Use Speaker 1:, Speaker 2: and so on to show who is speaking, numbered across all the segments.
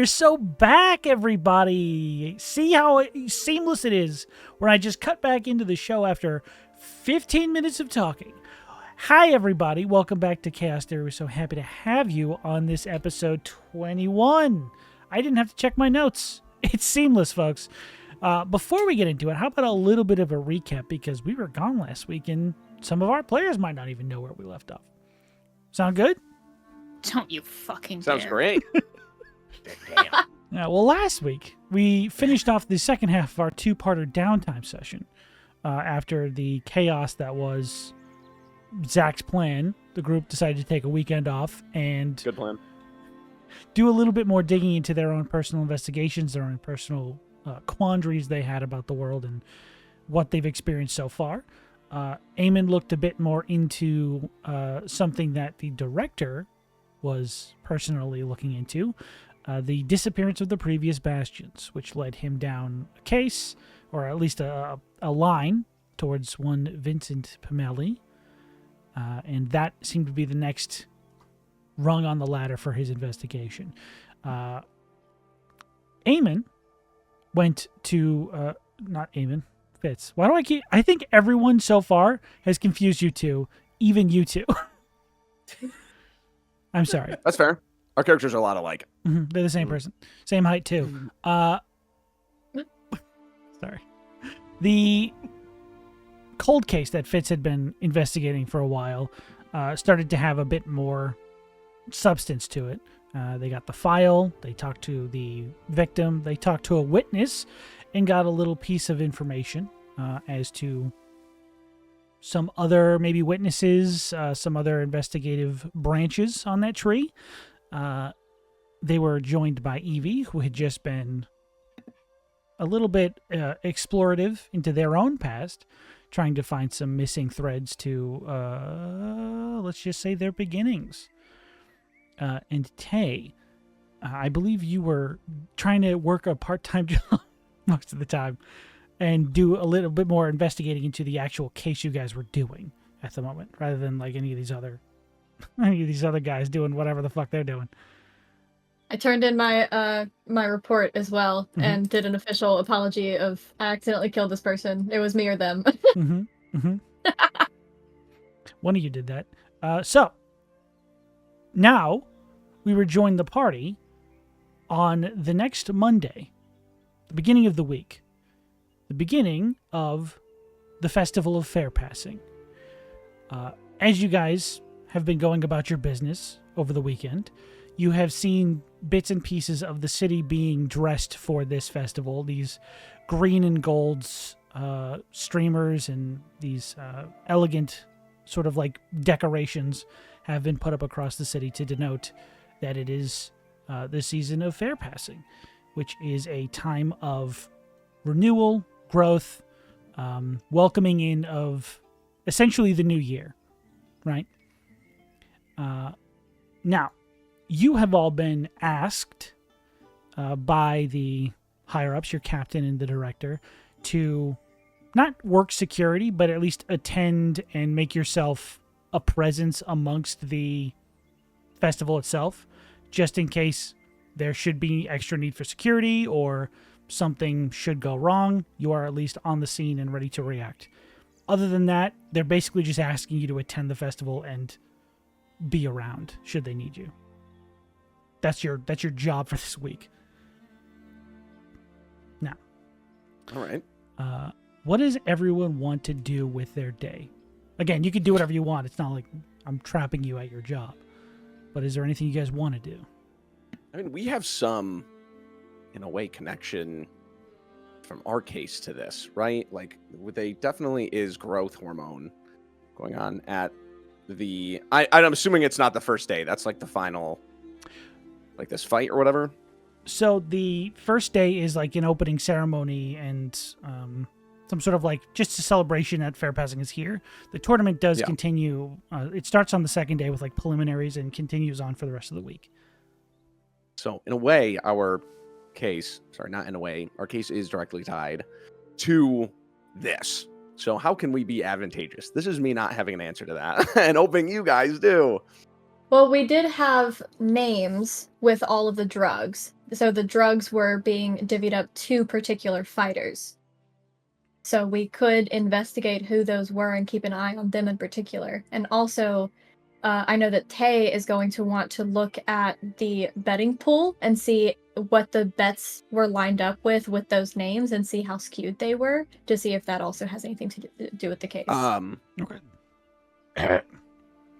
Speaker 1: we're so back, everybody. See how seamless it is when I just cut back into the show after 15 minutes of talking. Hi, everybody. Welcome back to Chaos Theory. We're so happy to have you on this episode 21. I didn't have to check my notes. It's seamless, folks. Before we get into it, how about a little bit of a recap, because we were gone last week and some of our players might not even know where we left off. Sound good?
Speaker 2: Don't you fucking
Speaker 3: Sounds
Speaker 2: dare.
Speaker 3: great. Damn.
Speaker 1: Well, last week, we finished off the second half of our two-parter downtime session after the chaos that was Zach's plan. The group decided to take a weekend off and
Speaker 3: Good plan.
Speaker 1: do a little bit more digging into their own personal investigations, their own personal quandaries they had about the world and what they've experienced so far. Eamon looked a bit more into something that the director was personally looking into, the disappearance of the previous bastions, which led him down a case, or at least a line, towards one Vincent Pamelli. And that seemed to be the next rung on the ladder for his investigation. Eamon went to, not Eamon, Fitz. Why do I think everyone so far has confused you two, even you two. I'm sorry.
Speaker 3: That's fair. Our characters are a lot alike.
Speaker 1: Mm-hmm. They're the same person. Same height, too. Sorry. The cold case that Fitz had been investigating for a while started to have a bit more substance to it. They got the file. They talked to the victim. They talked to a witness and got a little piece of information as to some other maybe witnesses, some other investigative branches on that tree. They were joined by Eevee, who had just been a little bit explorative into their own past, trying to find some missing threads to, let's just say, their beginnings. And Tay, I believe you were trying to work a part-time job most of the time and do a little bit more investigating into the actual case you guys were doing at the moment, rather than like any of these other guys doing whatever the fuck they're doing.
Speaker 4: I turned in my my report as well and did an official apology of I accidentally killed this person. It was me or them.
Speaker 1: One of you did that. So now we rejoin the party on the next Monday, the beginning of the week, the beginning of the Festival of Fairpassing. As you guys have been going about your business over the weekend, you have seen bits and pieces of the city being dressed for this festival. These green and golds, streamers and these elegant sort of like decorations have been put up across the city to denote that it is the season of Fairpassing, which is a time of renewal, growth, welcoming in of essentially the new year, right? Now, you have all been asked by the higher-ups, your captain and the director, to not work security, but at least attend and make yourself a presence amongst the festival itself, just in case there should be extra need for security or something should go wrong. You are at least on the scene and ready to react. Other than that, they're basically just asking you to attend the festival and be around should they need you. That's your job for this week. Now,
Speaker 3: All right.
Speaker 1: what does everyone want to do with their day? Again, you can do whatever you want. It's not like I'm trapping you at your job. But is there anything you guys want to do?
Speaker 3: I mean, we have some, in a way, connection from our case to this, right? Like, they definitely is growth hormone going on at the... I'm assuming it's not the first day. That's like the final, like this fight or whatever.
Speaker 1: So the first day is like an opening ceremony and some sort of like just a celebration that Fairpassing is here. The tournament does continue. It starts on the second day with like preliminaries and continues on for the rest of the week.
Speaker 3: So in a way, our case, our case is directly tied to this. So how can we be advantageous? This is me not having an answer to that and hoping you guys do.
Speaker 4: Well, we did have names with all of the drugs. So the drugs were being divvied up to particular fighters. So we could investigate who those were and keep an eye on them in particular. And also, I know that Tay is going to want to look at the betting pool and see what the bets were lined up with those names and see how skewed they were to see if that also has anything to do with the case.
Speaker 1: Okay.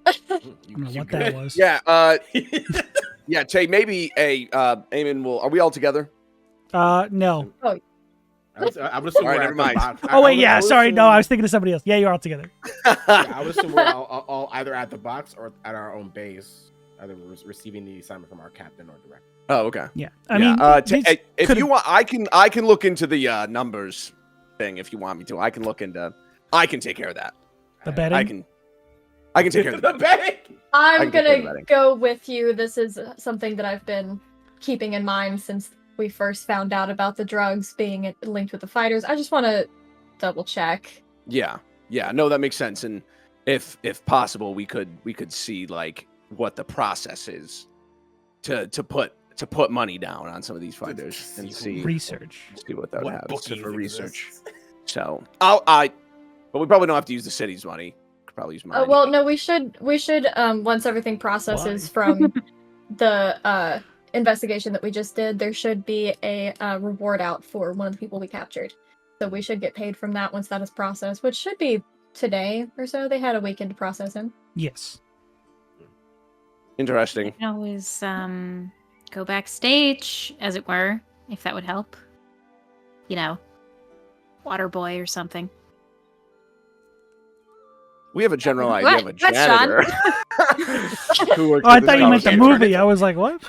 Speaker 1: I don't know what that was.
Speaker 3: Yeah. Yeah. Tay, maybe Eamon will. Are we all together?
Speaker 1: No.
Speaker 5: I would assume
Speaker 3: All right, never mind.
Speaker 1: Oh wait, yeah. Sorry, no. I was thinking of somebody else. Yeah, you're all together.
Speaker 5: Yeah, I would assume we're all either at the box or at our own base, either receiving the assignment from our captain or director.
Speaker 3: Oh, okay.
Speaker 1: Yeah. I mean,
Speaker 3: if you want, I can look into the numbers thing if you want me to. I can take care of that.
Speaker 1: The betting.
Speaker 3: I can take care of
Speaker 5: the betting.
Speaker 4: I'm gonna go with you. This is something that I've been keeping in mind since we first found out about the drugs being linked with the fighters. I just want to double check.
Speaker 3: Yeah. No, that makes sense. And if possible, we could see like what the process is to put money down on some of these fighters and see what that would have for research. So but we probably don't have to use the city's money. Could probably use mine.
Speaker 4: Well, no, we should once everything processes from the investigation that we just did, there should be a reward out for one of the people we captured. So we should get paid from that once that is processed, which should be today or so. They had a weekend to process him.
Speaker 1: Yes.
Speaker 3: Interesting.
Speaker 2: You can always go backstage, as it were, if that would help. You know, water boy or something.
Speaker 3: We have a general idea of a janitor.
Speaker 1: I thought you meant the movie. I was like, what?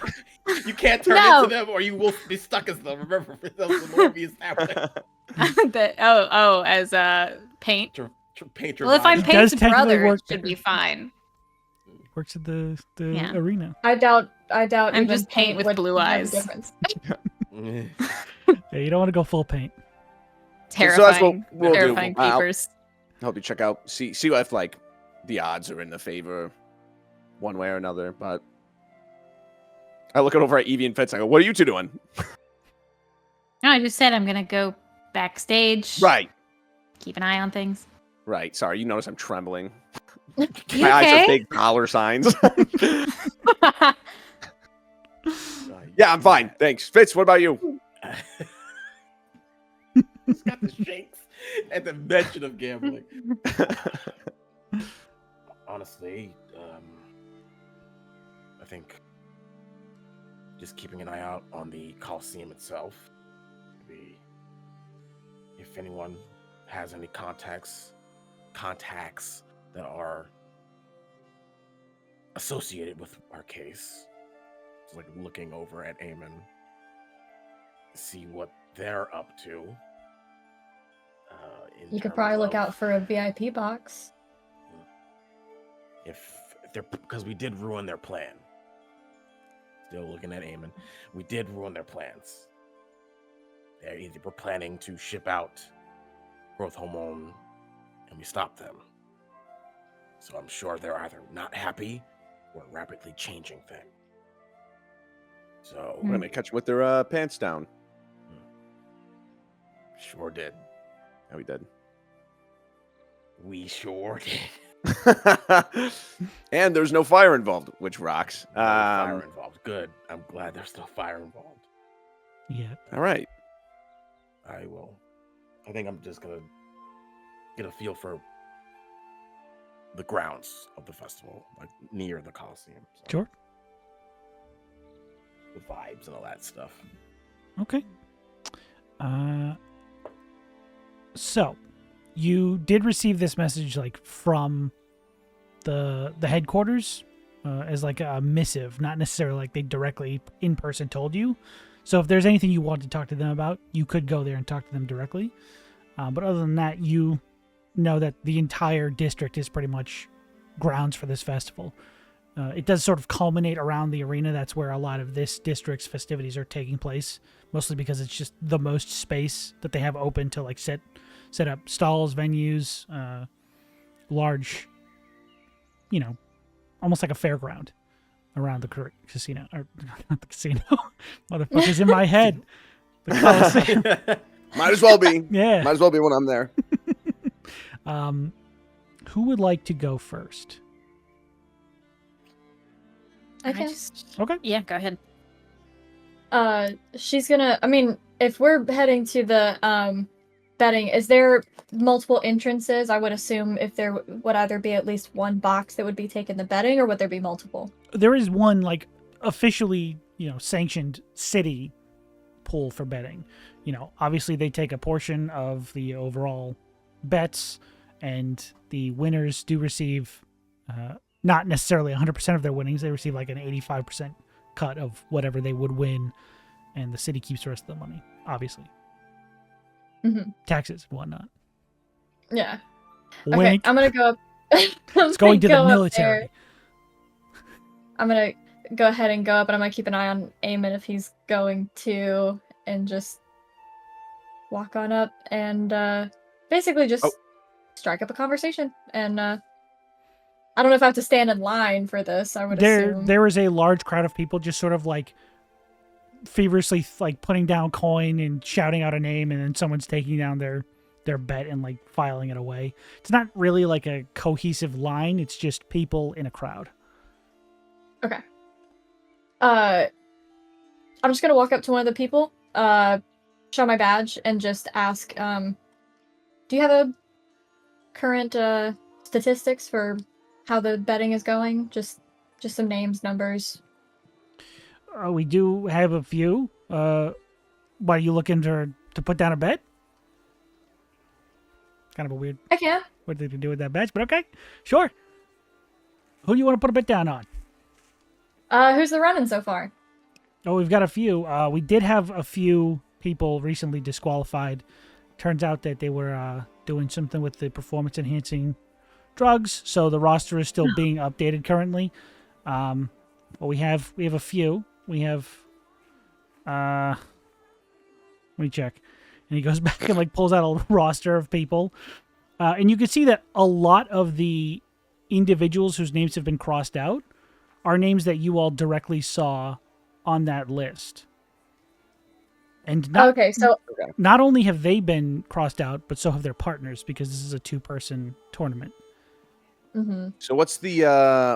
Speaker 5: You can't turn into them, or you will be stuck as them. Remember, for those the movie established.
Speaker 2: As paint.
Speaker 5: Paint.
Speaker 2: Well, if I'm Paint's brother, it should be fine.
Speaker 1: Works at the arena.
Speaker 4: I doubt.
Speaker 2: I'm just Paint with blue eyes.
Speaker 1: Yeah, you don't want to go full Paint.
Speaker 2: Terrifying.
Speaker 3: So that's what we'll
Speaker 2: terrifying
Speaker 3: do.
Speaker 2: papers.
Speaker 3: Help you check out, see if like the odds are in the favor, one way or another. But I look over at Eevee and Fitz. I go, "What are you two doing?"
Speaker 2: No, I just said I'm gonna go backstage.
Speaker 3: Right.
Speaker 2: Keep an eye on things.
Speaker 3: Right. Sorry, you notice I'm trembling.
Speaker 2: You
Speaker 3: My eyes
Speaker 2: okay?
Speaker 3: are big dollar signs. Yeah, I'm fine. Thanks. Fitz, what about you?
Speaker 5: He's got the shakes at the mention of gambling. Honestly, I think just keeping an eye out on the Coliseum itself. Maybe if anyone has any contacts that are associated with our case. It's like looking over at Eamon, see what they're up to.
Speaker 4: You could probably look out for a VIP box.
Speaker 5: If they're, because we did ruin their plan. Still looking at Eamon. We did ruin their plans. They either were planning to ship out growth hormone and we stopped them. So I'm sure they're either not happy or rapidly changing things. So
Speaker 3: We're gonna catch them with their pants down.
Speaker 5: Sure did.
Speaker 3: Yeah, we did.
Speaker 5: We sure did.
Speaker 3: And there's no fire involved, which rocks.
Speaker 5: No fire involved. Good. I'm glad there's no fire involved.
Speaker 1: Yeah.
Speaker 3: All right.
Speaker 5: I will. I think I'm just gonna get a feel for the grounds of the festival, like near the Coliseum. So.
Speaker 1: Sure.
Speaker 5: The vibes and all that stuff.
Speaker 1: Okay. So, you did receive this message like from the headquarters as like a missive, not necessarily like they directly in person told you. So if there's anything you want to talk to them about, you could go there and talk to them directly. But other than that, you know that the entire district is pretty much grounds for this festival. It does sort of culminate around the arena. That's where a lot of this district's festivities are taking place, mostly because it's just the most space that they have open to like set up stalls, venues, large, almost like a fairground. around the casino. Or not the casino. Motherfucker's in my head. The Coliseum.
Speaker 3: Might as well be.
Speaker 1: Yeah.
Speaker 3: Might as well be when I'm there.
Speaker 1: Who would like to go first?
Speaker 4: I can.
Speaker 1: Okay.
Speaker 2: Yeah, go ahead.
Speaker 4: She's gonna. I mean, if we're heading to the betting, is there multiple entrances? I would assume if there would either be at least one box that would be taking the betting, or would there be multiple?
Speaker 1: There is one like officially, sanctioned city pool for betting. Obviously they take a portion of the overall bets, and the winners do receive not necessarily 100% of their winnings. They receive like an 85% cut of whatever they would win, and the city keeps the rest of the money, obviously.
Speaker 4: Mm-hmm.
Speaker 1: Taxes and whatnot.
Speaker 4: Yeah.
Speaker 1: Wink.
Speaker 4: Okay, I'm gonna go up.
Speaker 1: It's going to the military.
Speaker 4: I'm gonna go ahead and go up, and I'm gonna keep an eye on Eamon if he's going to, and just walk on up and basically just strike up a conversation. And I don't know if I have to stand in line for this. I would assume
Speaker 1: there is a large crowd of people just sort of like feverishly like putting down coin and shouting out a name, and then someone's taking down their bet and like filing it away. It's not really like a cohesive line. It's just people in a crowd.
Speaker 4: Okay. I'm just gonna walk up to one of the people, show my badge, and just ask, do you have a current statistics for how the betting is going? Just some names, numbers.
Speaker 1: We do have a few. Why are you looking to put down a bet? Kind of a weird.
Speaker 4: I can.
Speaker 1: What did they do with that badge? But okay, sure. Who do you want to put a bet down on?
Speaker 4: Who's the running so far?
Speaker 1: Oh, we've got a few. We did have a few people recently disqualified. Turns out that they were doing something with the performance-enhancing drugs, so the roster is still being updated currently. But we have a few. We have. Let me check. And he goes back and like pulls out a roster of people, and you can see that a lot of the individuals whose names have been crossed out are names that you all directly saw on that list. And not only have they been crossed out, but so have their partners, because this is a 2-person tournament.
Speaker 4: Mm-hmm.
Speaker 3: So what's the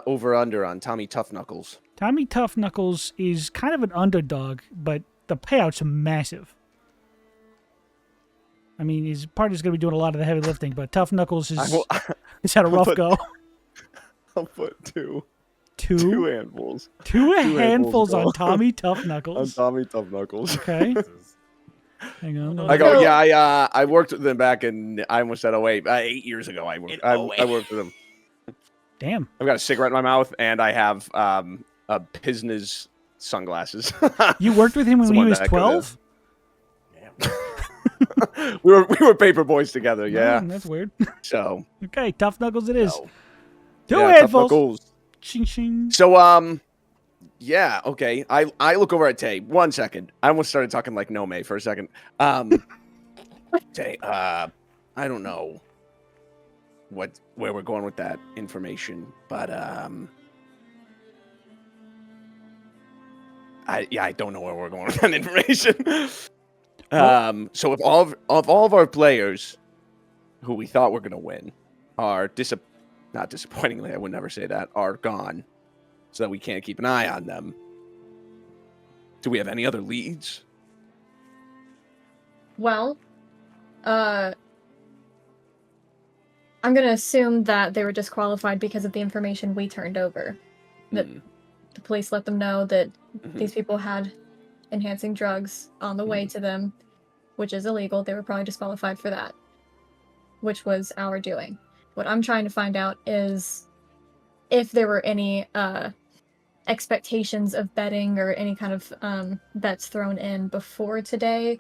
Speaker 3: over-under on Tommy Tough Knuckles?
Speaker 1: Tommy Tough Knuckles is kind of an underdog, but the payout's massive. I mean, his partner's going to be doing a lot of the heavy lifting, but Tough Knuckles he's had a rough go.
Speaker 3: I'll put two
Speaker 1: Two
Speaker 3: handfuls.
Speaker 1: Two handfuls on Tommy Tough Knuckles.
Speaker 3: On Tommy Tough Knuckles.
Speaker 1: Okay. Hang on.
Speaker 3: I worked with him back in, I almost said 8 years ago. I worked with him.
Speaker 1: Damn.
Speaker 3: I've got a cigarette in my mouth, and I have a Pisnes sunglasses.
Speaker 1: You worked with him when he was 12?
Speaker 3: we were paper boys together, yeah.
Speaker 1: That's weird.
Speaker 3: So
Speaker 1: okay, Tough Knuckles it is.
Speaker 3: No.
Speaker 1: Two handfuls.
Speaker 3: Tough Knuckles.
Speaker 1: Shing, shing.
Speaker 3: So yeah, okay. I look over at Tay. 1 second. I almost started talking like Nome for a second. Tay, I don't know where we're going with that information, but I don't know where we're going with that information. So if all of our players who we thought were going to win are not disappointingly, I would never say that, are gone, so that we can't keep an eye on them, do we have any other leads?
Speaker 4: Well, I'm going to assume that they were disqualified because of the information we turned over. That the police let them know that these people had enhancing drugs on the way to them, which is illegal. They were probably disqualified for that, which was our doing. What I'm trying to find out is if there were any expectations of betting or any kind of bets thrown in before today.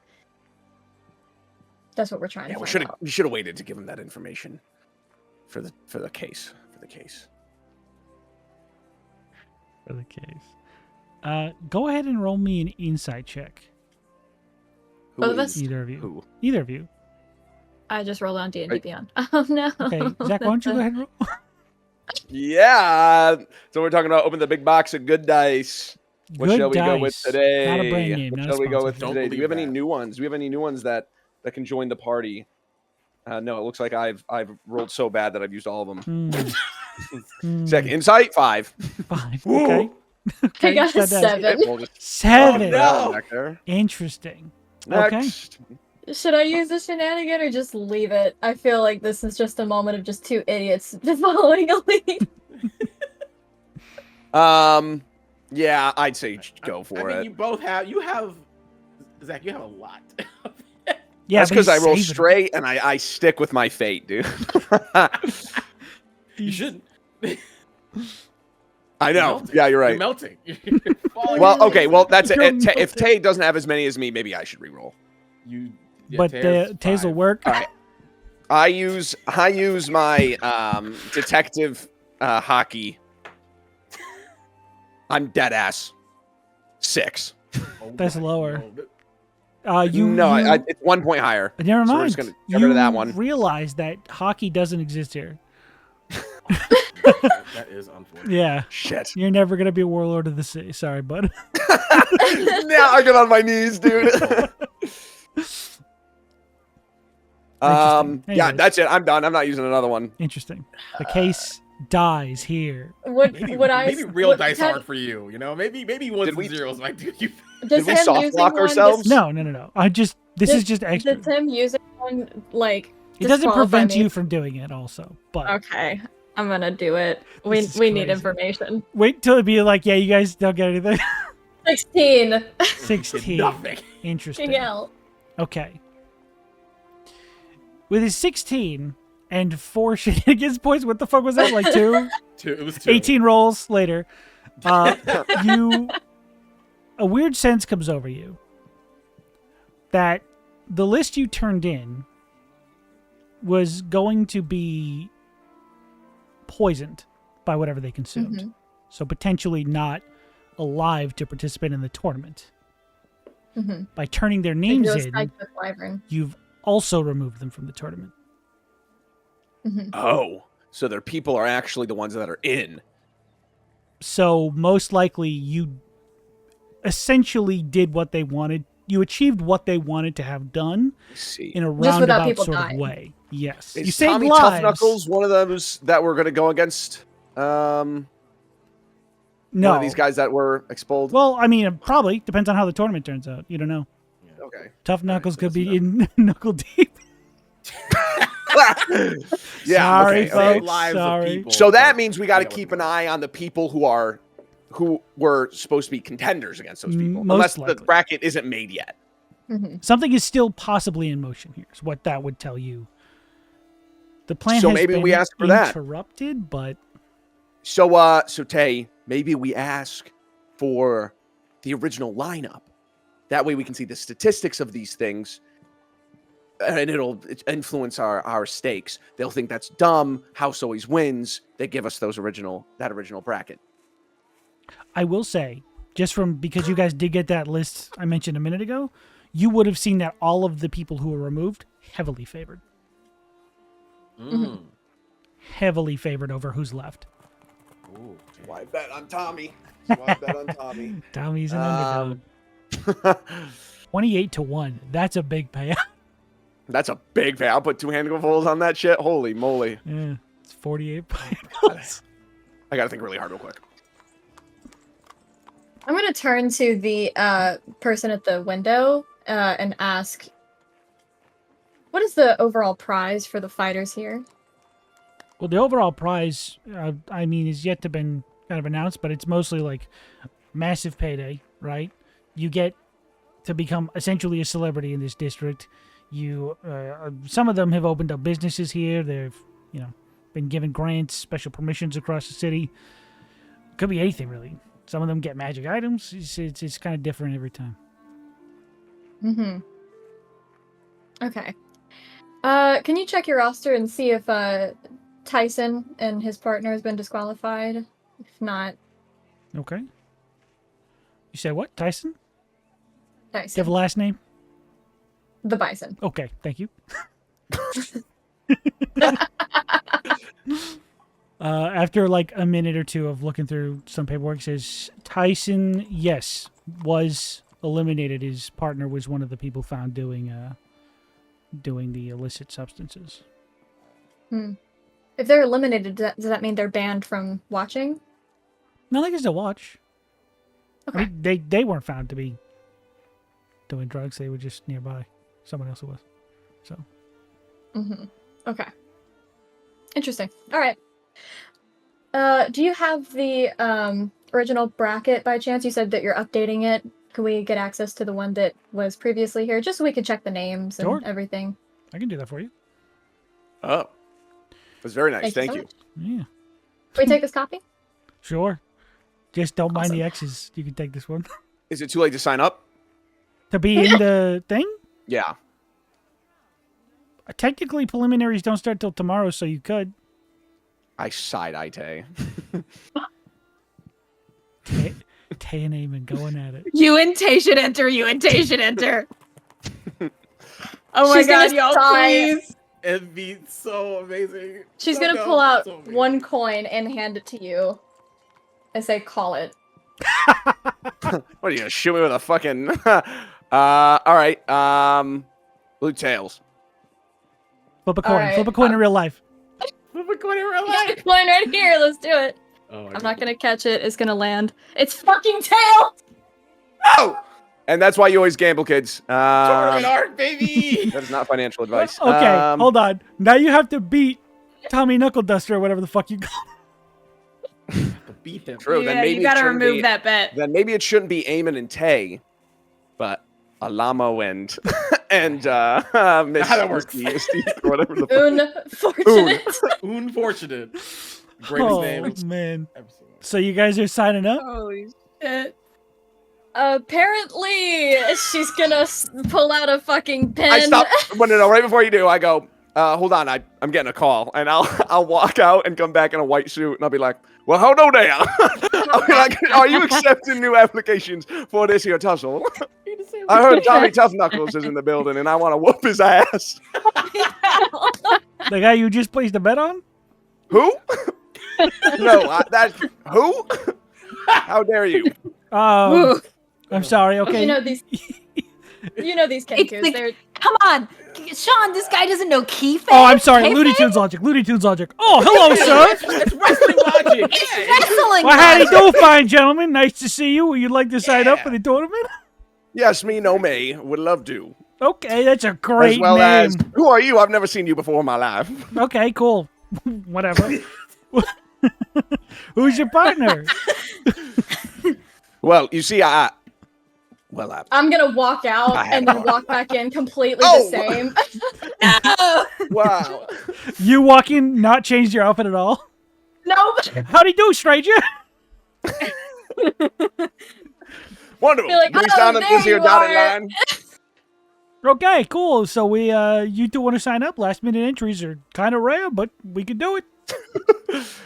Speaker 4: That's what we're trying to find out.
Speaker 3: We should have waited to give them that information for the case.
Speaker 1: Go ahead and roll me an insight check.
Speaker 4: Both of us?
Speaker 1: Either of you.
Speaker 3: Who?
Speaker 1: Either of you.
Speaker 4: I just rolled on D&D Beyond. Oh no.
Speaker 1: Okay, Zach, why don't you go ahead and roll?
Speaker 3: Yeah. So we're talking about open the big box of good dice. What
Speaker 1: Good
Speaker 3: shall we go with
Speaker 1: dice.
Speaker 3: today?
Speaker 1: Not a brand name.
Speaker 3: What
Speaker 1: Not a
Speaker 3: shall we go with
Speaker 1: sponsorship.
Speaker 5: Don't
Speaker 3: today? Do we have
Speaker 5: believe
Speaker 3: any
Speaker 5: that.
Speaker 3: new ones? Do we have any new ones that can join the party? No, it looks like I've rolled so bad that I've used all of them. Second insight 5.
Speaker 1: 5.
Speaker 3: Whoa.
Speaker 1: Okay.
Speaker 4: I got a
Speaker 1: that does.
Speaker 4: 7.
Speaker 3: We'll just
Speaker 1: 7.
Speaker 3: put that one back there.
Speaker 1: Interesting. Okay.
Speaker 3: Next.
Speaker 4: Should I use the shenanigan or just leave it? I feel like this is just a moment of just two idiots following a lead.
Speaker 3: Yeah, I'd say go for
Speaker 5: I mean,
Speaker 3: it.
Speaker 5: you both have. You have, Zach. You have a lot.
Speaker 1: Yeah,
Speaker 3: That's
Speaker 1: but
Speaker 3: because
Speaker 1: he's
Speaker 3: I roll
Speaker 1: saving it.
Speaker 3: straight and I stick with my fate, dude.
Speaker 5: You shouldn't.
Speaker 3: I know.
Speaker 5: melting.
Speaker 3: Yeah, you're
Speaker 5: You're
Speaker 3: right.
Speaker 5: melting. You're falling
Speaker 3: Well,
Speaker 5: into
Speaker 3: okay.
Speaker 5: the-
Speaker 3: Well, that's it.
Speaker 1: You're
Speaker 3: If
Speaker 1: melting.
Speaker 3: Tay doesn't have as many as me, maybe I should re-roll.
Speaker 5: you. Yeah,
Speaker 1: But
Speaker 5: Taylor's
Speaker 1: Taze will
Speaker 5: 5.
Speaker 1: work.
Speaker 3: All right. I use my detective hockey. I'm dead ass 6.
Speaker 5: Oh
Speaker 1: That's
Speaker 5: my
Speaker 1: lower.
Speaker 5: God.
Speaker 3: It's 1 point higher.
Speaker 1: Never
Speaker 3: So we're
Speaker 1: mind.
Speaker 3: just gonna get rid of that one.
Speaker 1: Realize that hockey doesn't exist here.
Speaker 5: That is unfortunate.
Speaker 1: Yeah.
Speaker 3: Shit.
Speaker 1: You're never gonna be a warlord of the sea. Sorry, bud.
Speaker 3: Now I get on my knees, dude. Yeah,
Speaker 1: Anyways.
Speaker 3: that's it. I'm done. I'm not using another one.
Speaker 1: Interesting. The case dies here.
Speaker 5: Maybe real
Speaker 4: would
Speaker 5: dice
Speaker 4: Ted-
Speaker 5: aren't for you. You know, maybe ones
Speaker 3: Did we-
Speaker 5: and zeros might do you.
Speaker 4: Does
Speaker 3: Did we
Speaker 4: him
Speaker 3: soft
Speaker 4: using
Speaker 3: lock
Speaker 4: one
Speaker 3: ourselves?
Speaker 1: No. This is just extra.
Speaker 4: Does him using one like?
Speaker 1: It doesn't
Speaker 4: disqualify
Speaker 1: prevent
Speaker 4: me?
Speaker 1: you from doing it also. But
Speaker 4: Okay, I'm gonna do it. We
Speaker 1: This is
Speaker 4: we need
Speaker 1: crazy.
Speaker 4: information.
Speaker 1: wait till it be like, yeah, you guys don't get anything.
Speaker 4: 16.
Speaker 1: 16.
Speaker 5: Nothing.
Speaker 1: Interesting.
Speaker 4: Hell.
Speaker 1: Okay. With his 16 and 4 shenanigans points, what the fuck was that? Like 2?
Speaker 5: It was 2.
Speaker 1: 18 rolls later. A weird sense comes over you that the list you turned in was going to be poisoned by whatever they consumed.
Speaker 4: Mhm.
Speaker 1: So potentially not alive to participate in the tournament.
Speaker 4: Mm-hmm.
Speaker 1: By turning their names in,
Speaker 4: Wyvern.
Speaker 1: you've also removed them from the tournament.
Speaker 4: Mm-hmm.
Speaker 3: Oh, so their people are actually the ones that are in.
Speaker 1: So most likely you essentially did what they wanted. You achieved what they wanted to have done
Speaker 3: Let's see.
Speaker 1: in a
Speaker 4: Just without
Speaker 1: roundabout
Speaker 4: people
Speaker 1: sort of
Speaker 4: dying.
Speaker 1: way. Yes.
Speaker 3: Is
Speaker 1: you saved
Speaker 3: Tommy
Speaker 1: lives.
Speaker 3: Tough Knuckles one of those that were going to go against one
Speaker 1: No.
Speaker 3: of these guys that were expelled?
Speaker 1: Well, I mean, it probably depends on how the tournament turns out. You don't know.
Speaker 3: Okay.
Speaker 1: Tough Knuckles
Speaker 5: so
Speaker 1: could
Speaker 5: that's
Speaker 1: be
Speaker 5: enough.
Speaker 1: in knuckle deep.
Speaker 3: Yeah.
Speaker 1: Sorry,
Speaker 3: okay,
Speaker 1: folks.
Speaker 3: okay.
Speaker 5: Lives of
Speaker 1: Sorry.
Speaker 5: people,
Speaker 3: So that
Speaker 5: but-
Speaker 3: means we got to
Speaker 5: Yeah,
Speaker 3: keep an eye on the people who were supposed to be contenders against those people,
Speaker 1: Most
Speaker 3: unless the
Speaker 1: likely.
Speaker 3: bracket isn't made yet.
Speaker 4: Mm-hmm.
Speaker 1: Something is still possibly in motion here, is what that would tell you. The plan
Speaker 3: So
Speaker 1: has
Speaker 3: maybe
Speaker 1: been
Speaker 3: we ask for that.
Speaker 1: interrupted, but
Speaker 3: So Tay, maybe we ask for the original lineup. That way we can see the statistics of these things, and it'll influence our stakes. They'll think that's dumb. House always wins. They give us that original bracket.
Speaker 1: I will say, just from because you guys did get that list I mentioned a minute ago, you would have seen that all of the people who were removed heavily favored.
Speaker 5: Mm.
Speaker 1: Heavily favored over who's left.
Speaker 5: Ooh,
Speaker 3: Why bet on Tommy? Why bet on Tommy?
Speaker 1: Tommy's an underdog. 28-1. That's a big payout.
Speaker 3: That's a big pay. I'll put 2 handfuls on that shit. Holy moly.
Speaker 1: Yeah, it's 48 points.
Speaker 3: I got to think really hard real quick.
Speaker 4: I'm gonna turn to the person at the window and ask, what is the overall prize for the fighters here?
Speaker 1: Well, the overall prize, I mean, is yet to been kind of announced, but it's mostly like massive payday, right? You get to become essentially a celebrity in this district. You, some of them have opened up businesses here. They've, been given grants, special permissions across the city. Could be anything really. Some of them get magic items. It's kind of different every time.
Speaker 4: Mm-hmm. Okay. Can you check your roster and see if Tyson and his partner has been disqualified? If not,
Speaker 1: Okay. You said what? Tyson? Do you have
Speaker 4: Tyson.
Speaker 1: a last name?
Speaker 4: The Bison.
Speaker 1: Okay, thank you. After like a minute or two of looking through some paperwork, it says Tyson, yes, was eliminated. His partner was one of the people found doing the illicit substances.
Speaker 4: If they're eliminated, does that mean they're banned from watching?
Speaker 1: No, they can still watch.
Speaker 4: Okay.
Speaker 1: I mean, they weren't found to be doing drugs. They were just nearby. Someone else was. So.
Speaker 4: Okay. Interesting. All right. Do you have the original bracket by chance? You said that you're updating it. Can we get access to the one that was previously here, just so we can check the names and
Speaker 1: Sure.
Speaker 4: everything?
Speaker 1: I can do that for you.
Speaker 3: Oh, that's very nice. Thank
Speaker 4: so
Speaker 3: you.
Speaker 4: much.
Speaker 1: Yeah.
Speaker 4: Can we take this copy?
Speaker 1: Sure. Just don't mind
Speaker 4: Awesome.
Speaker 1: the X's. You can take this one.
Speaker 3: Is it too late to sign up?
Speaker 1: To be in the thing?
Speaker 3: Yeah.
Speaker 1: Technically, preliminaries don't start till tomorrow, so you could.
Speaker 3: I side-eye Tay.
Speaker 1: Tay and Eamon going at it.
Speaker 2: You and Tay should enter. You and Tay should enter. Oh my
Speaker 4: She's gonna
Speaker 2: god, y'all,
Speaker 4: sigh.
Speaker 2: please.
Speaker 5: It'd be so amazing.
Speaker 4: She's
Speaker 5: So
Speaker 4: gonna
Speaker 5: dope,
Speaker 4: pull out
Speaker 5: so amazing.
Speaker 4: one coin and hand it to you, and say, "Call it."
Speaker 3: What are you gonna shoot me with a fucking? All right. Blue tails.
Speaker 1: Flip a coin.
Speaker 4: Alright,
Speaker 1: Flip a coin in real life.
Speaker 5: Flip a coin in real
Speaker 4: Got
Speaker 5: life.
Speaker 4: a coin right here. Let's do it.
Speaker 5: Oh,
Speaker 4: I'm not gonna catch it. It's gonna land. It's fucking tail.
Speaker 3: Oh, and that's why you always gamble, kids.
Speaker 5: Tournament art, baby.
Speaker 3: That is not financial advice.
Speaker 1: Okay, hold on. Now you have to beat Tommy Knuckle Duster or whatever the fuck you call
Speaker 5: Beat them.
Speaker 3: True.
Speaker 2: Yeah,
Speaker 3: then maybe
Speaker 2: you gotta
Speaker 3: it shouldn't
Speaker 2: remove
Speaker 3: be,
Speaker 2: that bet.
Speaker 3: Then maybe it shouldn't be Eamon and Tay, but Alamo and Miss
Speaker 5: How that works.
Speaker 3: Misty, or whatever the fuck.
Speaker 4: Unfortunate.
Speaker 5: Unfortunate. Greatest
Speaker 1: Oh,
Speaker 5: name.
Speaker 1: man.
Speaker 5: ever seen.
Speaker 1: So you guys are signing up?
Speaker 2: Holy shit.
Speaker 4: Apparently, she's gonna pull out a fucking pen.
Speaker 3: I stop. But no, right before you do, I go. Hold on, I'm getting a call, and I'll walk out and come back in a white suit, and I'll be like, well, hold on there. I'll be like, are you accepting new applications for this here tussle? I heard Tommy Tough Knuckles is in the building, and I want to whoop his ass.
Speaker 1: The guy you just placed a bet on?
Speaker 3: Who? No, that's who? How dare you?
Speaker 2: Ooh.
Speaker 1: I'm sorry. Okay.
Speaker 4: You know these. You know these Kenkus.
Speaker 2: like-
Speaker 4: They're
Speaker 2: Come on. Sean, this guy doesn't know keyframe.
Speaker 1: Oh, I'm sorry. Looney Tunes logic. Looney Tunes logic. Oh, hello, sir.
Speaker 5: It's wrestling logic.
Speaker 2: It's
Speaker 5: Yeah.
Speaker 2: wrestling.
Speaker 1: Well, how do you do, fine gentlemen? Nice to see you. Would you like to sign up for the tournament?
Speaker 3: Yes, me, no me. Would love to.
Speaker 1: Okay, that's a great
Speaker 3: As well
Speaker 1: name.
Speaker 3: as, who are you? I've never seen you before in my life.
Speaker 1: Okay, cool. Whatever. Who's your partner?
Speaker 3: Well, you see, I
Speaker 4: I'm gonna walk out
Speaker 3: I
Speaker 4: and
Speaker 3: have-
Speaker 4: then walk back in completely
Speaker 3: Oh!
Speaker 4: the same.
Speaker 2: No.
Speaker 3: wow.
Speaker 1: You walk in, not change your outfit at all?
Speaker 4: Nope.
Speaker 1: Howdy do, stranger.
Speaker 3: Wonderful.
Speaker 4: Be like,
Speaker 3: Please
Speaker 4: "Oh,
Speaker 3: down at
Speaker 4: there
Speaker 3: this here
Speaker 4: you
Speaker 3: dotted
Speaker 4: are."
Speaker 3: line.
Speaker 1: Okay, cool. So we, you two want to sign up? Last minute entries are kind of rare, but we can do it.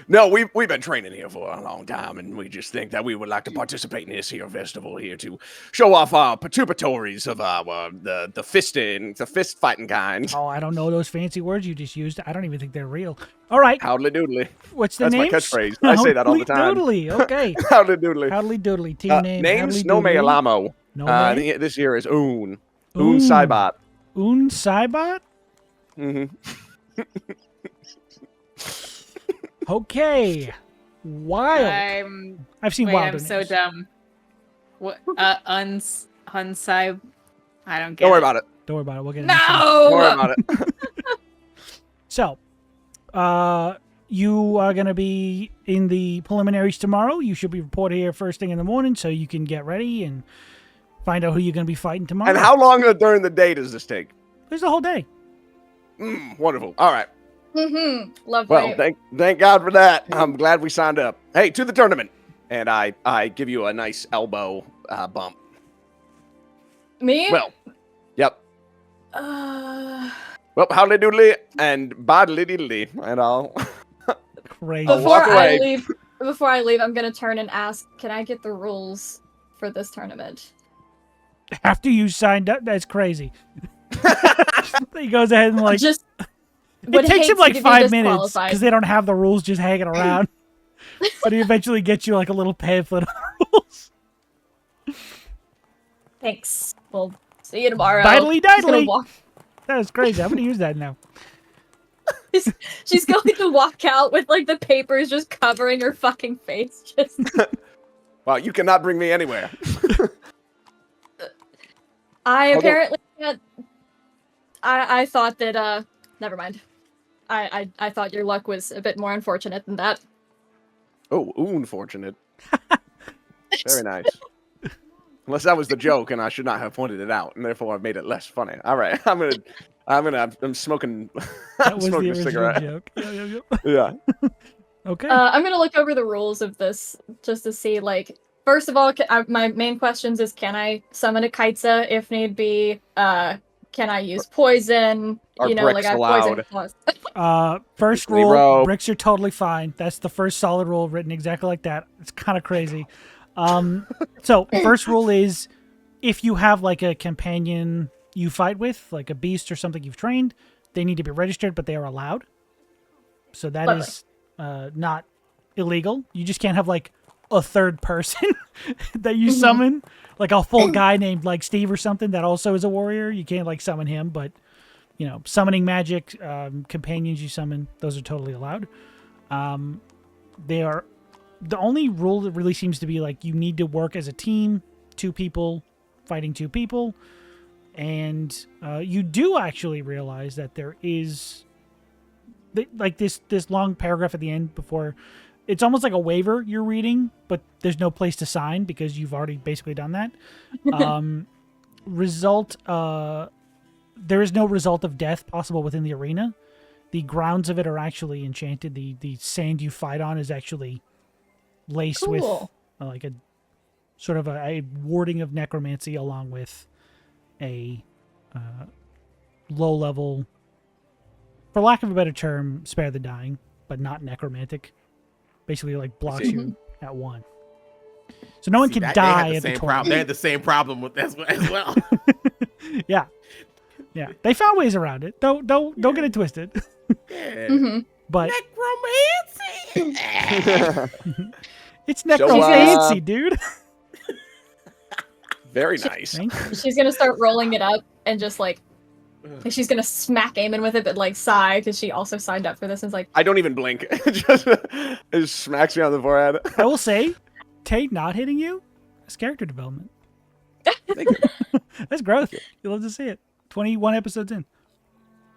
Speaker 3: No, we've been training here for a long time, and we just think that we would like to participate in this here festival here to show off our participatories of our the fist fighting kind.
Speaker 1: Oh, I don't know those fancy words you just used. I don't even think they're real. All right.
Speaker 3: Howdly doodly.
Speaker 1: What's the
Speaker 3: That's my
Speaker 1: name?
Speaker 3: catchphase. I say that all the time.
Speaker 1: Doodly. Okay.
Speaker 3: Howdly doodly.
Speaker 1: Howdly doodly. Team name.
Speaker 3: Names?
Speaker 1: Howdly
Speaker 3: No me
Speaker 1: doodly.
Speaker 3: Alamo.
Speaker 1: No me.
Speaker 3: This year is Oon.
Speaker 1: Oon.
Speaker 3: Oon Saibot.
Speaker 1: Un Saibot?
Speaker 3: Mm-hmm.
Speaker 1: Okay. Wild. I've seen
Speaker 2: Wait,
Speaker 1: wilder
Speaker 2: I'm so
Speaker 1: names.
Speaker 2: dumb. What? Unsai. I don't get
Speaker 3: Don't worry
Speaker 2: it.
Speaker 3: about it.
Speaker 1: Don't worry about it. We'll get into it.
Speaker 3: Don't worry
Speaker 2: No.
Speaker 3: about it.
Speaker 1: So, you are going to be in the preliminaries tomorrow. You should be reported here first thing in the morning so you can get ready and find out who you're going to be fighting tomorrow.
Speaker 3: And how long during the day does this take?
Speaker 1: There's the whole day.
Speaker 3: Wonderful. All right.
Speaker 4: Lovely.
Speaker 3: Well, thank God for that. I'm glad we signed up. Hey, to the tournament. And I give you a nice elbow bump.
Speaker 4: Me?
Speaker 3: Well, yep.
Speaker 4: Uh,
Speaker 3: Well, howdy doodly and bodily diddly. And I'll
Speaker 1: Crazy.
Speaker 3: I'll walk away.
Speaker 4: Before I leave, I'm gonna turn and ask, can I get the rules for this tournament?
Speaker 1: After you signed up, that's crazy. He goes ahead and like,
Speaker 4: Just would
Speaker 1: It takes
Speaker 4: hate
Speaker 1: him like
Speaker 4: to be
Speaker 1: 5 minutes
Speaker 4: disqualified.
Speaker 1: because they don't have the rules just hanging around. But he eventually gets you like a little pamphlet of the rules.
Speaker 4: Thanks. We'll see you tomorrow.
Speaker 1: Diddly
Speaker 4: She's gonna
Speaker 1: diddly.
Speaker 4: walk.
Speaker 1: That was crazy. I'm going to use that now.
Speaker 4: She's going to walk out with like the papers just covering her fucking face. Just
Speaker 3: Wow, you cannot bring me anywhere.
Speaker 4: I
Speaker 3: Although-
Speaker 4: apparently can't. I thought that never mind. I thought your luck was a bit more unfortunate than that.
Speaker 3: Oh, unfortunate. Very nice. Unless that was the joke, and I should not have pointed it out, and therefore I've made it less funny. All right, I'm smoking.
Speaker 1: That
Speaker 3: I'm
Speaker 1: was the
Speaker 3: smoking a
Speaker 1: original
Speaker 3: cigarette.
Speaker 1: joke. Yep.
Speaker 3: Yeah.
Speaker 1: Okay.
Speaker 4: I'm gonna look over the rules of this just to see, like, first of all, my main questions is, can I summon a Kaitza if need be? Can I use poison?
Speaker 3: Are
Speaker 4: You know, like
Speaker 3: bricks
Speaker 4: I have
Speaker 3: allowed?
Speaker 4: poison claws.
Speaker 1: First
Speaker 3: Brickley
Speaker 1: rule,
Speaker 3: rope.
Speaker 1: bricks are totally fine. That's the first solid rule written exactly like that. It's kind of crazy. So first rule is if you have like a companion you fight with, like a beast or something you've trained, they need to be registered, but they are allowed. So that
Speaker 4: Lovely.
Speaker 1: is not illegal. You just can't have like a third person that you summon, like a full guy named like Steve or something that also is a warrior. You can't like summon him, but you know, summoning magic, companions you summon, those are totally allowed. They are the only rule that really seems to be like you need to work as a team, 2 people fighting 2 people, and you do actually realize that there is like this long paragraph at the end before. It's almost like a waiver you're reading, but there's no place to sign because you've already basically done that. There is no result of death possible within the arena. The grounds of it are actually enchanted. The sand you fight on is actually laced with
Speaker 4: Cool.
Speaker 1: like a sort of a warding of necromancy along with a low level, for lack of a better term, spare the dying, but not necromantic. Basically, like blocks you at 1. So no one can die at the tournament.
Speaker 5: They had the same problem with that as well.
Speaker 1: Yeah. They found ways around it. Don't get it twisted.
Speaker 5: Yeah.
Speaker 1: But
Speaker 5: Necromancy.
Speaker 1: it's necromancy, dude.
Speaker 3: Very nice.
Speaker 1: Thank you.
Speaker 4: She's gonna start rolling it up and just like she's gonna smack Eamon with it, but like sigh because she also signed up for this and is like,
Speaker 3: I don't even blink. It just smacks me on the forehead.
Speaker 1: I will say, Tate not hitting you, that's character development.
Speaker 3: Thank you.
Speaker 1: That's growth. You'll love to see it. 21 episodes in.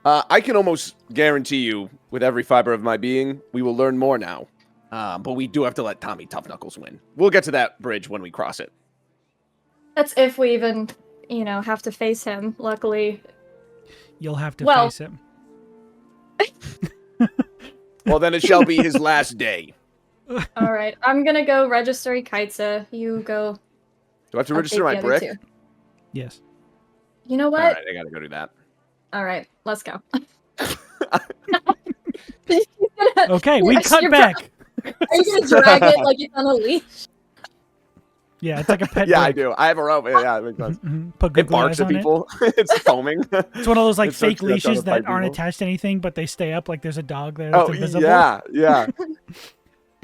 Speaker 3: I can almost guarantee you, with every fiber of my being, we will learn more now. But we do have to let Tommy Tough Knuckles win. We'll get to that bridge when we cross it.
Speaker 4: that's if we even, have to face him. Luckily,
Speaker 1: You'll have to
Speaker 4: Well-
Speaker 1: face him.
Speaker 3: Well, then it shall be his last day.
Speaker 4: all right. I'm gonna go register Kaitza. You go.
Speaker 3: Do I have to
Speaker 4: I'll
Speaker 3: register
Speaker 4: take
Speaker 3: my
Speaker 4: the other
Speaker 3: brick?
Speaker 4: 2.
Speaker 1: Yes.
Speaker 4: You know
Speaker 3: All
Speaker 4: what?
Speaker 3: right, I gotta go do that.
Speaker 4: All right, let's go.
Speaker 1: Okay, we
Speaker 4: Yes,
Speaker 1: cut
Speaker 4: you're
Speaker 1: back.
Speaker 4: Are you gonna drag it like it's on a leash?
Speaker 1: Yeah, it's like a pet
Speaker 3: Yeah, I
Speaker 1: brick.
Speaker 3: do. I have a rope. Yeah, it makes sense.
Speaker 1: Put
Speaker 3: It
Speaker 1: googly
Speaker 3: barks
Speaker 1: eyes
Speaker 3: at
Speaker 1: on it.
Speaker 3: people. It's foaming.
Speaker 1: It's one of those like
Speaker 3: It starts
Speaker 1: fake
Speaker 3: to try to
Speaker 1: leashes that
Speaker 3: bite
Speaker 1: aren't
Speaker 3: people.
Speaker 1: attached to anything, but they stay up like there's a dog there that's
Speaker 3: Oh,
Speaker 1: invisible.
Speaker 3: yeah.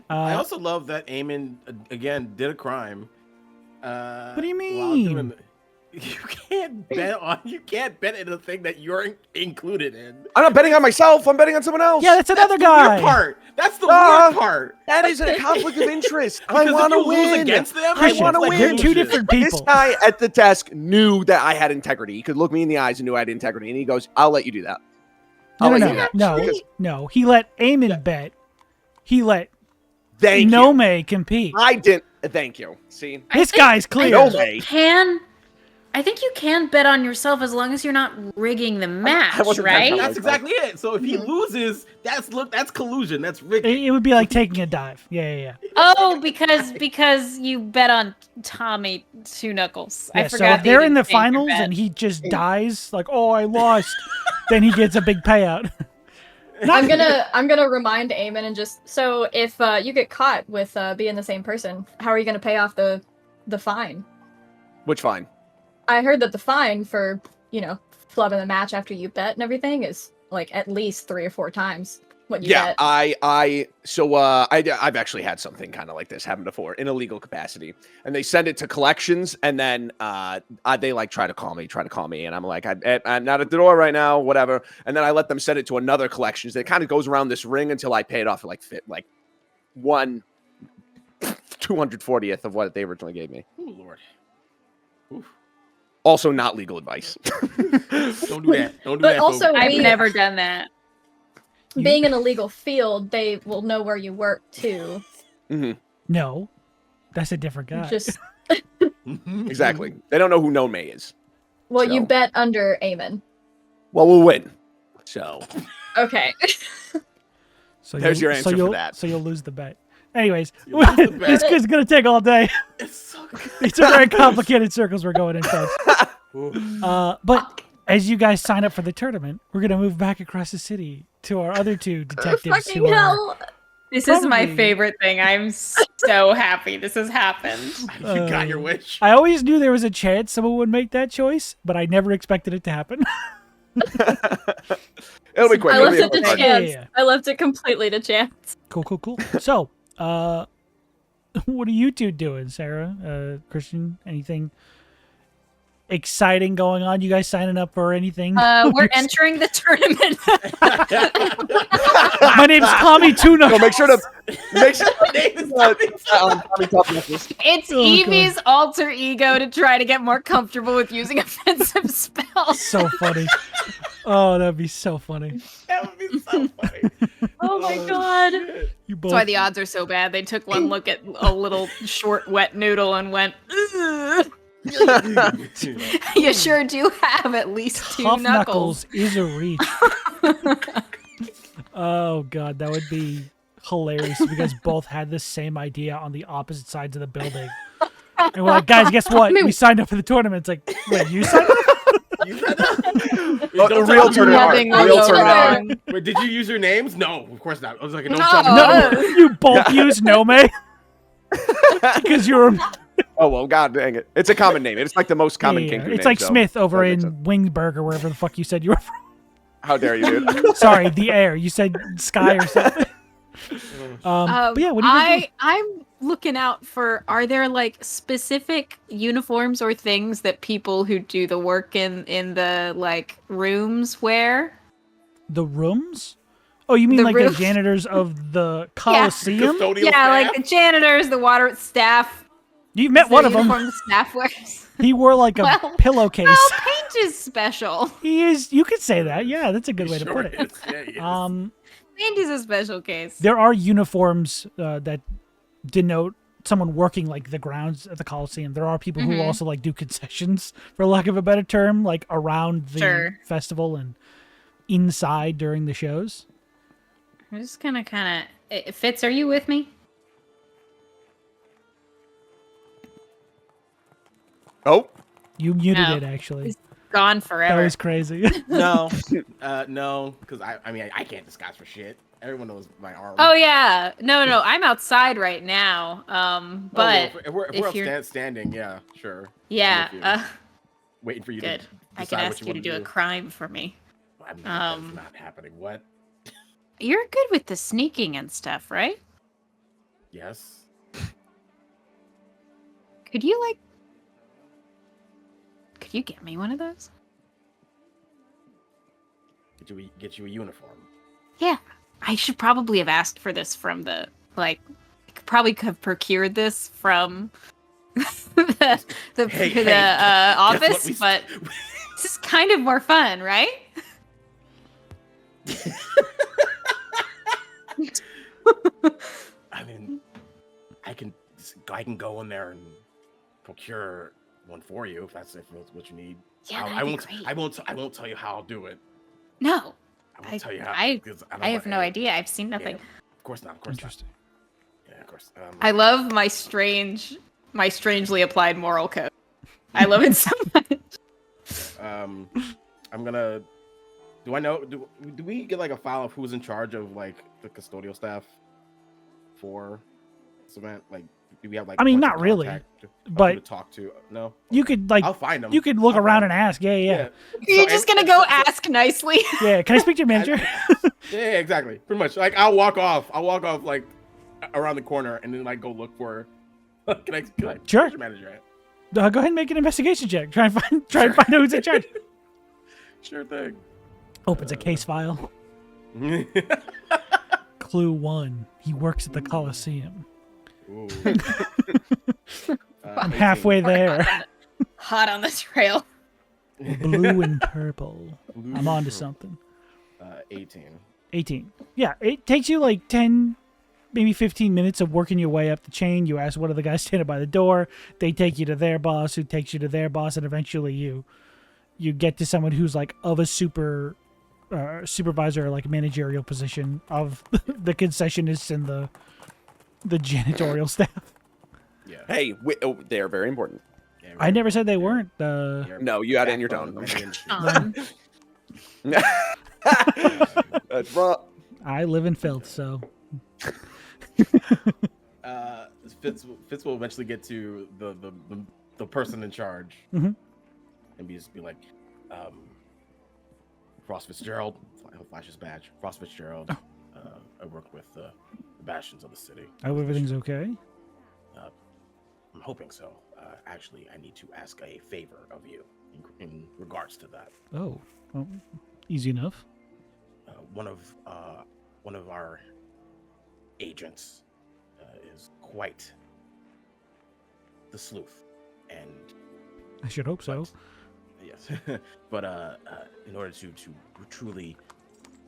Speaker 5: I also love that Eamon again did a crime.
Speaker 1: What do you
Speaker 5: while doing
Speaker 1: mean?
Speaker 5: the- You can't bet in a thing that you're included in.
Speaker 3: I'm not betting on myself. I'm betting on someone else.
Speaker 1: Yeah, that's another
Speaker 5: the
Speaker 1: guy.
Speaker 5: weird part. That's the
Speaker 3: Ah,
Speaker 5: weird part.
Speaker 3: That is a conflict of interest. I
Speaker 5: Because
Speaker 3: want to
Speaker 5: if you lose
Speaker 3: win.
Speaker 5: against them,
Speaker 3: I
Speaker 1: Christian,
Speaker 3: want to
Speaker 5: like,
Speaker 3: win.
Speaker 1: they're two
Speaker 5: bullshit.
Speaker 1: different
Speaker 3: This
Speaker 1: people.
Speaker 3: guy at the desk knew that I had integrity. He could look me in the eyes and knew I had integrity. And he goes, I'll let you do that. I'll
Speaker 1: No,
Speaker 3: let
Speaker 1: no,
Speaker 3: you do
Speaker 1: no,
Speaker 3: that.
Speaker 1: no,
Speaker 3: Because-
Speaker 1: no. He let Eamon bet. He let
Speaker 3: Thank you.
Speaker 1: Nome compete.
Speaker 3: I didn't. Thank you. See?
Speaker 1: This guy's clear.
Speaker 3: No way.
Speaker 2: I think you can bet on yourself as long as you're not rigging the match,
Speaker 3: wasn't that
Speaker 2: right?
Speaker 3: dumb.
Speaker 5: That's exactly it. So if he loses, that's collusion. That's rigging.
Speaker 1: It would be like taking a dive. Yeah.
Speaker 2: Oh, because you bet on Tommy Two Knuckles. I
Speaker 1: Yeah, so
Speaker 2: forgot.
Speaker 1: if
Speaker 2: that
Speaker 1: they're
Speaker 2: you
Speaker 1: in the
Speaker 2: didn't take your
Speaker 1: finals
Speaker 2: bet.
Speaker 1: and he just dies, like, oh, I lost, then he gets a big payout.
Speaker 4: I'm gonna remind Eamon and just so if you get caught with being the same person, how are you gonna pay off the fine?
Speaker 3: Which fine?
Speaker 4: I heard that the fine for flubbing the match after you bet and everything is like at least 3 or 4 times what you
Speaker 3: Yeah,
Speaker 4: get.
Speaker 3: I've actually had something kind of like this happen before in a legal capacity, and they send it to collections, and then they like try to call me, and I'm like, I'm not at the door right now, whatever, and then I let them send it to another collections. It kind of goes around this ring until I pay it off like 240th of what they originally gave me.
Speaker 5: Oh Lord. Oof.
Speaker 3: Also, not legal advice.
Speaker 5: Don't do that. Don't do
Speaker 4: But
Speaker 5: that.
Speaker 4: also,
Speaker 5: folks.
Speaker 2: I've
Speaker 4: we-
Speaker 2: never done that.
Speaker 4: Being in a legal field, they will know where you work too.
Speaker 1: No, that's a different guy.
Speaker 4: Just
Speaker 3: Exactly. They don't know who No May is.
Speaker 4: well, you
Speaker 3: So-
Speaker 4: bet under Eamon.
Speaker 3: Well, we'll win. So
Speaker 4: Okay.
Speaker 1: So
Speaker 3: There's your
Speaker 1: so
Speaker 3: answer for
Speaker 1: you'll,
Speaker 3: that.
Speaker 1: So you'll lose the bet. Anyways,
Speaker 5: You'll lose the
Speaker 1: this
Speaker 5: bet.
Speaker 1: is gonna take all day.
Speaker 5: It's so good.
Speaker 1: These are very complicated circles we're going in, folks.
Speaker 5: Oof.
Speaker 1: But as you guys sign up for the tournament, we're gonna move back across the city to our other 2 detectives
Speaker 4: Fucking
Speaker 1: who are
Speaker 4: hell.
Speaker 2: This is my
Speaker 1: Probably.
Speaker 2: favorite thing. I'm so happy this has happened.
Speaker 5: You got your wish.
Speaker 1: I always knew there was a chance someone would make that choice, but I never expected it to happen.
Speaker 3: it'll be quick.
Speaker 4: I
Speaker 3: It'll
Speaker 4: left
Speaker 3: be a
Speaker 4: it to
Speaker 3: quick
Speaker 1: Yeah,
Speaker 3: part.
Speaker 4: chance.
Speaker 1: yeah.
Speaker 4: I left it completely to chance.
Speaker 1: Cool. So, what are you 2 doing, Sarah? Christian, anything exciting going on? You guys signing up for anything?
Speaker 2: We're entering the tournament.
Speaker 1: My name's Tommy Tuna.
Speaker 3: So make sure to Tommy Top Knuckles.
Speaker 2: It's
Speaker 1: Oh,
Speaker 2: Eevee's alter ego to try to get more comfortable with using offensive spells.
Speaker 1: So funny. Oh, that'd be so funny.
Speaker 5: That would be so funny.
Speaker 2: Oh my god.
Speaker 5: shit.
Speaker 1: You both.
Speaker 2: That's why the odds are so bad. They took one look at a little short, wet noodle and went, "Ugh." You sure do have at least 2
Speaker 1: Tough
Speaker 2: knuckles.
Speaker 1: Knuckles is a reach. Oh god, that would be hilarious if you guys both had the same idea on the opposite sides of the building. And we're like, guys, guess what? We signed up for the tournament. It's like, wait, you signed up?
Speaker 5: You said that?
Speaker 3: A
Speaker 5: Don't
Speaker 3: real
Speaker 5: tell me
Speaker 3: tournament art.
Speaker 2: Nothing will
Speaker 3: Real
Speaker 2: go
Speaker 3: tournament art.
Speaker 2: wrong.
Speaker 5: Wait, did you use your names? No, of course not. I was like, don't
Speaker 2: No.
Speaker 5: tell me.
Speaker 1: No, you both use Nome because you're.
Speaker 3: Oh well, god dang it! It's a common name. It's like the most common
Speaker 1: Yeah,
Speaker 3: King Crew
Speaker 1: it's
Speaker 3: name,
Speaker 1: like
Speaker 3: so
Speaker 1: Smith over
Speaker 3: that
Speaker 1: in
Speaker 3: makes sense.
Speaker 1: Wingberg or wherever the fuck you said you were from.
Speaker 3: How dare you, dude?
Speaker 1: Sorry, the air. You said sky or something. But yeah, what do you guys do?
Speaker 2: I'm looking out for, are there like specific uniforms or things that people who do the work in the like rooms wear?
Speaker 1: The rooms? Oh, you mean
Speaker 2: The
Speaker 1: like
Speaker 2: roof.
Speaker 1: the janitors of the Coliseum?
Speaker 5: Custodial
Speaker 2: Yeah,
Speaker 5: staff?
Speaker 2: like the janitors, the water staff.
Speaker 1: You met
Speaker 2: the
Speaker 1: one of them.
Speaker 2: uniform the staff wears.
Speaker 1: He wore like a
Speaker 2: Well,
Speaker 1: pillowcase.
Speaker 2: Well, paint is special.
Speaker 1: He is. You could say that. Yeah, that's a good
Speaker 5: He
Speaker 1: way to
Speaker 5: sure
Speaker 1: put it.
Speaker 5: is. Yeah, he is.
Speaker 2: Paint is a special case.
Speaker 1: There are uniforms that denote someone working like the grounds at the Coliseum. There are people who
Speaker 2: Mhm.
Speaker 1: also like do concessions, for lack of a better term, like around the
Speaker 2: Sure.
Speaker 1: festival and inside during the shows.
Speaker 2: I'm just kind of. Fitz, are you with me?
Speaker 3: Oh,
Speaker 1: You muted
Speaker 2: No.
Speaker 1: it actually.
Speaker 2: He's Gone
Speaker 1: That
Speaker 2: forever.
Speaker 1: was crazy.
Speaker 5: No, no, because I mean, I can't disguise for shit. Everyone knows my arm.
Speaker 2: Oh yeah, no, I'm outside right now.
Speaker 5: Oh,
Speaker 2: But
Speaker 5: well, if we're
Speaker 2: if you're-
Speaker 5: standing, yeah, sure.
Speaker 2: yeah,
Speaker 5: with you. Waiting for you
Speaker 2: good.
Speaker 5: to
Speaker 2: I
Speaker 5: decide
Speaker 2: can
Speaker 5: what
Speaker 2: ask you to
Speaker 5: wanna
Speaker 2: do a crime for me.
Speaker 5: I'm not, that's not happening. What?
Speaker 2: You're good with the sneaking and stuff, right?
Speaker 5: Yes.
Speaker 2: Could you get me one of those?
Speaker 5: Get you a uniform.
Speaker 2: Yeah, I should probably have asked for this from the I could probably have procured this from the
Speaker 5: Hey, hey, guess what
Speaker 2: office,
Speaker 5: we-
Speaker 2: but this is kind of more fun, right?
Speaker 5: I mean, I can go in there and procure one for you if that's what you need.
Speaker 2: Yeah,
Speaker 5: I
Speaker 2: that'd be
Speaker 5: won't.
Speaker 2: great.
Speaker 5: I won't tell you how I'll do it.
Speaker 2: No,
Speaker 5: I won't tell you how.
Speaker 2: I
Speaker 5: 'cause don't
Speaker 2: have
Speaker 5: know-
Speaker 2: no idea. I've seen
Speaker 5: yeah,
Speaker 2: nothing.
Speaker 5: of course not. Of course not.
Speaker 1: Interesting.
Speaker 5: Yeah, of course.
Speaker 2: I love my strangely applied moral code. I love it so much.
Speaker 5: I'm gonna. Do I know? Do we get like a file of who's in charge of like the custodial staff for this event? Like, Do we have like?
Speaker 1: I mean,
Speaker 5: points of
Speaker 1: not really,
Speaker 5: contact of who
Speaker 1: but
Speaker 5: to talk to. No,
Speaker 1: you could like
Speaker 5: I'll find them.
Speaker 1: you could look
Speaker 5: I'll
Speaker 1: around
Speaker 5: find
Speaker 1: and ask. Yeah.
Speaker 2: You're just gonna go ask nicely.
Speaker 1: Yeah. Can I speak to your manager?
Speaker 5: Yeah, exactly. Pretty much. Like I'll walk off like around the corner and then like go look for. Can I
Speaker 1: Sure.
Speaker 5: where's your manager at?
Speaker 1: Go ahead and make an investigation check. Try and find out who's in charge.
Speaker 5: Sure thing.
Speaker 1: Opens a case file. Clue 1. He works at the Coliseum.
Speaker 5: Ooh.
Speaker 1: I'm
Speaker 5: 18.
Speaker 1: halfway there.
Speaker 2: Hot on the trail.
Speaker 1: Blue and purple. I'm on to something.
Speaker 5: 18.
Speaker 1: 18. Yeah, it takes you like 10, maybe 15 minutes of working your way up the chain. You ask one of the guys standing by the door. They take you to their boss, who takes you to their boss, and eventually you get to someone who's like of a supervisor or like managerial position of the concessionists and the janitorial staff.
Speaker 5: Yeah.
Speaker 3: Hey, they are very important.
Speaker 5: Yeah,
Speaker 1: I never said they weren't.
Speaker 3: No, you had it in your tone.
Speaker 2: Um,
Speaker 3: That's wrong.
Speaker 1: I live in filth, so
Speaker 5: Fitz will eventually get to the person in charge
Speaker 1: Mhm.
Speaker 5: and be like, Frost Fitzgerald, flash his badge. Frost Fitzgerald. I work with the bastions of the city.
Speaker 1: I hope everything's okay.
Speaker 5: I'm hoping so. Actually, I need to ask a favor of you in regards to that.
Speaker 1: Oh, well, easy enough.
Speaker 5: One of our agents is quite the sleuth, and
Speaker 1: I should hope so.
Speaker 5: yes, but in order to truly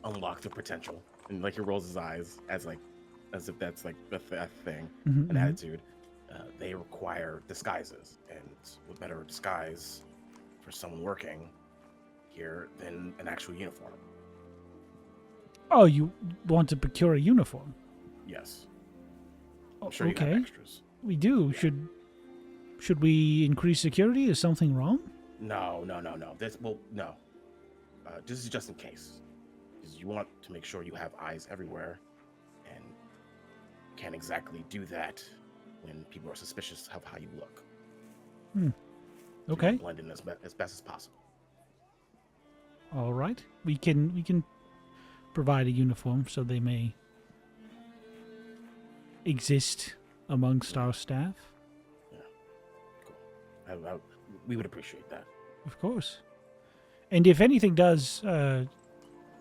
Speaker 5: unlock the potential, and like he rolls his eyes as if that's like a thing,
Speaker 1: Mhm,
Speaker 5: an
Speaker 1: mhm.
Speaker 5: attitude. They require disguises, and what better disguise for someone working here than an actual uniform?
Speaker 1: Oh, you want to procure a uniform?
Speaker 5: Yes.
Speaker 1: Oh,
Speaker 5: I'm sure you
Speaker 1: okay,
Speaker 5: have extras.
Speaker 1: we do. Should we increase security? Is something wrong?
Speaker 5: No. No. This is just in case. Because you want to make sure you have eyes everywhere, and can't exactly do that when people are suspicious of how you look. So you
Speaker 1: Okay.
Speaker 5: blend in as best as possible.
Speaker 1: All right. We can provide a uniform so they may exist amongst our staff.
Speaker 5: Cool. We would appreciate that.
Speaker 1: Of course. And if anything does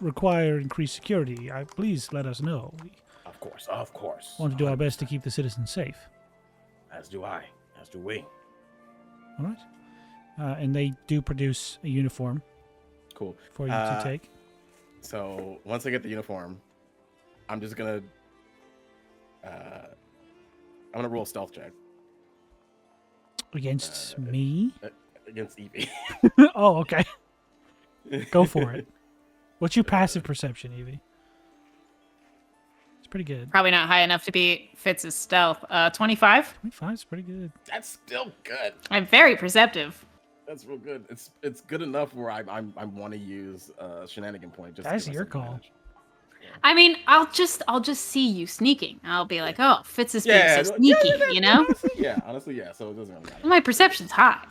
Speaker 1: require increased security, please let us know. We
Speaker 5: Of course.
Speaker 1: want to do our best to keep the citizens safe.
Speaker 5: As do I. As do we.
Speaker 1: All right. And they do produce a uniform
Speaker 5: Cool.
Speaker 1: for you to take.
Speaker 5: So once I get the uniform, I'm just gonna roll a stealth check
Speaker 1: Against me?
Speaker 5: against Eevee.
Speaker 1: Oh, okay. Go for it. What's your passive perception, Eevee? It's pretty good.
Speaker 2: Probably not high enough to beat Fitz's stealth. 25.
Speaker 1: 25 is pretty good.
Speaker 5: That's still good.
Speaker 2: I'm very perceptive.
Speaker 5: That's real good. It's good enough where I want to use shenanigan point. Just to
Speaker 1: That's
Speaker 5: give
Speaker 1: your
Speaker 5: myself
Speaker 1: call.
Speaker 5: advantage.
Speaker 2: I mean, I'll just see you sneaking. I'll be like, oh, Fitz is being
Speaker 5: Yeah,
Speaker 2: so
Speaker 5: no-
Speaker 2: sneaky,
Speaker 5: yeah,
Speaker 2: you know?
Speaker 5: Honestly, yeah. So it doesn't really matter.
Speaker 2: My perception's high.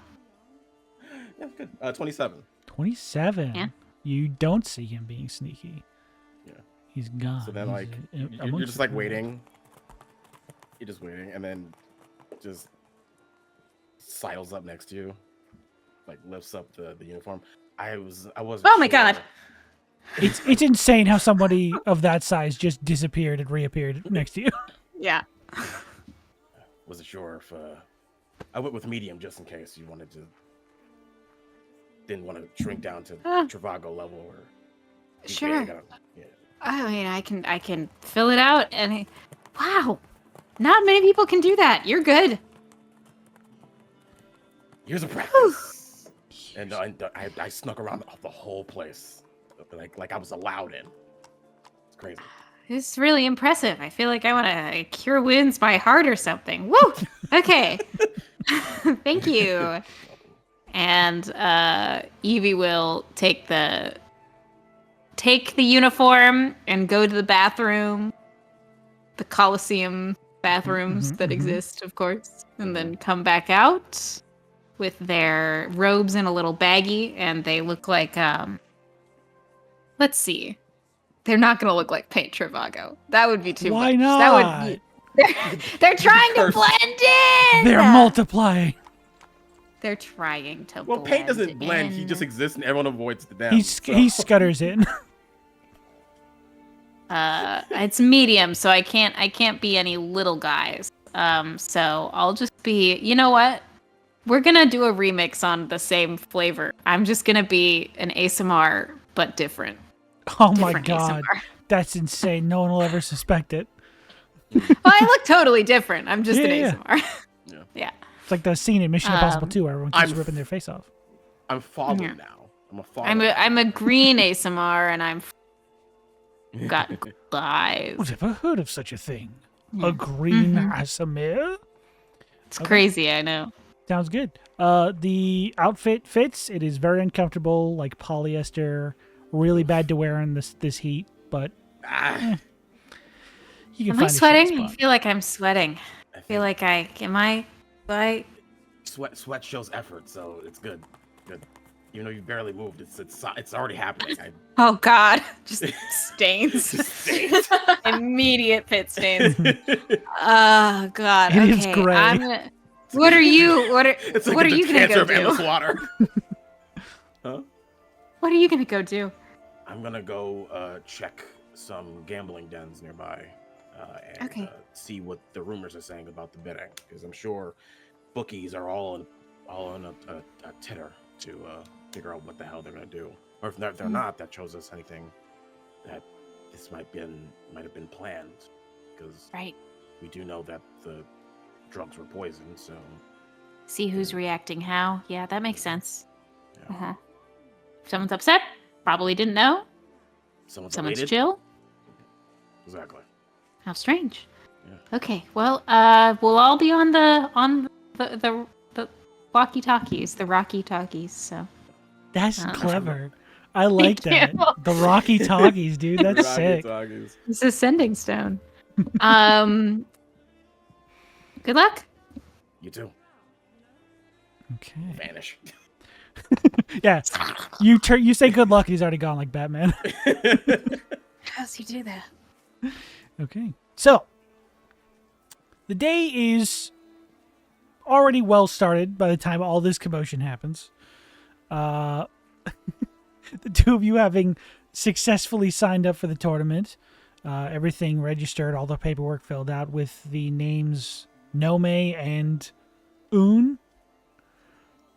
Speaker 5: Yeah, good. 27.
Speaker 1: 27.
Speaker 2: Yeah.
Speaker 1: You don't see him being sneaky.
Speaker 5: Yeah.
Speaker 1: He's gone.
Speaker 5: So then,
Speaker 1: He's,
Speaker 5: like, you're
Speaker 1: amongst
Speaker 5: just
Speaker 1: the
Speaker 5: like
Speaker 1: crowd.
Speaker 5: waiting. You're just waiting, and then just sidles up next to you, like lifts up the uniform. I wasn't.
Speaker 2: Oh my God.
Speaker 1: It's insane how somebody of that size just disappeared and reappeared next to you.
Speaker 2: Yeah.
Speaker 5: Wasn't sure if I went with medium just in case you wanted to. Didn't want to shrink down to Travago level or.
Speaker 2: Sure.
Speaker 5: Yeah.
Speaker 2: I mean, I can fill it out, and wow, not many people can do that. You're good.
Speaker 5: Years of practice. And I snuck around the whole place, like I was allowed in. It's crazy.
Speaker 2: It's really impressive. I feel like I want to cure wounds by heart or something. Woo! Okay. Thank you. And Eevee will take the uniform and go to the bathroom, the Coliseum bathrooms that
Speaker 1: mhm.
Speaker 2: exist, of course, and then come back out with their robes in a little baggie, and they look like let's see. They're not going to look like Paint Trivago. That would be too
Speaker 1: Why
Speaker 2: much.
Speaker 1: not?
Speaker 2: That would be. They're trying to
Speaker 5: Curse.
Speaker 2: blend in.
Speaker 1: They're multiplying.
Speaker 2: They're trying to.
Speaker 5: Well, paint doesn't blend. He just exists, and everyone avoids them.
Speaker 1: He scutters in.
Speaker 2: It's medium, so I can't be any little guys. So I'll just be. You know what? We're gonna do a remix on the same flavor. I'm just gonna be an ASMR, but different.
Speaker 1: Oh my
Speaker 2: Different
Speaker 1: god,
Speaker 2: ASMR.
Speaker 1: that's insane. No one will ever suspect it.
Speaker 2: Well, I look totally different. I'm just an
Speaker 1: Yeah.
Speaker 2: ASMR.
Speaker 5: Yeah.
Speaker 2: Yeah.
Speaker 1: It's like the scene in Mission Impossible 2 where everyone keeps
Speaker 5: I'm
Speaker 1: ripping their face off.
Speaker 5: I'm following
Speaker 2: Yeah.
Speaker 5: now. I'm a follower.
Speaker 2: I'm a green ASMR, and I'm got good eyes.
Speaker 1: Who's ever heard of such a thing?
Speaker 2: Yeah.
Speaker 1: A green
Speaker 2: Mhm.
Speaker 1: ASMR?
Speaker 2: It's
Speaker 1: Okay.
Speaker 2: crazy, I know.
Speaker 1: Sounds good. The outfit fits. It is very uncomfortable, like polyester. Really bad to wear in this heat, but
Speaker 5: Ah,
Speaker 1: you can
Speaker 2: Am
Speaker 1: find
Speaker 2: I
Speaker 1: a shade
Speaker 2: sweating? I
Speaker 1: spot.
Speaker 2: feel like I'm sweating. I feel like
Speaker 5: sweat shows effort, so it's good. Good. Even though you barely moved, it's already happening.
Speaker 2: Oh God, just stains.
Speaker 5: Stains.
Speaker 2: Immediate pit stains. Oh God.
Speaker 1: It
Speaker 2: Okay.
Speaker 1: is gray.
Speaker 2: What are you? What are?
Speaker 5: It's like
Speaker 2: what are
Speaker 5: the
Speaker 2: you gonna
Speaker 5: cancer
Speaker 2: go
Speaker 5: of endless
Speaker 2: do?
Speaker 5: water. Huh?
Speaker 2: What are you gonna go do?
Speaker 5: I'm gonna go check some gambling dens nearby and
Speaker 2: Okay.
Speaker 5: see what the rumors are saying about the bidding, because I'm sure bookies are all in a titter to figure out what the hell they're gonna do, or if they're not, that shows us anything that this might have been planned, because
Speaker 2: Right.
Speaker 5: we do know that the drugs were poisoned, so
Speaker 2: See who's reacting how. Yeah, that makes sense.
Speaker 5: yeah.
Speaker 2: Uh-huh. If someone's upset, probably didn't know.
Speaker 5: Someone's
Speaker 2: Someone's
Speaker 5: elated.
Speaker 2: chill.
Speaker 5: Exactly.
Speaker 2: How strange.
Speaker 5: Yeah.
Speaker 2: Okay, well, we'll all be on the walkie-talkies, the Rocky talkies. So
Speaker 1: That's
Speaker 2: Uh,
Speaker 1: clever. I like
Speaker 2: Thank
Speaker 1: that.
Speaker 2: you.
Speaker 1: The Rocky Talkies, dude. That's
Speaker 5: Rocky
Speaker 1: sick.
Speaker 5: talkies.
Speaker 2: it's a sending stone. Good luck.
Speaker 5: You too.
Speaker 1: Okay.
Speaker 5: Vanish.
Speaker 1: Yeah. You say good luck. He's already gone like Batman.
Speaker 2: How's he do that?
Speaker 1: Okay. So, the day is already well started by the time all this commotion happens. The two of you having successfully signed up for the tournament, everything registered, all the paperwork filled out with the names Nome and Un.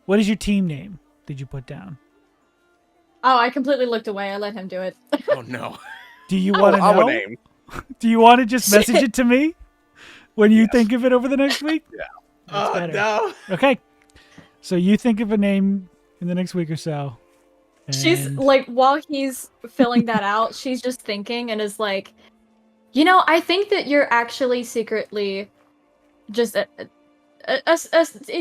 Speaker 1: What is your team name? Did you put down?
Speaker 4: Oh, I completely looked away. I let him do it.
Speaker 5: Oh no.
Speaker 1: Do you want to
Speaker 3: I'm a
Speaker 1: know?
Speaker 3: name.
Speaker 1: Do you want to just message it to me when you think of it over the next week?
Speaker 3: Yeah.
Speaker 1: That's
Speaker 5: Oh
Speaker 1: better.
Speaker 5: no.
Speaker 1: Okay. So you think of a name in the next week or so.
Speaker 4: She's
Speaker 1: and-
Speaker 4: like, while he's filling that out, she's just thinking and is like, I think that you're actually secretly just a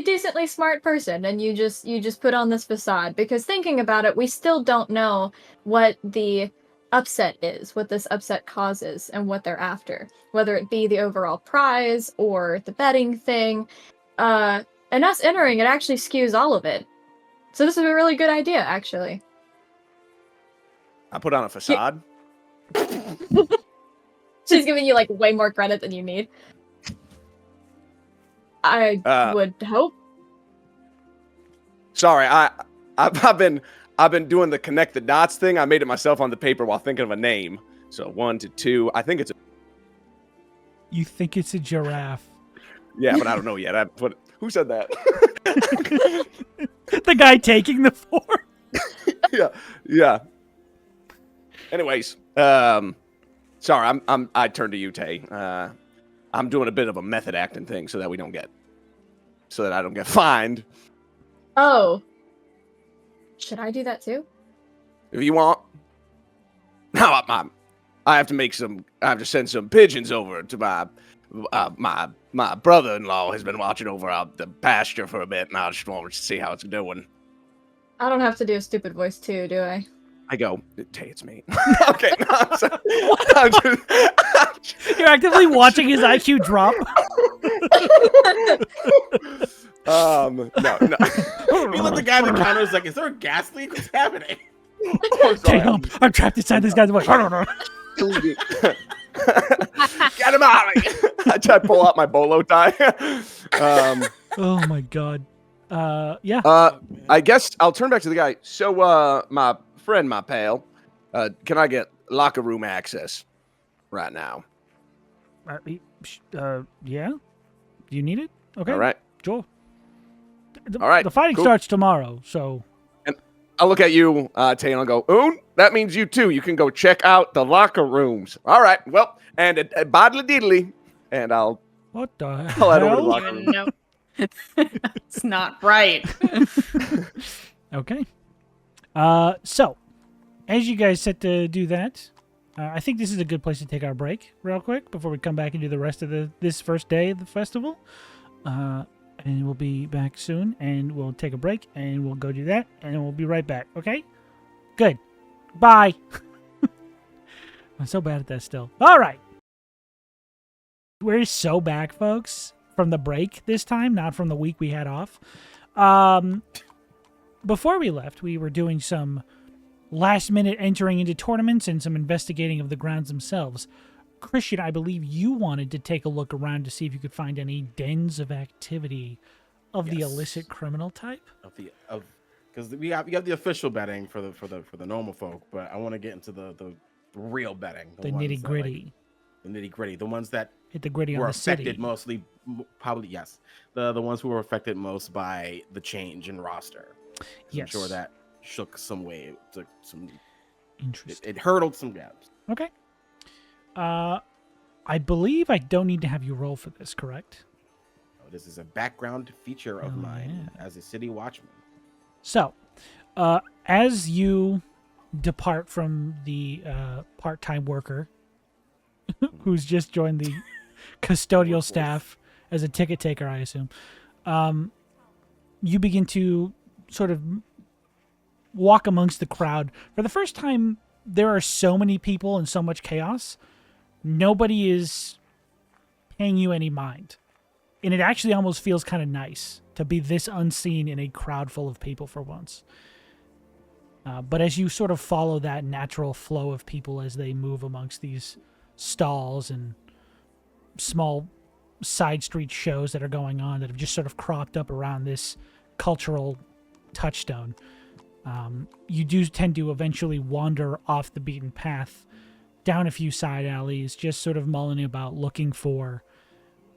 Speaker 4: decently smart person, and you just put on this facade, because thinking about it, we still don't know what the upset is, what this upset causes, and what they're after, whether it be the overall prize or the betting thing. And us entering it actually skews all of it. So this is a really good idea, actually.
Speaker 3: I put on a facade.
Speaker 4: She's giving you like way more credit than you need. I would hope.
Speaker 3: Sorry, I've been doing the connect the dots thing. I made it myself on the paper while thinking of a name. So 1 to 2. I think it's
Speaker 1: You think it's a giraffe.
Speaker 3: yeah, but I don't know yet. Who said that?
Speaker 1: The guy taking the fork.
Speaker 3: yeah. Anyways, sorry, I turned to you, Tay. I'm doing a bit of a method acting thing so that I don't get fined.
Speaker 4: Oh. Should I do that too?
Speaker 3: If you want. No, I have to send some pigeons over to my brother-in-law has been watching over the pasture for a bit, and I just want to see how it's doing.
Speaker 4: I don't have to do a stupid voice too, do I?
Speaker 3: I go, Tay, it's me. Okay. No, I'm just-
Speaker 1: You're actively watching his IQ drop.
Speaker 3: No.
Speaker 5: We let the guy in the counter is like, is there a gas leak? What's happening?
Speaker 3: Oh, sorry,
Speaker 1: Damn, I'm trapped inside this guy's voice.
Speaker 3: Get him out! I try to pull out my bolo tie.
Speaker 1: Oh my god. Yeah.
Speaker 3: I guess I'll turn back to the guy. So, my friend, my pal, can I get locker room access right now?
Speaker 1: Yeah. You need it? Okay.
Speaker 3: All right.
Speaker 1: Sure.
Speaker 3: All right.
Speaker 1: The fighting
Speaker 3: Cool.
Speaker 1: starts tomorrow, so.
Speaker 3: I'll look at you, Tay, and I'll go, Oon, that means you too. You can go check out the locker rooms. All right. Well, and bodly diddly. And I'll
Speaker 1: What the
Speaker 3: I'll head over to the
Speaker 1: hell?
Speaker 3: locker room.
Speaker 2: No. It's not right.
Speaker 1: Okay. So, as you guys set to do that, I think this is a good place to take our break real quick before we come back and do the rest of this first day of the festival. And we'll be back soon, and we'll take a break, and we'll go do that, and we'll be right back, okay? Good. Bye. I'm so bad at that still. All right. We're so back, folks, from the break this time, not from the week we had off. Before we left, we were doing some last-minute entering into tournaments and some investigating of the grounds themselves. Christian, I believe you wanted to take a look around to see if you could find any dens of activity of the
Speaker 5: Yes.
Speaker 1: illicit criminal type.
Speaker 5: Because we have the official betting for the normal folk, but I want to get into the real betting,
Speaker 1: The
Speaker 5: ones that,
Speaker 1: nitty gritty.
Speaker 5: the nitty gritty, the ones that
Speaker 1: Hit the gritty on
Speaker 5: were
Speaker 1: the city.
Speaker 5: affected mostly, probably yes, the ones who were affected most by the change in roster. 'Cause I'm sure
Speaker 1: Yes.
Speaker 5: that shook some way, took some.
Speaker 1: Interesting.
Speaker 5: It hurdled some gaps.
Speaker 1: Okay. I believe I don't need to have you roll for this, correct?
Speaker 5: Oh, this is a background feature of
Speaker 1: Oh,
Speaker 5: mine
Speaker 1: yeah.
Speaker 5: as a city watchman.
Speaker 1: So, as you depart from the part-time worker who's just joined the custodial staff as a ticket taker, I assume, you begin to sort of walk amongst the crowd. For the first time, there are so many people and so much chaos. Nobody is paying you any mind. And it actually almost feels kind of nice to be this unseen in a crowd full of people for once. But as you sort of follow that natural flow of people as they move amongst these stalls and small side street shows that are going on that have just sort of cropped up around this cultural touchstone, you do tend to eventually wander off the beaten path down a few side alleys, just sort of mulling about, looking for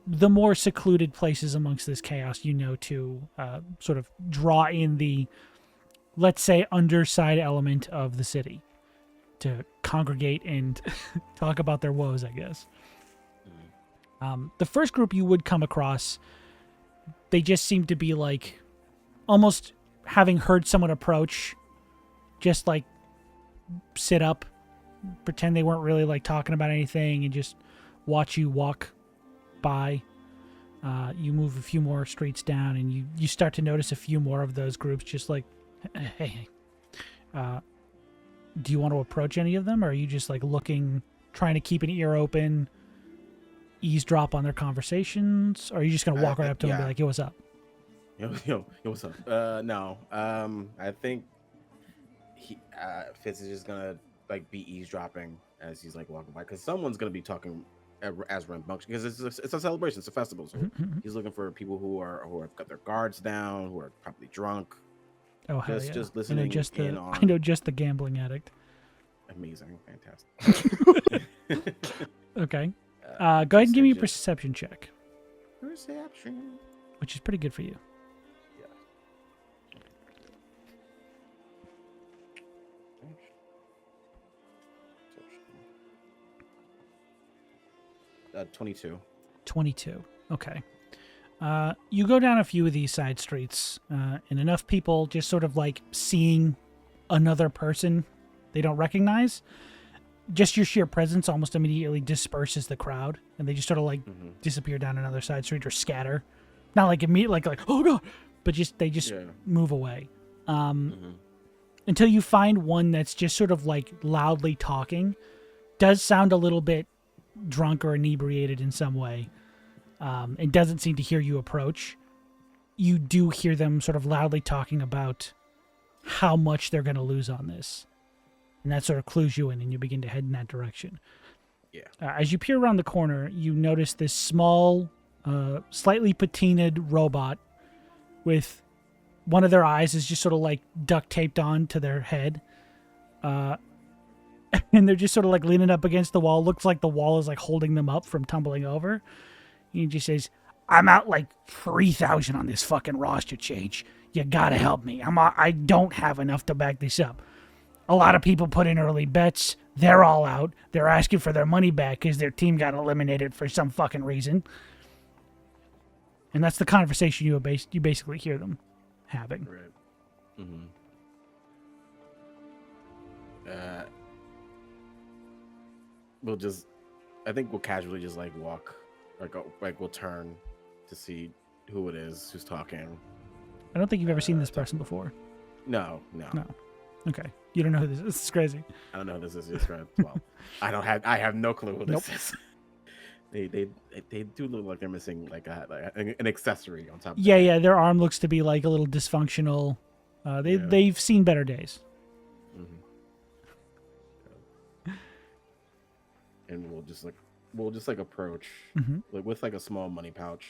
Speaker 1: the more secluded places amongst this chaos, to sort of draw in the, let's say, underside element of the city to congregate and talk about their woes, I guess. The first group you would come across, they just seem to be like almost having heard someone approach, just like sit up, pretend they weren't really like talking about anything, and just watch you walk by. You move a few more streets down, and you start to notice a few more of those groups just like, hey, do you want to approach any of them, or are you just like looking, trying to keep an ear open, eavesdrop on their conversations, or are you just going to walk right up to them and be like, yo, what's up?
Speaker 5: Yo, what's up? No. I think Fitz is just gonna like be eavesdropping as he's like walking by, because someone's gonna be talking as rambunctious, because it's a celebration, it's a festival. So he's looking for people who have got their guards down, who are probably drunk.
Speaker 1: Oh, hell yeah.
Speaker 5: Just listening.
Speaker 1: I know just the gambling addict.
Speaker 5: Amazing, fantastic.
Speaker 1: Okay. Go ahead and give me a perception check,
Speaker 5: Perception.
Speaker 1: which is pretty good for you.
Speaker 5: 22.
Speaker 1: 22. Okay. You go down a few of these side streets, and enough people just sort of like seeing another person they don't recognize. Just your sheer presence almost immediately disperses the crowd, and they just sort of like disappear down another side street or scatter. Not like immediately, like oh god, but they just move away. until you find one that's just sort of like loudly talking. Does sound a little bit drunk or inebriated in some way, and doesn't seem to hear you approach. You do hear them sort of loudly talking about how much they're going to lose on this. And that sort of clues you in, and you begin to head in that direction.
Speaker 5: Yeah.
Speaker 1: As you peer around the corner, you notice this small, slightly patinaed robot with one of their eyes is just sort of like duct taped on to their head. And they're just sort of like leaning up against the wall. Looks like the wall is like holding them up from tumbling over. He just says, I'm out like 3,000 on this fucking roster change. You gotta help me. I don't have enough to back this up. A lot of people put in early bets. They're all out. They're asking for their money back because their team got eliminated for some fucking reason. And that's the conversation you basically hear them having.
Speaker 5: Right. I think we'll casually just like walk, like we'll turn to see who it is who's talking.
Speaker 1: I don't think you've ever seen this person before.
Speaker 5: No.
Speaker 1: Okay. You don't know who this is. This is crazy.
Speaker 5: I don't know who this is. Just right. Well, I have no clue who this is. They do look like they're missing like an accessory on top of
Speaker 1: Yeah, their arm looks to be like a little dysfunctional. They've seen better days.
Speaker 5: And we'll just approach like with like a small money pouch.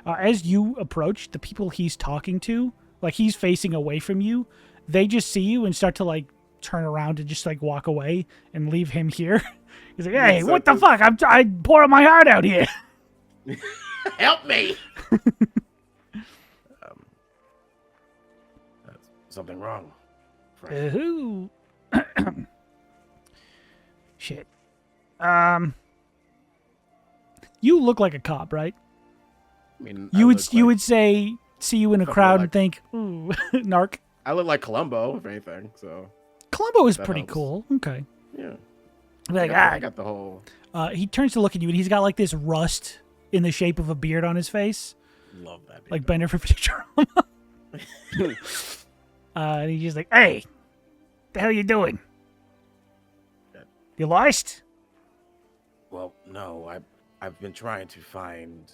Speaker 1: As you approach, the people he's talking to, like he's facing away from you, they just see you and start to like turn around and just like walk away and leave him here. He's like, "Hey, what the fuck? I'm pouring my heart out here.
Speaker 5: Help me!" Something wrong.
Speaker 1: Who? Shit. You look like a cop, right?
Speaker 5: I mean,
Speaker 1: you would say see you in a crowd and think, ooh, narc.
Speaker 5: I look like Columbo, if anything. So
Speaker 1: Columbo is pretty
Speaker 5: helps.
Speaker 1: cool. Okay.
Speaker 5: Yeah.
Speaker 1: Like,
Speaker 5: I got the whole.
Speaker 1: He turns to look at you, and he's got like this rust in the shape of a beard on his face.
Speaker 5: Love that. Beard.
Speaker 1: Like Bender from Futurama. And he's just like, "Hey, the hell you doing? You lost?"
Speaker 5: Well, no. I've been trying to find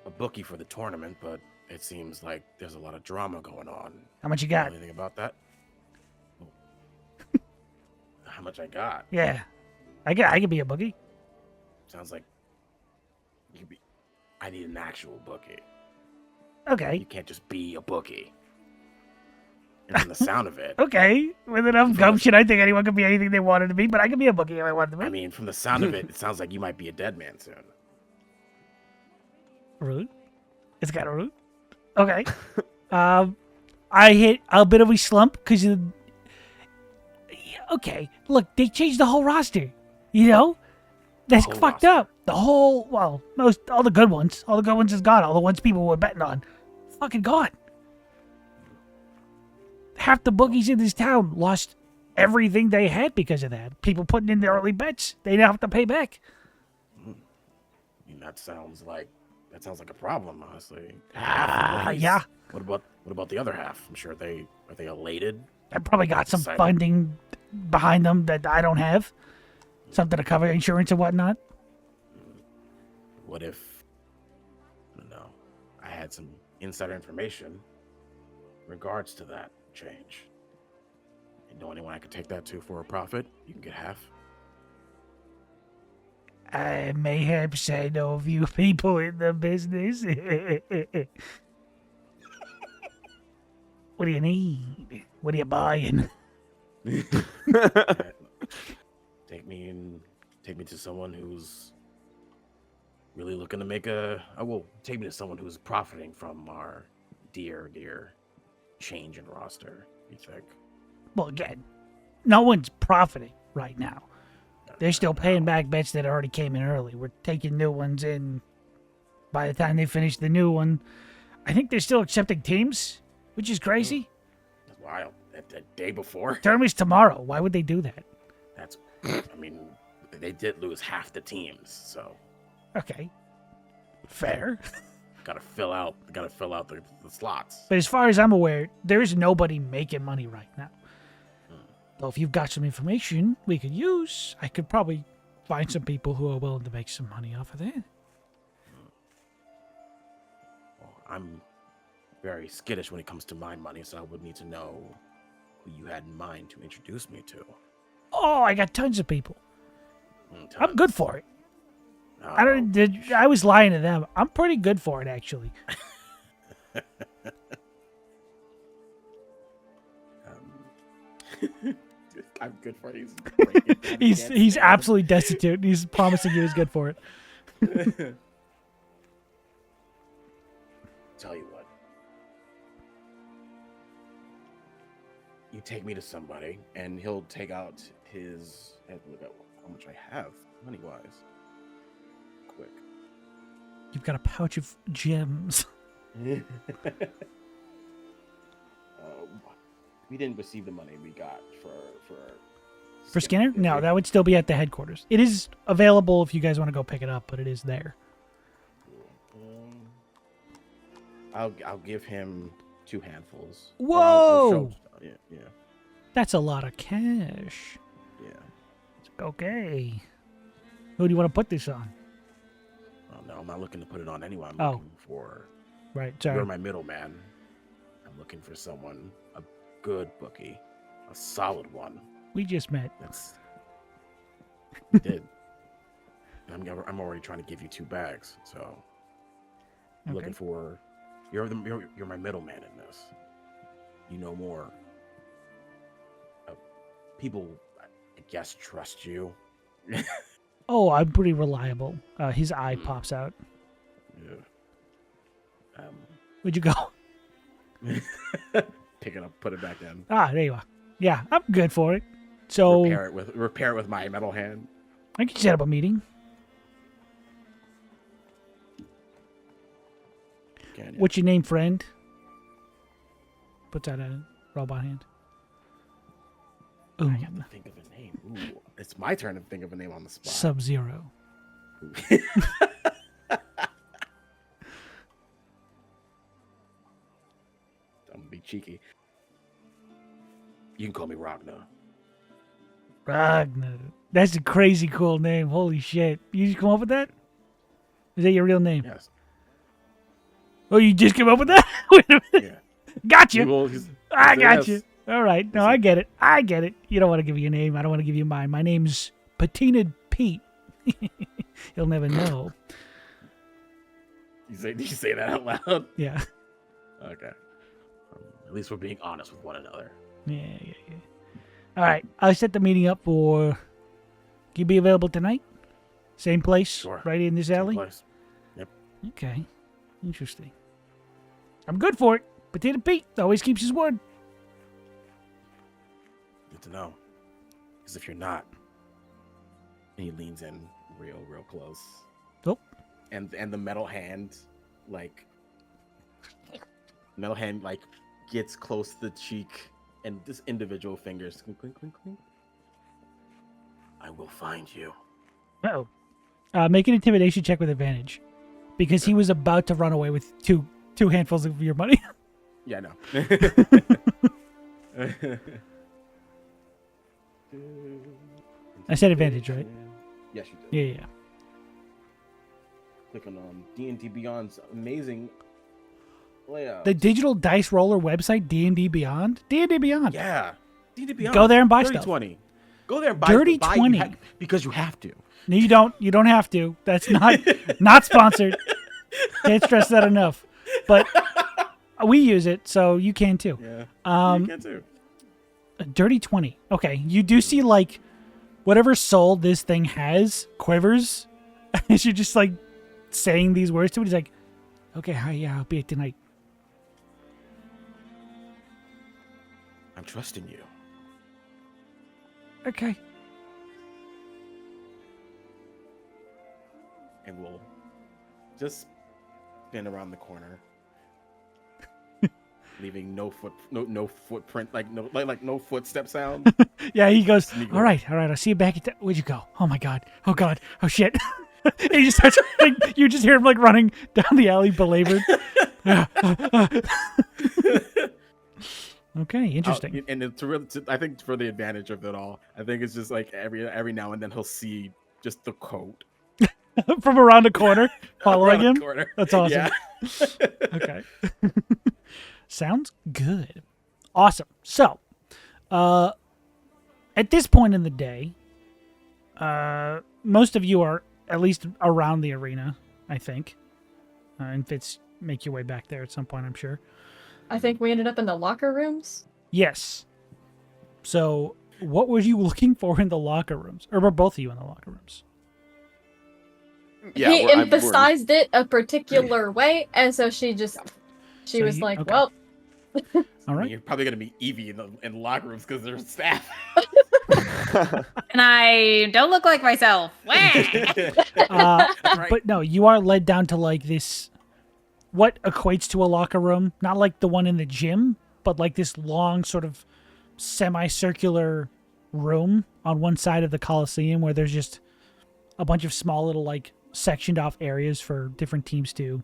Speaker 5: a bookie for the tournament, but it seems like there's a lot of drama going on.
Speaker 1: How much you got?
Speaker 5: Anything about that? How much I got?
Speaker 1: Yeah, I could be a bookie.
Speaker 5: Sounds like you could be. I need an actual bookie.
Speaker 1: Okay.
Speaker 5: You can't just be a bookie. And from the sound of it.
Speaker 1: Okay. With enough gumption, I think anyone could be anything they wanted to be, but I could be a bookie if I wanted to be.
Speaker 5: I mean, from the sound of it, it sounds like you might be a dead man soon.
Speaker 1: Rude. It's kind of rude. Okay. I hit a bit of a slump because okay, look, they changed the whole roster. You know, that's fucked up. The whole, all the good ones is gone. All the ones people were betting on, fucking gone. Half the bookies in this town lost everything they had because of that. People putting in their early bets, they now have to pay back.
Speaker 5: I mean, that sounds like a problem, honestly.
Speaker 1: Yeah.
Speaker 5: What about the other half? I'm sure are they elated?
Speaker 1: I probably got some
Speaker 5: Excited.
Speaker 1: funding behind them that I don't have. Something to cover insurance and whatnot.
Speaker 5: What if, I don't know, I had some insider information in regards to that change? You know anyone I could take that to for a profit? You can get half.
Speaker 1: I mayhaps I know a few people in the business. What do you need? What are you buying?
Speaker 5: Take me to someone who's really looking to make take me to someone who's profiting from our dear change in roster, you think?
Speaker 1: Well, again, no one's profiting right now. They're still paying back bets that already came in early. We're taking new ones in. By the time they finish the new one, I think they're still accepting teams, which is crazy.
Speaker 5: That's wild. The day before?
Speaker 1: Term is tomorrow. Why would they do that?
Speaker 5: I mean, they did lose half the teams, so.
Speaker 1: Okay. Fair.
Speaker 5: Gotta fill out the slots.
Speaker 1: But as far as I'm aware, there's nobody making money right now. Though if you've got some information we could use, I could probably find some people who are willing to make some money off of that.
Speaker 5: Well, I'm very skittish when it comes to my money, so I would need to know who you had in mind to introduce me to.
Speaker 1: Oh, I got tons of people. I'm good for it.
Speaker 5: Oh,
Speaker 1: I was lying to them. I'm pretty good for it, actually.
Speaker 5: I'm good for it.
Speaker 1: He's absolutely destitute. He's promising you he's good for it.
Speaker 5: Tell you what. You take me to somebody, and he'll take out his. Look at how much I have, money-wise. Quick.
Speaker 1: You've got a pouch of gems.
Speaker 5: We didn't receive the money we got for
Speaker 1: Skinner? No, that would still be at the headquarters. It is available if you guys want to go pick it up, but it is there.
Speaker 5: I'll give him 2 handfuls. Or
Speaker 1: Whoa!
Speaker 5: Yeah.
Speaker 1: That's a lot of cash.
Speaker 5: Yeah.
Speaker 1: Okay. Who do you want to put this on?
Speaker 5: Well, no, I'm not looking to put it on anyone. I'm
Speaker 1: Oh.
Speaker 5: looking for.
Speaker 1: Right, sorry.
Speaker 5: You're my middleman. I'm looking for someone, a good bookie, a solid one.
Speaker 1: We just met.
Speaker 5: That's. You did. And I'm already trying to give you 2 bags, so. I'm
Speaker 1: Okay.
Speaker 5: looking for. You're my middleman in this. You know more. People, I guess, trust you.
Speaker 1: Oh, I'm pretty reliable. His eye
Speaker 5: Hmm.
Speaker 1: pops out.
Speaker 5: Yeah.
Speaker 1: Where'd you go?
Speaker 5: Pick it up, put it back in.
Speaker 1: Ah, there you are. Yeah, I'm good for it. So
Speaker 5: Repair it with my metal hand.
Speaker 1: I can set up a meeting.
Speaker 5: Can you?
Speaker 1: What's your name, friend? Puts out a robot hand.
Speaker 5: I
Speaker 1: Ooh,
Speaker 5: have to think of a name. Ooh, it's my turn to think of a name on the spot.
Speaker 1: Sub-Zero.
Speaker 5: I'm gonna be cheeky. You can call me Ragnar.
Speaker 1: Ragnar. That's a crazy cool name. Holy shit. You just come up with that? Is that your real name?
Speaker 5: Yes.
Speaker 1: Oh, you just came up with that? Wait a minute.
Speaker 5: Yeah.
Speaker 1: Gotcha.
Speaker 5: Well,
Speaker 1: I got
Speaker 5: yes.
Speaker 1: you. All right. No, I get it. I get it. You don't want to give me your name. I don't want to give you mine. My name's Patina Pete. He'll never know.
Speaker 5: Did you say that out loud?
Speaker 1: Yeah.
Speaker 5: Okay. At least we're being honest with one another.
Speaker 1: Yeah. All right. I'll set the meeting up for... Can you be available tonight? Same place?
Speaker 5: Sure.
Speaker 1: Right in this
Speaker 5: Same
Speaker 1: alley?
Speaker 5: place.
Speaker 1: Okay. Interesting. I'm good for it. Potato Pete always keeps his word.
Speaker 5: Good to know. Because if you're not, and he leans in real close.
Speaker 1: Oh.
Speaker 5: And the metal hand, like gets close to the cheek, and this individual fingers clink, clink, clink, clink. I will find you.
Speaker 1: Uh-oh. Make an intimidation check with advantage. Because he was about to run away with two handfuls of your money.
Speaker 5: Yeah, I know.
Speaker 1: I said advantage, right?
Speaker 5: Yes, you did.
Speaker 1: Yeah.
Speaker 5: Click on D&D Beyond's amazing layout.
Speaker 1: The digital dice roller website, D&D Beyond? D&D Beyond.
Speaker 5: Yeah. D&D Beyond.
Speaker 1: Go there and buy
Speaker 5: Dirty
Speaker 1: stuff.
Speaker 5: 20. Go there and buy
Speaker 1: Dirty
Speaker 5: buy
Speaker 1: 20.
Speaker 5: because you have to.
Speaker 1: No, you don't. You don't have to. That's not sponsored. Can't stress that enough. But we use it, so you can too.
Speaker 5: Yeah. You can too.
Speaker 1: A Dirty 20. Okay. You do see, like, whatever soul this thing has quivers as you're just, like, saying these words to it. He's like, okay, hi, yeah, I'll be it tonight.
Speaker 5: I'm trusting you.
Speaker 1: Okay.
Speaker 5: And we'll just spin around the corner. Leaving no footprint, like no footstep sound.
Speaker 1: Yeah, he goes,
Speaker 5: Sneak
Speaker 1: all right, I'll see you back at the... Where'd you go? Oh, my God. Oh, God. Oh, shit. And he just starts, like, you just hear him like running down the alley, belabored. Okay, interesting.
Speaker 5: And I think for the advantage of it all, I think it's just like every now and then he'll see just the coat
Speaker 1: From around the corner, following
Speaker 5: around
Speaker 1: him.
Speaker 5: the corner.
Speaker 1: That's awesome.
Speaker 5: Yeah.
Speaker 1: Okay. Sounds good. Awesome. So, at this point in the day, most of you are at least around the arena, I think. And Fitz, make your way back there at some point, I'm sure.
Speaker 4: I think we ended up in the locker rooms.
Speaker 1: Yes. So, what were you looking for in the locker rooms? Or were both of you in the locker rooms?
Speaker 3: Yeah,
Speaker 4: He emphasized it a particular way, and so she
Speaker 1: So
Speaker 4: was
Speaker 1: you-
Speaker 4: like,
Speaker 1: okay.
Speaker 4: well,
Speaker 1: All right.
Speaker 5: You're probably gonna meet Eevee in the locker rooms because they're staff.
Speaker 2: And I don't look like myself. Wah!
Speaker 5: Right.
Speaker 1: But no, you are led down to like this, what equates to a locker room, not like the one in the gym, but like this long sort of semicircular room on one side of the Coliseum where there's just a bunch of small little like sectioned off areas for different teams to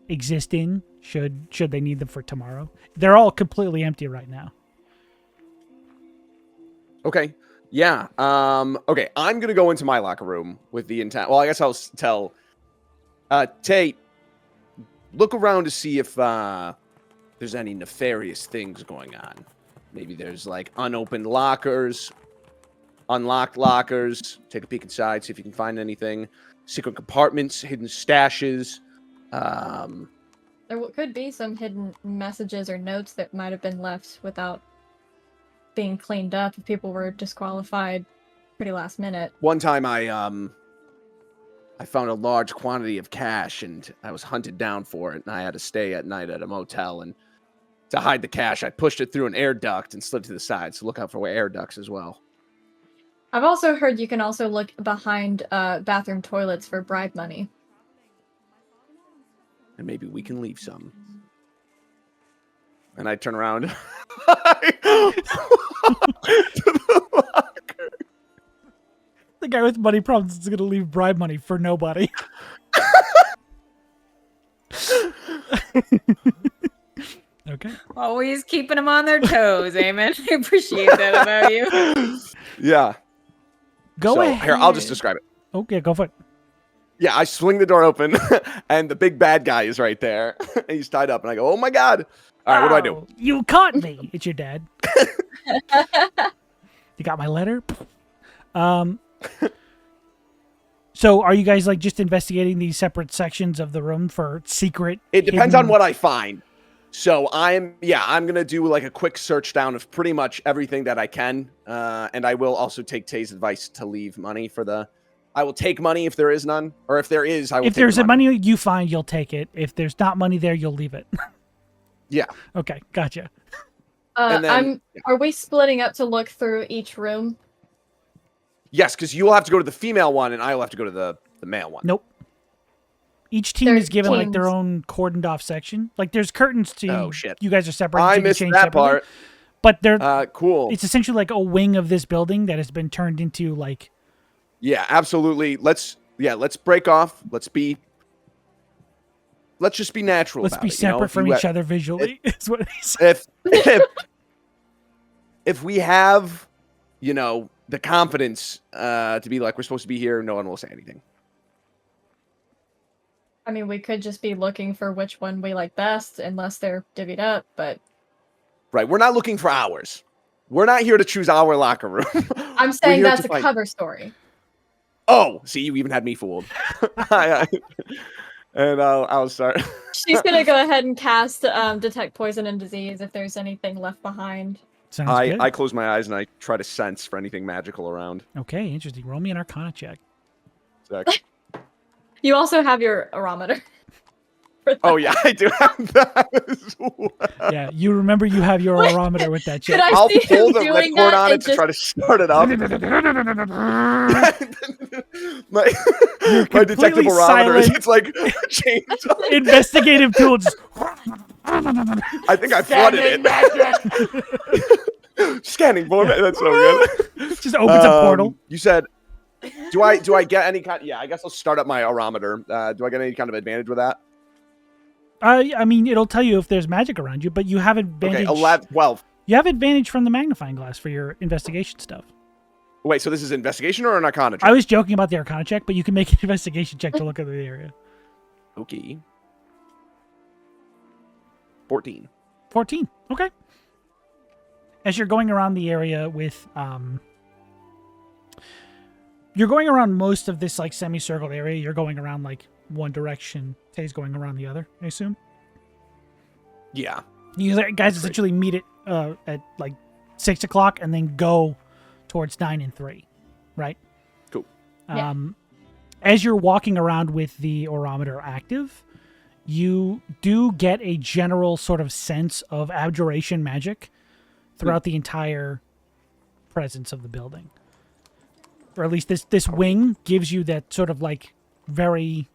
Speaker 1: exist in should they need them for tomorrow. They're all completely empty right now.
Speaker 3: Okay. Yeah. Okay. I'm gonna go into my locker room with the intent. Well, I guess I'll tell. Tate, look around to see if there's any nefarious things going on. Maybe there's like unopened lockers, unlocked lockers. Take a peek inside, see if you can find anything. Secret compartments, hidden stashes.
Speaker 4: there could be some hidden messages or notes that might have been left without being cleaned up if people were disqualified pretty last minute.
Speaker 3: One time I found a large quantity of cash and I was hunted down for it, and I had to stay at night at a motel, and to hide the cash I pushed it through an air duct and slid to the side, so look out for air ducts as well.
Speaker 4: I've also heard you can also look behind bathroom toilets for bribe money.
Speaker 3: And maybe we can leave some. And I turn around to the locker.
Speaker 1: The guy with money problems is going to leave bribe money for nobody. Okay.
Speaker 2: Always keeping them on their toes, Eamon. I appreciate that about you.
Speaker 3: Yeah.
Speaker 1: Go
Speaker 3: So,
Speaker 1: ahead.
Speaker 3: Here, I'll just describe it.
Speaker 1: Okay, go for it.
Speaker 3: Yeah, I swing the door open, and the big bad guy is right there. And he's tied up, and I go, oh my god. All right, what do I do?
Speaker 1: Oh, you caught me. It's your dad. You got my letter? So are you guys like just investigating these separate sections of the room for secret?
Speaker 3: It depends on
Speaker 1: hidden-
Speaker 3: what I find. So I'm going to do like a quick search down of pretty much everything that I can. And I will also take Tay's advice to leave money I will take money if there is none. Or if there is, I will
Speaker 1: If
Speaker 3: take
Speaker 1: there's
Speaker 3: the
Speaker 1: a money you find, you'll take it. If there's not money there, you'll leave it.
Speaker 3: Yeah.
Speaker 1: Okay, gotcha.
Speaker 3: And then-
Speaker 4: Are we splitting up to look through each room?
Speaker 3: Yes, because you will have to go to the female one, and I will have to go to the male one.
Speaker 1: Nope. Each team
Speaker 4: There's
Speaker 1: is given like their
Speaker 4: teams.
Speaker 1: own cordoned off section. Like there's curtains to
Speaker 3: Oh, shit.
Speaker 1: you guys are separate.
Speaker 3: I
Speaker 1: you can
Speaker 3: missed
Speaker 1: change
Speaker 3: that
Speaker 1: separately.
Speaker 3: part.
Speaker 1: But they're
Speaker 3: Cool.
Speaker 1: it's essentially like a wing of this building that has been turned into like
Speaker 3: Yeah, absolutely. Let's break off. Let's just be natural.
Speaker 1: let's
Speaker 3: about
Speaker 1: be
Speaker 3: it, you know?
Speaker 1: separate
Speaker 3: If
Speaker 1: from
Speaker 3: you-
Speaker 1: each other visually. Is what he said.
Speaker 3: if we have, the confidence to be like we're supposed to be here, no one will say anything.
Speaker 4: I mean, we could just be looking for which one we like best, unless they're divvied up, but
Speaker 3: Right? We're not looking for ours. We're not here to choose our locker room.
Speaker 4: I'm saying
Speaker 3: here
Speaker 4: that's
Speaker 3: to
Speaker 4: a
Speaker 3: find-
Speaker 4: cover story.
Speaker 3: Oh, see, you even had me fooled. And I'll start.
Speaker 4: She's gonna go ahead and cast Detect Poison and Disease if there's anything left behind.
Speaker 1: Sounds good.
Speaker 3: I close my eyes and I try to sense for anything magical around.
Speaker 1: Okay, interesting. Roll me an Arcana check.
Speaker 3: Zach.
Speaker 4: You also have your arometer. for that.
Speaker 3: Oh yeah, I do have that as well.
Speaker 1: Yeah, you remember you have your arometer with that
Speaker 4: Could
Speaker 1: check.
Speaker 4: I
Speaker 3: I'll
Speaker 4: see
Speaker 3: pull
Speaker 4: him
Speaker 3: the
Speaker 4: doing
Speaker 3: ripcord
Speaker 4: that
Speaker 3: on it
Speaker 4: and
Speaker 3: to
Speaker 4: just
Speaker 3: try to start it up. my
Speaker 1: completely
Speaker 3: detective barometer
Speaker 1: silent.
Speaker 3: it's like changed.
Speaker 1: Investigative tool just
Speaker 3: I think I flooded it. Scanning for me. That's so good.
Speaker 1: just opens a portal.
Speaker 3: You said Do I get any kind? Yeah, I guess I'll start up my arometer. Do I get any kind of advantage with that?
Speaker 1: I mean, it'll tell you if there's magic around you, but you have advantage.
Speaker 3: Okay, 11, 12.
Speaker 1: You have advantage from the magnifying glass for your investigation stuff.
Speaker 3: Wait, so this is investigation or an arcana check?
Speaker 1: I was joking about the arcana check, but you can make an investigation check to look at the area.
Speaker 3: Okay. 14.
Speaker 1: 14. Okay. As you're going around the area with, you're going around most of this like semicircle area. You're going around like one direction. Tay's going around the other, I assume.
Speaker 3: Yeah.
Speaker 1: You guys essentially meet at like 6 o'clock and then go towards 9 and 3, right?
Speaker 3: Cool.
Speaker 1: As you're walking around with the orometer active, you do get a general sort of sense of abjuration magic throughout the entire presence of the building. Or at least this wing gives you that sort of like very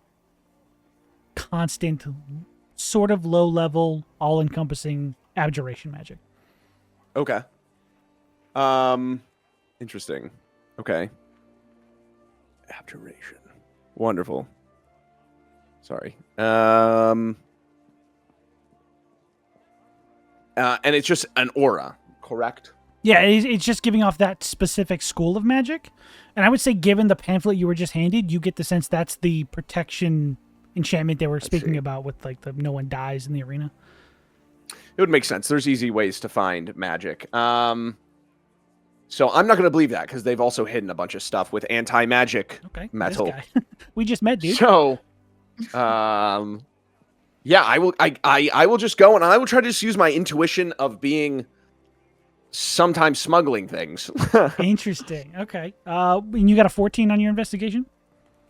Speaker 1: constant, sort of low-level, all-encompassing abjuration magic.
Speaker 3: Okay. Interesting. Okay. Abjuration. Wonderful. Sorry. And it's just an aura, correct?
Speaker 1: Yeah, it's just giving off that specific school of magic. And I would say, given the pamphlet you were just handed, you get the sense that's the protection enchantment they were speaking about with like the no one dies in the arena.
Speaker 3: It would make sense. There's easy ways to find magic. So I'm not going to believe that because they've also hidden a bunch of stuff with anti-magic metal.
Speaker 1: This guy. We just met, dude.
Speaker 3: So, yeah, I will just go and I will try to just use my intuition of being sometimes smuggling things.
Speaker 1: Interesting. Okay. And you got a 14 on your investigation?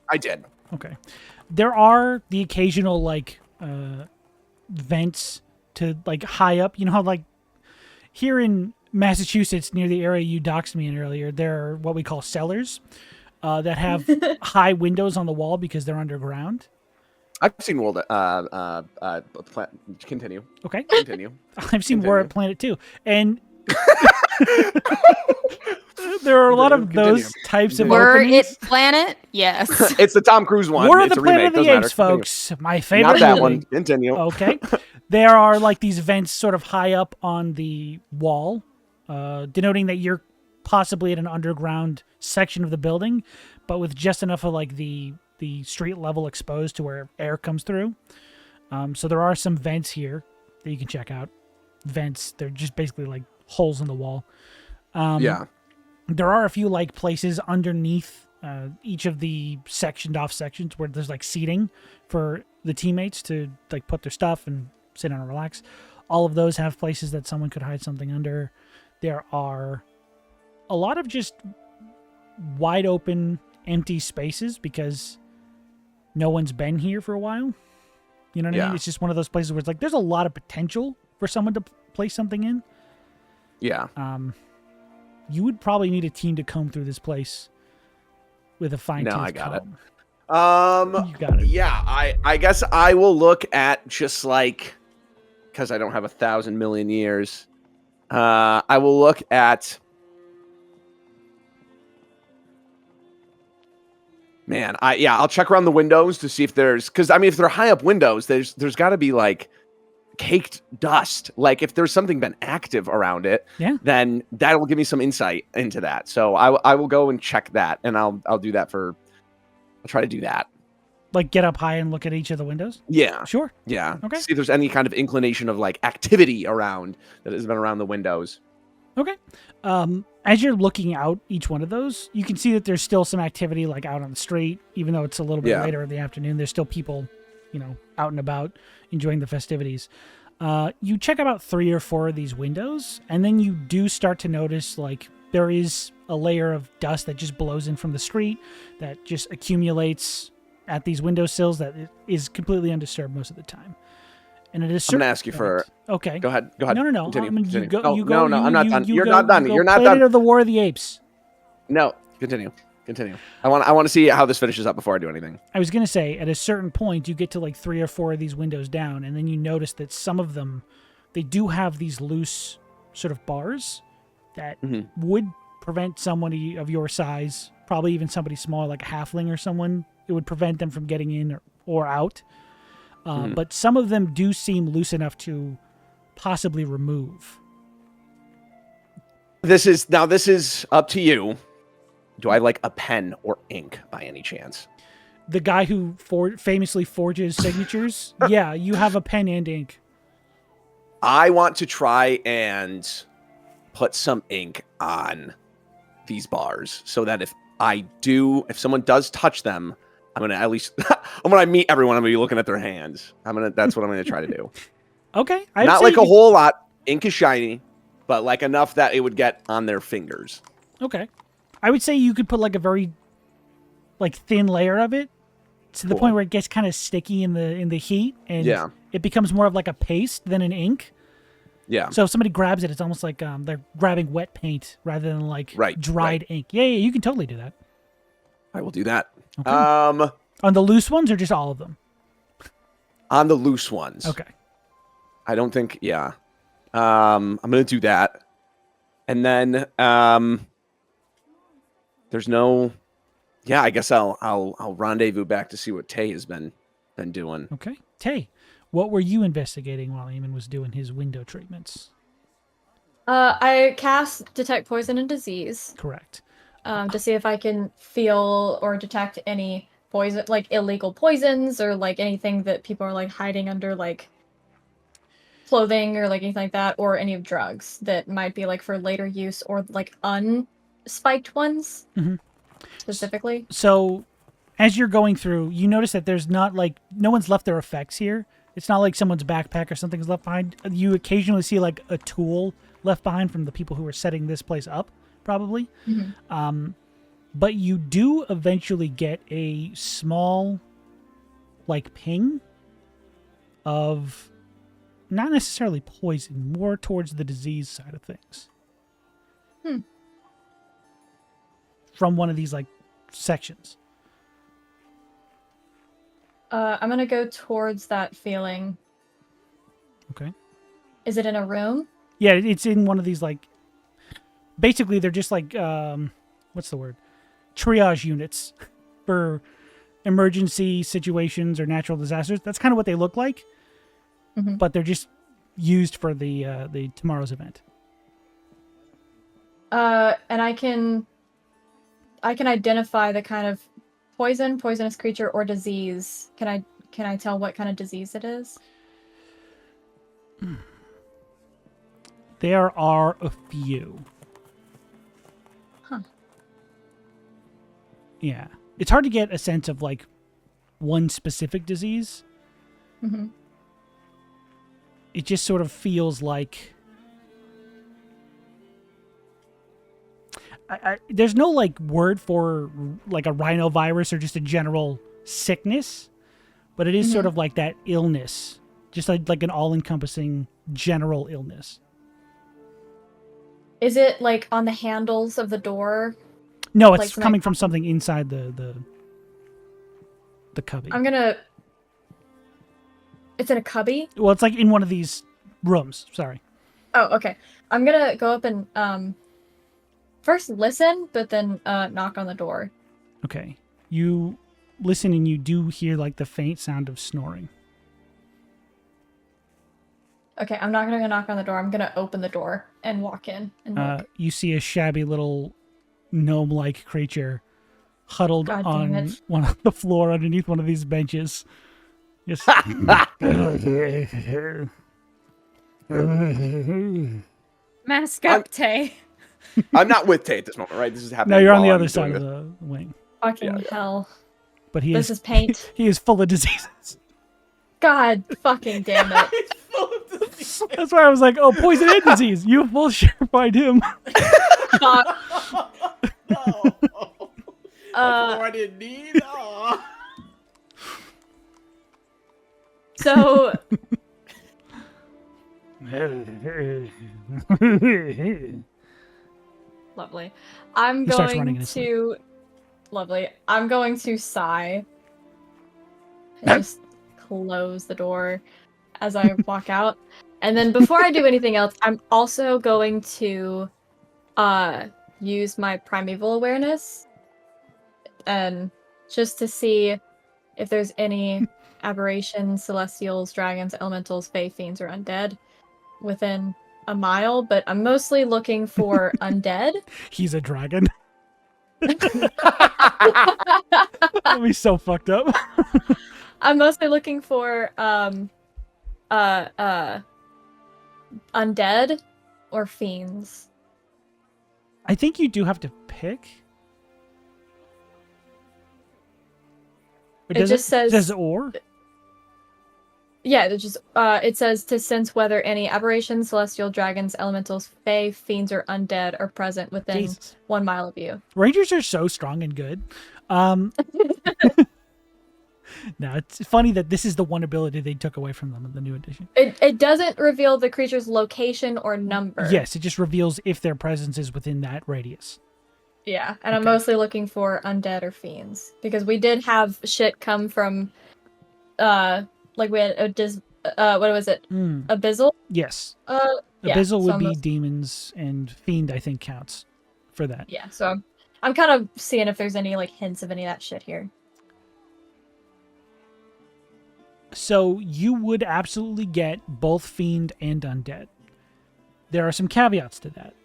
Speaker 3: I did.
Speaker 1: Okay. There are the occasional like vents to like high up. You know how like here in Massachusetts, near the area you doxed me in earlier, there are what we call cellars that have high windows on the wall because they're underground.
Speaker 3: I've seen World. Continue.
Speaker 1: Okay.
Speaker 3: Continue.
Speaker 1: I've seen War at Planet too, and there are a lot of those types of
Speaker 2: Were
Speaker 1: openings.
Speaker 2: it Planet? Yes.
Speaker 3: It's the Tom Cruise one.
Speaker 1: War of
Speaker 3: It's
Speaker 1: the
Speaker 3: a
Speaker 1: Planet
Speaker 3: remake.
Speaker 1: of the
Speaker 3: Doesn't
Speaker 1: Apes,
Speaker 3: matter.
Speaker 1: folks. My favorite.
Speaker 3: Not that
Speaker 1: movie.
Speaker 3: one. Continue.
Speaker 1: Okay. There are like these vents sort of high up on the wall, denoting that you're possibly at an underground section of the building, but with just enough of like the street level exposed to where air comes through. So there are some vents here that you can check out. Vents, they're just basically like holes in the wall.
Speaker 3: Yeah.
Speaker 1: There are a few like places underneath each of the sectioned off sections where there's like seating for the teammates to like put their stuff and sit down and relax. All of those have places that someone could hide something under. There are a lot of just wide open, empty spaces because no one's been here for a while. You know what I mean? It's just one of those places where it's like there's a lot of potential for someone to place something in.
Speaker 3: Yeah.
Speaker 1: You would probably need a team to comb through this place with a fine-tooth comb.
Speaker 3: No, I got it.
Speaker 1: You got it.
Speaker 3: Yeah, I guess I will look at just like, because I don't have 1,000 million years, I will look at, man, I'll check around the windows to see if there's, because I mean, if they're high up windows, there's got to be like caked dust. Like if there's something been active around it, then that'll give me some insight into that. So I will go and check that, and I'll do that I'll try to do that.
Speaker 1: Like get up high and look at each of the windows?
Speaker 3: Yeah.
Speaker 1: Sure.
Speaker 3: Yeah.
Speaker 1: Okay.
Speaker 3: See if there's any kind of inclination of like activity around that has been around the windows.
Speaker 1: Okay. As you're looking out each one of those, you can see that there's still some activity like out on the street, even though it's a little bit later in the afternoon. There's still people, out and about enjoying the festivities. You check about 3 or 4 of these windows, and then you do start to notice like there is a layer of dust that just blows in from the street that just accumulates at these windowsills that is completely undisturbed most of the time. And it is.
Speaker 3: I'm gonna ask you for.
Speaker 1: Okay.
Speaker 3: Go ahead.
Speaker 1: No.
Speaker 3: Continue.
Speaker 1: You go.
Speaker 3: No, I'm not done. You're
Speaker 1: go,
Speaker 3: not done.
Speaker 1: You
Speaker 3: You're not
Speaker 1: Planet
Speaker 3: done.
Speaker 1: of the War of the Apes.
Speaker 3: No. Continue. I want to see how this finishes up before I do anything.
Speaker 1: I was gonna say at a certain point you get to like 3 or 4 of these windows down, and then you notice that some of them, they do have these loose sort of bars that would prevent somebody of your size probably even somebody small like a halfling or someone. It would prevent them from getting in or out. But some of them do seem loose enough to possibly remove.
Speaker 3: This is up to you. Do I like a pen or ink by any chance?
Speaker 1: The guy who famously forges signatures, yeah, you have a pen and ink.
Speaker 3: I want to try and put some ink on these bars so that if someone does touch them, I'm gonna at least when I meet everyone, I'm gonna be looking at their hands. That's what I'm gonna try to do.
Speaker 1: Okay,
Speaker 3: Not like a whole lot. Ink is shiny, but like enough that it would get on their fingers.
Speaker 1: Okay, I would say you could put like a very like thin layer of it to the point where it gets kind of sticky in the heat, and it becomes more of like a paste than an ink.
Speaker 3: Yeah.
Speaker 1: So if somebody grabs it, it's almost like they're grabbing wet paint rather than like dried ink. Yeah, you can totally do that.
Speaker 3: I will do that.
Speaker 1: Okay. On the loose ones or just all of them?
Speaker 3: On the loose ones.
Speaker 1: Okay.
Speaker 3: I don't think. Yeah. I'm gonna do that, and then there's no. Yeah, I guess I'll rendezvous back to see what Tay has been doing.
Speaker 1: Okay, Tay, what were you investigating while Eamon was doing his window treatments?
Speaker 4: I cast Detect Poison and Disease.
Speaker 1: Correct.
Speaker 4: To see if I can feel or detect any poison, like illegal poisons or like anything that people are like hiding under like clothing or like anything like that, or any of drugs that might be like for later use or like unspiked ones specifically.
Speaker 1: So as you're going through, you notice that there's not like no one's left their effects here. It's not like someone's backpack or something's left behind. You occasionally see like a tool left behind from the people who are setting this place up, probably. But you do eventually get a small like ping of not necessarily poison, more towards the disease side of things. From one of these like sections.
Speaker 4: I'm gonna go towards that feeling.
Speaker 1: Okay.
Speaker 4: Is it in a room?
Speaker 1: Yeah, it's in one of these like. Basically, they're just like what's the word? Triage units for emergency situations or natural disasters. That's kind of what they look like, but they're just used for the tomorrow's event.
Speaker 4: And I can identify the kind of poisonous creature, or disease. Can I tell what kind of disease it is?
Speaker 1: There are a few.
Speaker 4: Huh.
Speaker 1: Yeah. It's hard to get a sense of like one specific disease. It just sort of feels like there's no like word for like a rhinovirus or just a general sickness, but it is sort of like that illness, just like an all-encompassing general illness.
Speaker 4: Is it like on the handles of the door?
Speaker 1: No, it's
Speaker 4: like
Speaker 1: coming from something inside the cubby.
Speaker 4: It's in a cubby?
Speaker 1: Well, it's like in one of these rooms. Sorry.
Speaker 4: Oh, okay. I'm gonna go up and first listen, but then knock on the door.
Speaker 1: Okay. You listen and you do hear like the faint sound of snoring.
Speaker 4: Okay, I'm not gonna knock on the door. I'm gonna open the door and walk in. And look.
Speaker 1: You see a shabby little gnome-like creature huddled
Speaker 4: God
Speaker 1: on
Speaker 4: damn it.
Speaker 1: one of the floor underneath one of these benches. Just
Speaker 2: Mask up, Tay.
Speaker 3: I'm not with Tay at this moment, right? This is happening.
Speaker 1: No, you're on the
Speaker 3: while
Speaker 1: other
Speaker 3: I'm
Speaker 1: side
Speaker 3: doing
Speaker 1: of the wing.
Speaker 4: Fucking hell.
Speaker 1: But he
Speaker 4: This is paint.
Speaker 1: He is full of diseases.
Speaker 4: God fucking damn it.
Speaker 1: That's why I was like, oh, poison and disease. You will sure find him.
Speaker 4: Fuck.
Speaker 5: No. I didn't need. Oh.
Speaker 4: So lovely. I'm
Speaker 1: He starts running
Speaker 4: going
Speaker 1: in his
Speaker 4: to lovely. I'm going to sigh and just close the door as I walk out. And then before I do anything else, I'm also going to use my primeval awareness and just to see if there's any aberrations, celestials, dragons, elementals, fae, fiends, or undead within a mile, but I'm mostly looking for undead.
Speaker 1: He's a dragon. That'd be so fucked up.
Speaker 4: I'm mostly looking for undead or fiends.
Speaker 1: I think you do have to pick. Or
Speaker 4: It just says-
Speaker 1: Does it or?
Speaker 4: Yeah, it says to sense whether any aberrations, celestial, dragons, elementals, fae, fiends, or undead are present within
Speaker 1: Jesus.
Speaker 4: 1 mile of you.
Speaker 1: Rangers are so strong and good. No, it's funny that this is the one ability they took away from them in the new edition.
Speaker 4: It doesn't reveal the creature's location or number.
Speaker 1: Yes, it just reveals if their presence is within that radius.
Speaker 4: Yeah, and I'm
Speaker 1: Okay.
Speaker 4: mostly looking for undead or fiends because we did have shit come from, like we had what was it? Abyssal.
Speaker 1: Yes.
Speaker 4: Yeah,
Speaker 1: Abyssal
Speaker 4: so
Speaker 1: would
Speaker 4: I'm
Speaker 1: be
Speaker 4: most-
Speaker 1: demons, and fiend I think counts for that.
Speaker 4: Yeah, so I'm kind of seeing if there's any like hints of any of that shit here.
Speaker 1: So you would absolutely get both fiend and undead. There are some caveats to that.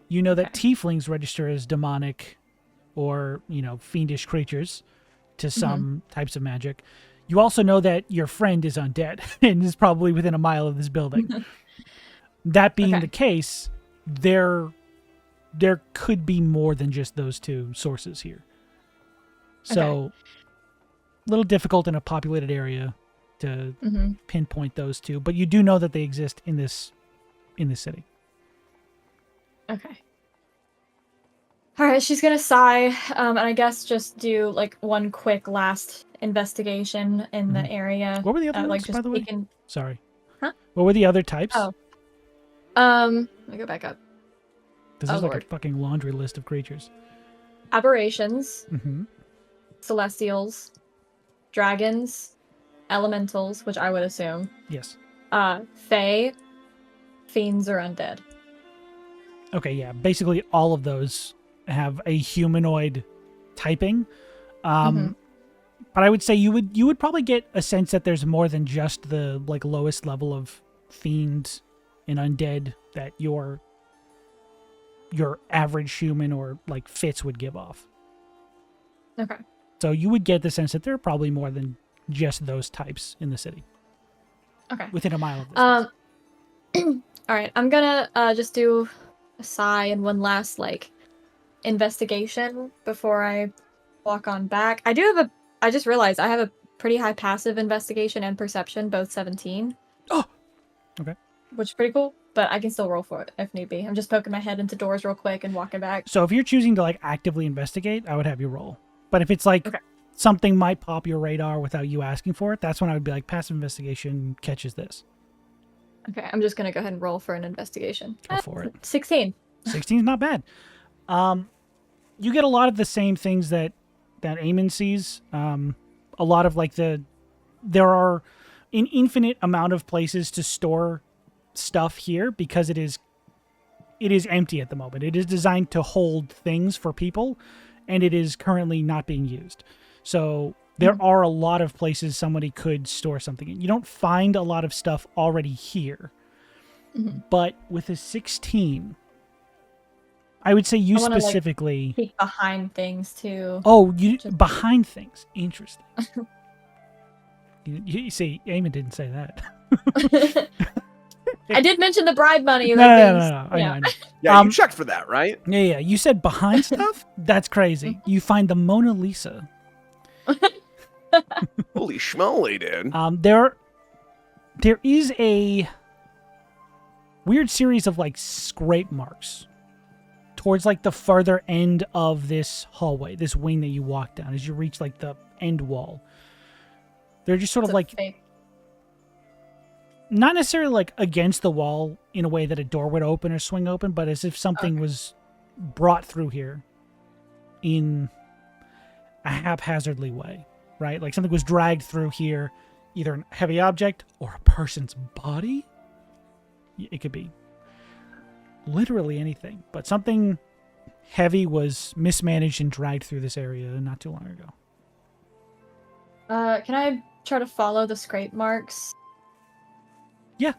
Speaker 1: You know that
Speaker 4: Okay.
Speaker 1: tieflings register as demonic or, fiendish creatures to some types of magic. You also know that your friend is undead and is probably within a mile of this building. That being
Speaker 4: Okay.
Speaker 1: the case, there could be more than just those two sources here. So, a little difficult in a populated area to
Speaker 4: Mm-hmm.
Speaker 1: pinpoint those two, but you do know that they exist in this city.
Speaker 4: Okay. All right, she's gonna sigh, and I guess just do like one quick last investigation in the area.
Speaker 1: What were the other
Speaker 4: like
Speaker 1: ones,
Speaker 4: just
Speaker 1: by the way?
Speaker 4: peeking-
Speaker 1: Sorry.
Speaker 4: Huh?
Speaker 1: What were the other types?
Speaker 4: Oh. Let me go back up.
Speaker 1: This
Speaker 4: oh,
Speaker 1: is like
Speaker 4: Lord.
Speaker 1: a fucking laundry list of creatures.
Speaker 4: Aberrations,
Speaker 1: Mm-hmm.
Speaker 4: celestials, dragons, elementals, which I would assume,
Speaker 1: Yes.
Speaker 4: fae, fiends, or undead.
Speaker 1: Okay, yeah. Basically, all of those have a humanoid typing.
Speaker 4: Mhm.
Speaker 1: But I would say you would probably get a sense that there's more than just the like lowest level of fiend and undead that your average human or like Fitz would give off.
Speaker 4: Okay.
Speaker 1: So you would get the sense that there are probably more than just those types in the city
Speaker 4: Okay.
Speaker 1: within a mile of this.
Speaker 4: All right, I'm gonna just do a sigh and one last like investigation before I walk on back. I just realized I have a pretty high passive investigation and perception, both 17.
Speaker 1: Oh! Okay.
Speaker 4: Which is pretty cool, but I can still roll for it if need be. I'm just poking my head into doors real quick and walking back.
Speaker 1: So if you're choosing to like actively investigate, I would have you roll. But if it's like
Speaker 4: Okay.
Speaker 1: something might pop your radar without you asking for it, that's when I would be like passive investigation catches this.
Speaker 4: Okay, I'm just gonna go ahead and roll for an investigation.
Speaker 1: Go for it.
Speaker 4: 16.
Speaker 1: 16 is not bad. You get a lot of the same things that Eamon sees. A lot of like there are an infinite amount of places to store stuff here because it is empty at the moment. It is designed to hold things for people, and it is currently not being used. So there are a lot of places somebody could store something in. You don't find a lot of stuff already here. But with a 16, I would say you
Speaker 4: I wanna, like,
Speaker 1: specifically...
Speaker 4: Peek behind things too.
Speaker 1: Oh, you
Speaker 4: Just-
Speaker 1: behind things. Interesting. you see, Eamon didn't say that.
Speaker 4: I did mention the bribe money.
Speaker 1: No,
Speaker 4: like
Speaker 1: no,
Speaker 4: things-
Speaker 1: no, no. I
Speaker 4: yeah.
Speaker 1: know, I know.
Speaker 3: Yeah, you checked for that, right?
Speaker 1: Yeah. You said behind stuff? That's crazy. You find the Mona Lisa.
Speaker 3: Holy schmoly, dude.
Speaker 1: There is a weird series of like scrape marks towards like the further end of this hallway, this wing that you walk down as you reach like the end wall. They're just sort
Speaker 4: It's
Speaker 1: of
Speaker 4: a
Speaker 1: like
Speaker 4: fake.
Speaker 1: not necessarily like against the wall in a way that a door would open or swing open, but as if something was brought through here in a haphazardly way, right? Like something was dragged through here, either a heavy object or a person's body. It could be literally anything, but something Heavy was mismanaged and dragged through this area not too long ago.
Speaker 4: Can I try to follow the scrape marks?
Speaker 1: Yeah.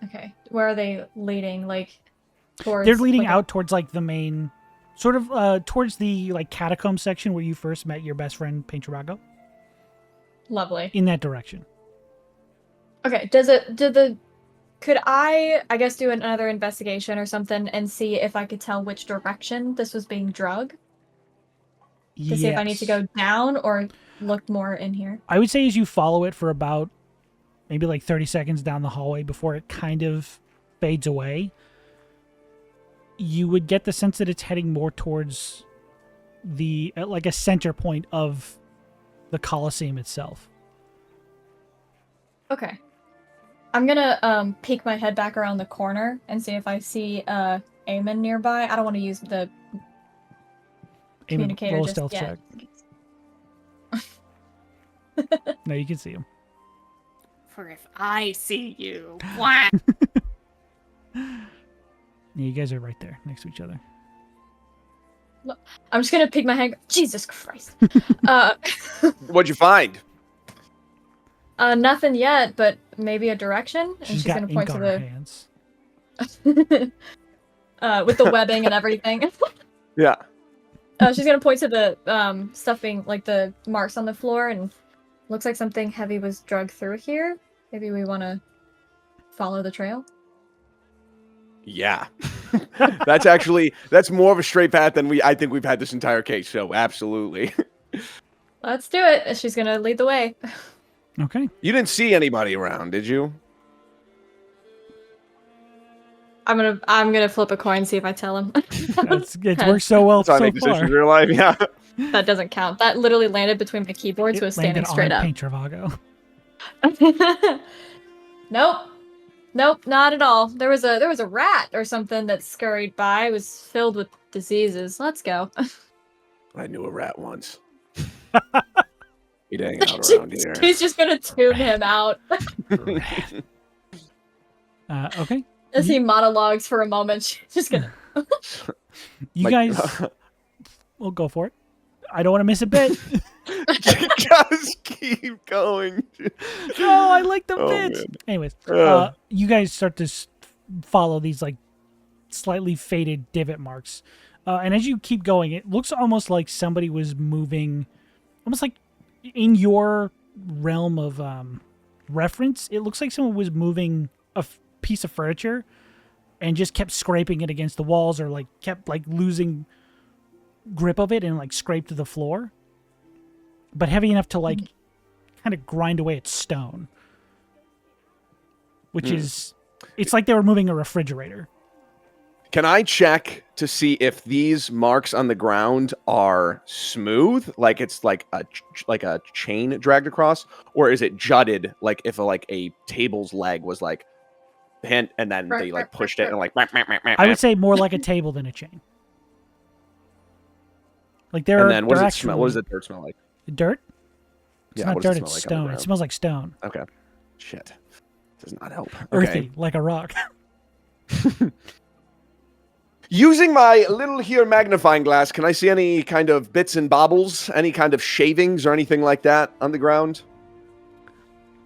Speaker 4: Okay. Where are they leading? Like towards
Speaker 1: They're leading
Speaker 4: like,
Speaker 1: out towards like the main, sort of towards the like catacomb section where you first met your best friend Pateron.
Speaker 4: Lovely.
Speaker 1: In that direction.
Speaker 4: Okay. Could I guess, do another investigation or something and see if I could tell which direction this was being drug? To see if I need to go down or look more in here.
Speaker 1: I would say as you follow it for about maybe like 30 seconds down the hallway before it kind of fades away, you would get the sense that it's heading more towards the like a center point of the Colosseum itself.
Speaker 4: Okay. I'm gonna peek my head back around the corner and see if I see Eamon nearby. I don't want to use the communicator
Speaker 1: Roll a
Speaker 4: just
Speaker 1: stealth
Speaker 4: yet.
Speaker 1: check. No, you can see him.
Speaker 2: For if I see you. What?
Speaker 1: Yeah, you guys are right there next to each other.
Speaker 4: I'm just gonna peek my head. Jesus Christ.
Speaker 3: What'd you find?
Speaker 4: Nothing yet, but maybe a direction. And
Speaker 1: She's got
Speaker 4: gonna point
Speaker 1: ink
Speaker 4: to
Speaker 1: on her
Speaker 4: the
Speaker 1: hands.
Speaker 4: with the webbing and everything.
Speaker 3: Yeah.
Speaker 4: She's gonna point to the stuffing, like the marks on the floor, and looks like something heavy was dragged through here. Maybe we want to follow the trail.
Speaker 3: Yeah. that's more of a straight path than I think we've had this entire case. So absolutely.
Speaker 4: Let's do it. She's gonna lead the way.
Speaker 1: Okay.
Speaker 3: You didn't see anybody around, did you?
Speaker 4: I'm gonna flip a coin, see if I tell him.
Speaker 1: It's worked so well
Speaker 3: That's how I
Speaker 1: so
Speaker 3: make decisions
Speaker 1: far.
Speaker 3: in real life. Yeah.
Speaker 4: That doesn't count. That literally landed between my keyboards, who was standing straight up.
Speaker 1: Paint Travago.
Speaker 4: Nope, not at all. There was a rat or something that scurried by. It was filled with diseases. Let's go.
Speaker 3: I knew a rat once. He'd hang out around here.
Speaker 4: She's just gonna tune him out
Speaker 1: Okay.
Speaker 4: as he monologues for a moment. She's just gonna.
Speaker 1: You
Speaker 3: Like-
Speaker 1: guys will go for it. I don't want to miss a bit.
Speaker 3: Just keep going.
Speaker 1: No, I like the
Speaker 3: Oh,
Speaker 1: bits.
Speaker 3: man.
Speaker 1: Anyways,
Speaker 3: Ugh.
Speaker 1: you guys start to follow these like slightly faded divot marks. And as you keep going, it looks almost like somebody was moving, almost like in your realm of reference, it looks like someone was moving a piece of furniture and just kept scraping it against the walls, or like kept like losing grip of it and like scraped to the floor, but heavy enough to like kind of grind away at stone, which is, it's like they were moving a refrigerator.
Speaker 3: Can I check to see if these marks on the ground are smooth, like it's like a chain dragged across, or is it jutted, like if a table's leg was like and then they like pushed it and like.
Speaker 1: I would say more like a table than a chain. Like there.
Speaker 3: And then what does
Speaker 1: they're
Speaker 3: it smell? What does the dirt smell like?
Speaker 1: Dirt? It's
Speaker 3: Yeah,
Speaker 1: not
Speaker 3: what does
Speaker 1: dirt.
Speaker 3: it
Speaker 1: It's
Speaker 3: smell like on the
Speaker 1: stone. It
Speaker 3: ground?
Speaker 1: smells like stone.
Speaker 3: Okay. Shit. Does not help.
Speaker 1: Earthy,
Speaker 3: Okay.
Speaker 1: like a rock.
Speaker 3: Using my little here magnifying glass, can I see any kind of bits and bobbles, any kind of shavings or anything like that on the ground?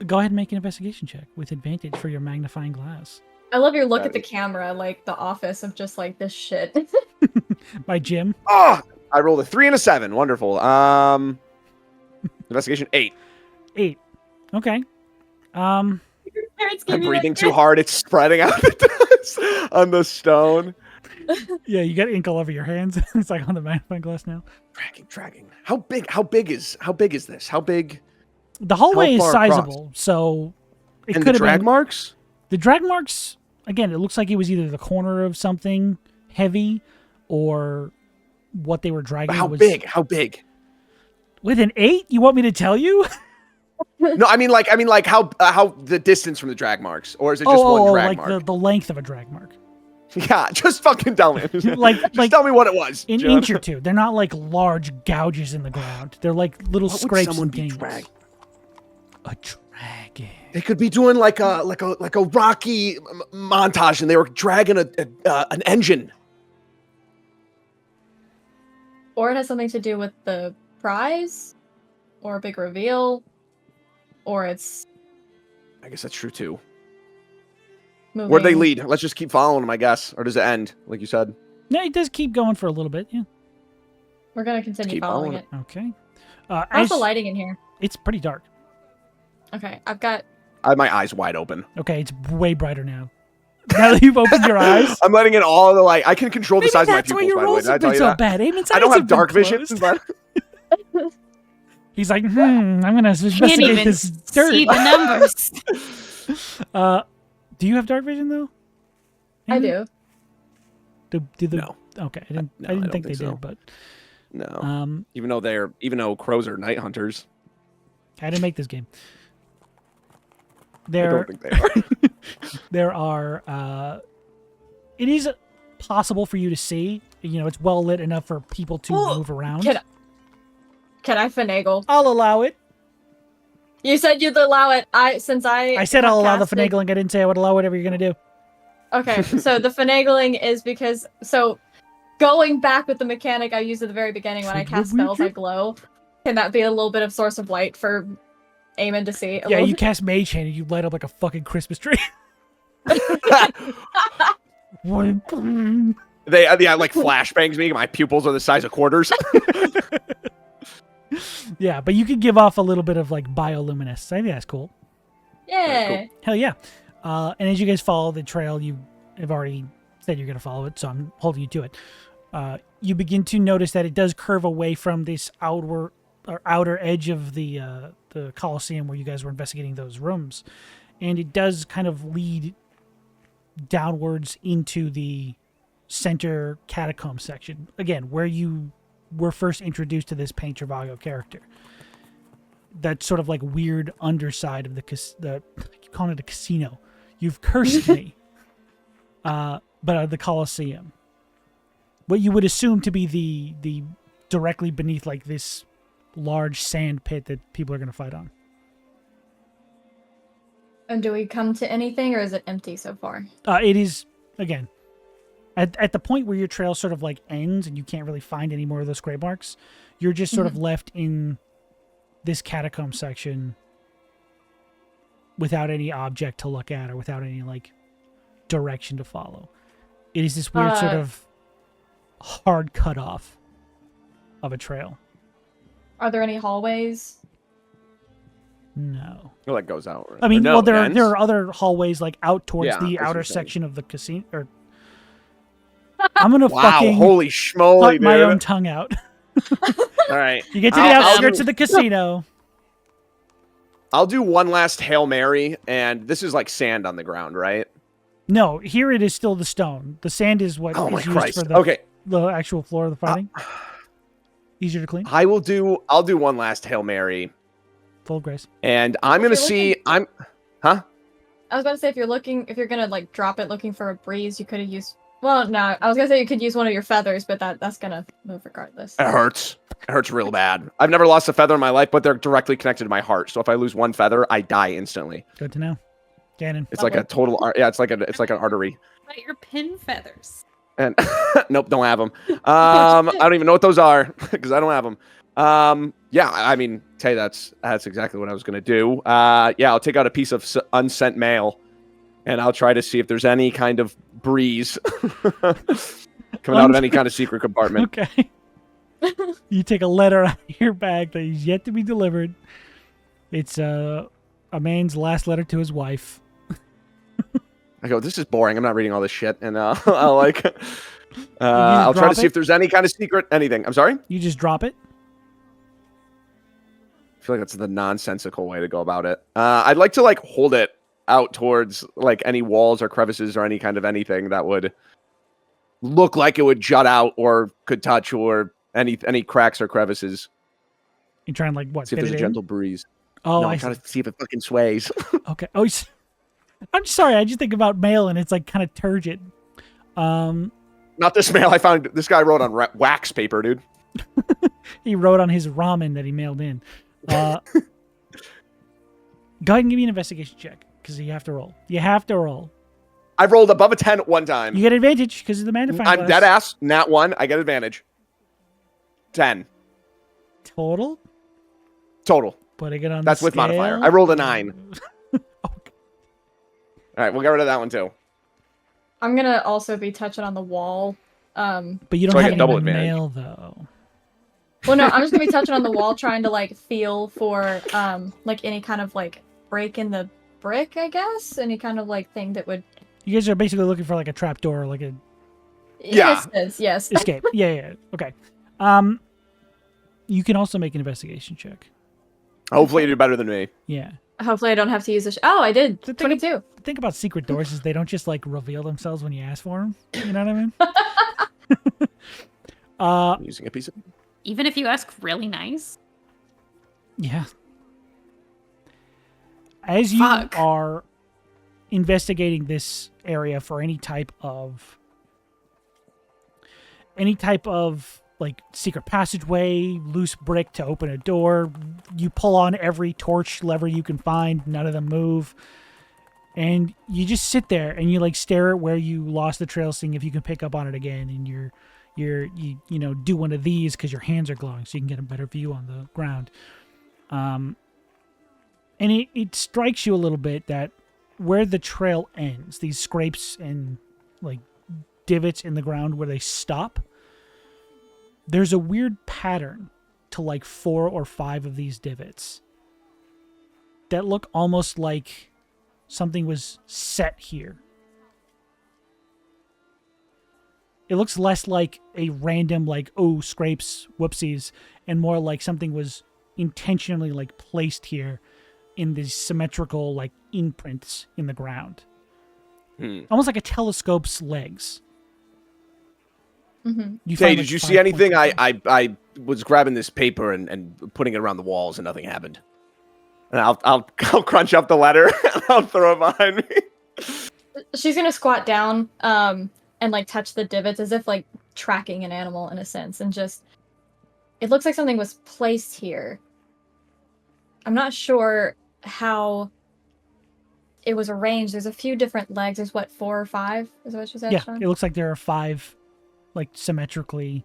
Speaker 1: Go ahead and make an investigation check with advantage for your magnifying glass.
Speaker 4: I love your look at the camera, like the office of just like this shit.
Speaker 1: By Jim.
Speaker 3: Oh, I rolled a 3 and a 7. Wonderful. Investigation 8.
Speaker 1: 8. Okay.
Speaker 3: I'm breathing too hard. It's spreading out the dust on the stone.
Speaker 1: Yeah, you got ink all over your hands. It's like on the magnifying glass now.
Speaker 3: Dragging. How big is this? How big?
Speaker 1: The hallway is
Speaker 3: far across?
Speaker 1: sizable, so it
Speaker 3: And
Speaker 1: could
Speaker 3: the
Speaker 1: have
Speaker 3: drag
Speaker 1: been
Speaker 3: marks?
Speaker 1: the drag marks. Again, it looks like it was either the corner of something heavy or what they were dragging.
Speaker 3: How
Speaker 1: was
Speaker 3: big? How big?
Speaker 1: With an 8, you want me to tell you?
Speaker 3: No, I mean like how the distance from the drag marks, or is it just one drag
Speaker 1: like
Speaker 3: mark?
Speaker 1: the length of a drag mark.
Speaker 3: Yeah, just fucking tell me.
Speaker 1: Like
Speaker 3: tell me what it was.
Speaker 1: An
Speaker 3: John.
Speaker 1: inch or two. They're not like large gouges in the ground. They're like little
Speaker 3: What would
Speaker 1: scrapes
Speaker 3: someone
Speaker 1: and
Speaker 3: be
Speaker 1: dings.
Speaker 3: dragging?
Speaker 1: A dragon.
Speaker 3: They could be doing like a Rocky montage, and they were dragging an engine.
Speaker 4: Or it has something to do with the prize, or a big reveal, or it's
Speaker 3: I guess that's true too.
Speaker 4: moving.
Speaker 3: Where do they lead? Let's just keep following them, I guess. Or does it end, like you said?
Speaker 1: No, it does keep going for a little bit. Yeah.
Speaker 4: We're gonna continue
Speaker 3: keep
Speaker 4: following
Speaker 3: following
Speaker 4: it.
Speaker 1: Okay.
Speaker 4: How's the lighting in here?
Speaker 1: It's pretty dark.
Speaker 4: Okay, I've got.
Speaker 3: I have my eyes wide open.
Speaker 1: Okay, it's way brighter now. Now that you've opened your eyes.
Speaker 3: I'm letting in all the light. I can control the size of my
Speaker 1: That's why
Speaker 3: pupils,
Speaker 1: your
Speaker 3: by the way.
Speaker 1: rolls
Speaker 3: Did I
Speaker 1: have
Speaker 3: tell
Speaker 1: been
Speaker 3: you
Speaker 1: so
Speaker 3: that?
Speaker 1: bad. Eamon's
Speaker 3: I don't
Speaker 1: eyes
Speaker 3: have dark
Speaker 1: been
Speaker 3: vision.
Speaker 1: closed.
Speaker 3: But...
Speaker 1: He's like, I'm gonna
Speaker 2: Can't
Speaker 1: investigate
Speaker 2: even
Speaker 1: this dirt.
Speaker 2: see the numbers.
Speaker 1: Do you have dark vision though?
Speaker 4: I
Speaker 1: Eamon?
Speaker 4: do.
Speaker 1: Do the
Speaker 3: No.
Speaker 1: Okay, I
Speaker 3: No, I
Speaker 1: didn't
Speaker 3: don't
Speaker 1: think they
Speaker 3: think so.
Speaker 1: did, but
Speaker 3: No. Even though crows are night hunters.
Speaker 1: I didn't make this game.
Speaker 3: I don't think they are.
Speaker 1: There are. It is possible for you to see. You know, it's well lit enough for people to
Speaker 4: Well,
Speaker 1: move around.
Speaker 4: Can I finagle?
Speaker 1: I'll allow it.
Speaker 4: You said you'd allow it. I said
Speaker 1: I'll allow the finagling. I didn't say I would allow whatever you're gonna do.
Speaker 4: Okay, so the finagling is because going back with the mechanic I used at the very beginning when I cast spells, I glow. Can that be a little bit of source of light for Eamon to see?
Speaker 1: Yeah, you cast Mage Hand and you light up like a fucking Christmas tree.
Speaker 3: They like flashbangs me. My pupils are the size of quarters.
Speaker 1: Yeah, but you could give off a little bit of like bioluminescence. I think that's cool.
Speaker 4: Yeah.
Speaker 1: Hell yeah. And as you guys follow the trail, you have already said you're going to follow it, so I'm holding you to it. You begin to notice that it does curve away from this outer edge of the Colosseum where you guys were investigating those rooms. And it does kind of lead downwards into the center catacomb section. Again, where you were first introduced to this Pain Travago character. That sort of like weird underside of the you call it a casino. You've cursed me. But the Colosseum. What you would assume to be the directly beneath like this large sand pit that people are going to fight on.
Speaker 4: And do we come to anything, or is it empty so far?
Speaker 1: It is, again, at the point where your trail sort of like ends and you can't really find any more of those grave marks, you're just sort of left in this catacomb section without any object to look at or without any like direction to follow. It is this weird sort of hard cutoff of a trail.
Speaker 4: Are there any hallways?
Speaker 1: No.
Speaker 3: Well, that goes out. Right?
Speaker 1: I mean,
Speaker 3: no,
Speaker 1: well, there
Speaker 3: ends?
Speaker 1: are other hallways like out towards
Speaker 3: Yeah,
Speaker 1: the
Speaker 3: I see
Speaker 1: outer
Speaker 3: what you're saying.
Speaker 1: section of the casino. Or I'm gonna
Speaker 3: Wow,
Speaker 1: fucking
Speaker 3: holy schmoly,
Speaker 1: cut
Speaker 3: dude.
Speaker 1: my own tongue out.
Speaker 3: All right.
Speaker 1: You get to the outskirts of the casino.
Speaker 3: I'll do one last Hail Mary, and this is like sand on the ground, right?
Speaker 1: No, here it is still the stone. The sand is what
Speaker 3: Oh my
Speaker 1: is used
Speaker 3: Christ.
Speaker 1: for
Speaker 3: Okay.
Speaker 1: the actual floor of the fighting. Easier to clean.
Speaker 3: I'll do one last Hail Mary,
Speaker 1: Full of grace.
Speaker 3: and I'm gonna see.
Speaker 4: I was about to say, if you're gonna like drop it looking for a breeze, you could have used. Well, no, I was gonna say you could use one of your feathers, but that's gonna move regardless.
Speaker 3: It hurts. It hurts real bad. I've never lost a feather in my life, but they're directly connected to my heart. So if I lose one feather, I die instantly.
Speaker 1: Good to know. Gannon.
Speaker 3: It's like a total. Yeah, it's like an artery.
Speaker 2: But your pin feathers.
Speaker 3: And nope, don't have them. I don't even know what those are because I don't have them. Yeah, I mean, Tay, that's exactly what I was gonna do. Yeah, I'll take out a piece of unsent mail, and I'll try to see if there's any kind of breeze coming out of any kind of secret compartment.
Speaker 1: Okay. You take a letter out of your bag that is yet to be delivered. It's a man's last letter to his wife.
Speaker 3: I go, this is boring. I'm not reading all this shit, and I'll like, I'll try to see if there's any kind of secret anything. I'm sorry.
Speaker 1: You just drop it.
Speaker 3: I feel like that's the nonsensical way to go about it. I'd like to like hold it out towards like any walls or crevices or any kind of anything that would look like it would jut out or could touch or any cracks or crevices.
Speaker 1: You try and like what?
Speaker 3: See if
Speaker 1: fit
Speaker 3: there's a
Speaker 1: it in?
Speaker 3: gentle breeze.
Speaker 1: Oh,
Speaker 3: No,
Speaker 1: I
Speaker 3: I'm
Speaker 1: see.
Speaker 3: trying to see if it fucking sways.
Speaker 1: Okay. Oh, I'm sorry. I just think about mail and it's like kind of turgid.
Speaker 3: Not this mail. I found this guy wrote on wax paper, dude.
Speaker 1: He wrote on his ramen that he mailed in. Go ahead and give me an investigation check because you have to roll. You have to roll.
Speaker 3: I've rolled above a 10 one time.
Speaker 1: You get advantage because of the magnifying glass.
Speaker 3: I'm dead ass. Nat 1. I get advantage. 10
Speaker 1: Total?
Speaker 3: total.
Speaker 1: Putting it on
Speaker 3: That's
Speaker 1: the
Speaker 3: with modifier.
Speaker 1: scale?
Speaker 3: I rolled a 9.
Speaker 1: Okay.
Speaker 3: All right, we'll get rid of that one too.
Speaker 4: I'm gonna also be touching on the wall.
Speaker 1: But you don't
Speaker 3: So I
Speaker 1: have
Speaker 3: get
Speaker 1: any
Speaker 3: double advantage.
Speaker 1: mail, though.
Speaker 4: Well, no, I'm just gonna be touching on the wall, trying to like feel for like any kind of like break in the brick, I guess. Any kind of like thing that would.
Speaker 1: You guys are basically looking for like a trapdoor, like a
Speaker 3: Yeah.
Speaker 4: Yes.
Speaker 1: escape. Yeah. Okay. You can also make an investigation check.
Speaker 3: Hopefully, you do better than me.
Speaker 1: Yeah.
Speaker 4: Hopefully, I don't have to use this. Oh, I did.
Speaker 1: The thing-
Speaker 4: 22.
Speaker 1: The thing about secret doors is they don't just like reveal themselves when you ask for them. You know what I mean?
Speaker 3: Using a piece of.
Speaker 2: Even if you ask really nice.
Speaker 1: Yeah. As you
Speaker 2: Fuck.
Speaker 1: are investigating this area for any type of like secret passageway, loose brick to open a door, you pull on every torch lever you can find, none of them move. And you just sit there and you like stare at where you lost the trail, seeing if you can pick up on it again, and you do one of these because your hands are glowing so you can get a better view on the ground. And it strikes you a little bit that where the trail ends, these scrapes and like divots in the ground where they stop, there's a weird pattern to like 4 or 5 of these divots that look almost like something was set here. It looks less like a random like, oh, scrapes, whoopsies, and more like something was intentionally like placed here in these symmetrical like imprints in the ground. Almost like a telescope's legs.
Speaker 4: Mm-hmm.
Speaker 3: Hey, did you see anything? I was grabbing this paper and putting it around the walls, and nothing happened. And I'll crunch up the letter and I'll throw it behind me.
Speaker 4: She's gonna squat down and like touch the divots as if like tracking an animal in a sense, and just it looks like something was placed here. I'm not sure how it was arranged. There's a few different legs. There's what, 4 or 5? Is that what you said,
Speaker 1: Yeah,
Speaker 4: Sean?
Speaker 1: it looks like there are 5 like symmetrically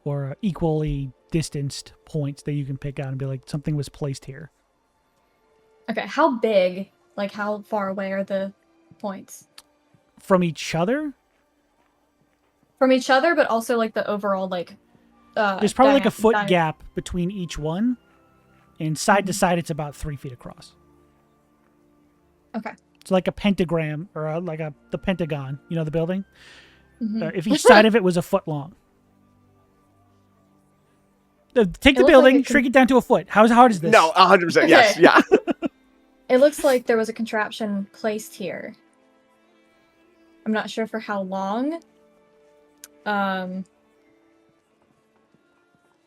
Speaker 1: or equally distanced points that you can pick out and be like, something was placed here.
Speaker 4: Okay, how big? Like how far away are the points?
Speaker 1: From each other?
Speaker 4: From each other, but also like the overall like
Speaker 1: There's probably like a foot gap between each one, and side to side it's about 3 feet across.
Speaker 4: Okay.
Speaker 1: It's like a pentagram or the Pentagon, you know, the building?
Speaker 4: Mhm.
Speaker 1: If each side of it was a foot long. Take the
Speaker 4: looks
Speaker 1: building,
Speaker 4: like it
Speaker 1: shrink it down to a foot. How hard is this?
Speaker 3: No, 100%. Yes,
Speaker 4: Okay.
Speaker 3: yeah.
Speaker 4: It looks like there was a contraption placed here. I'm not sure for how long. Then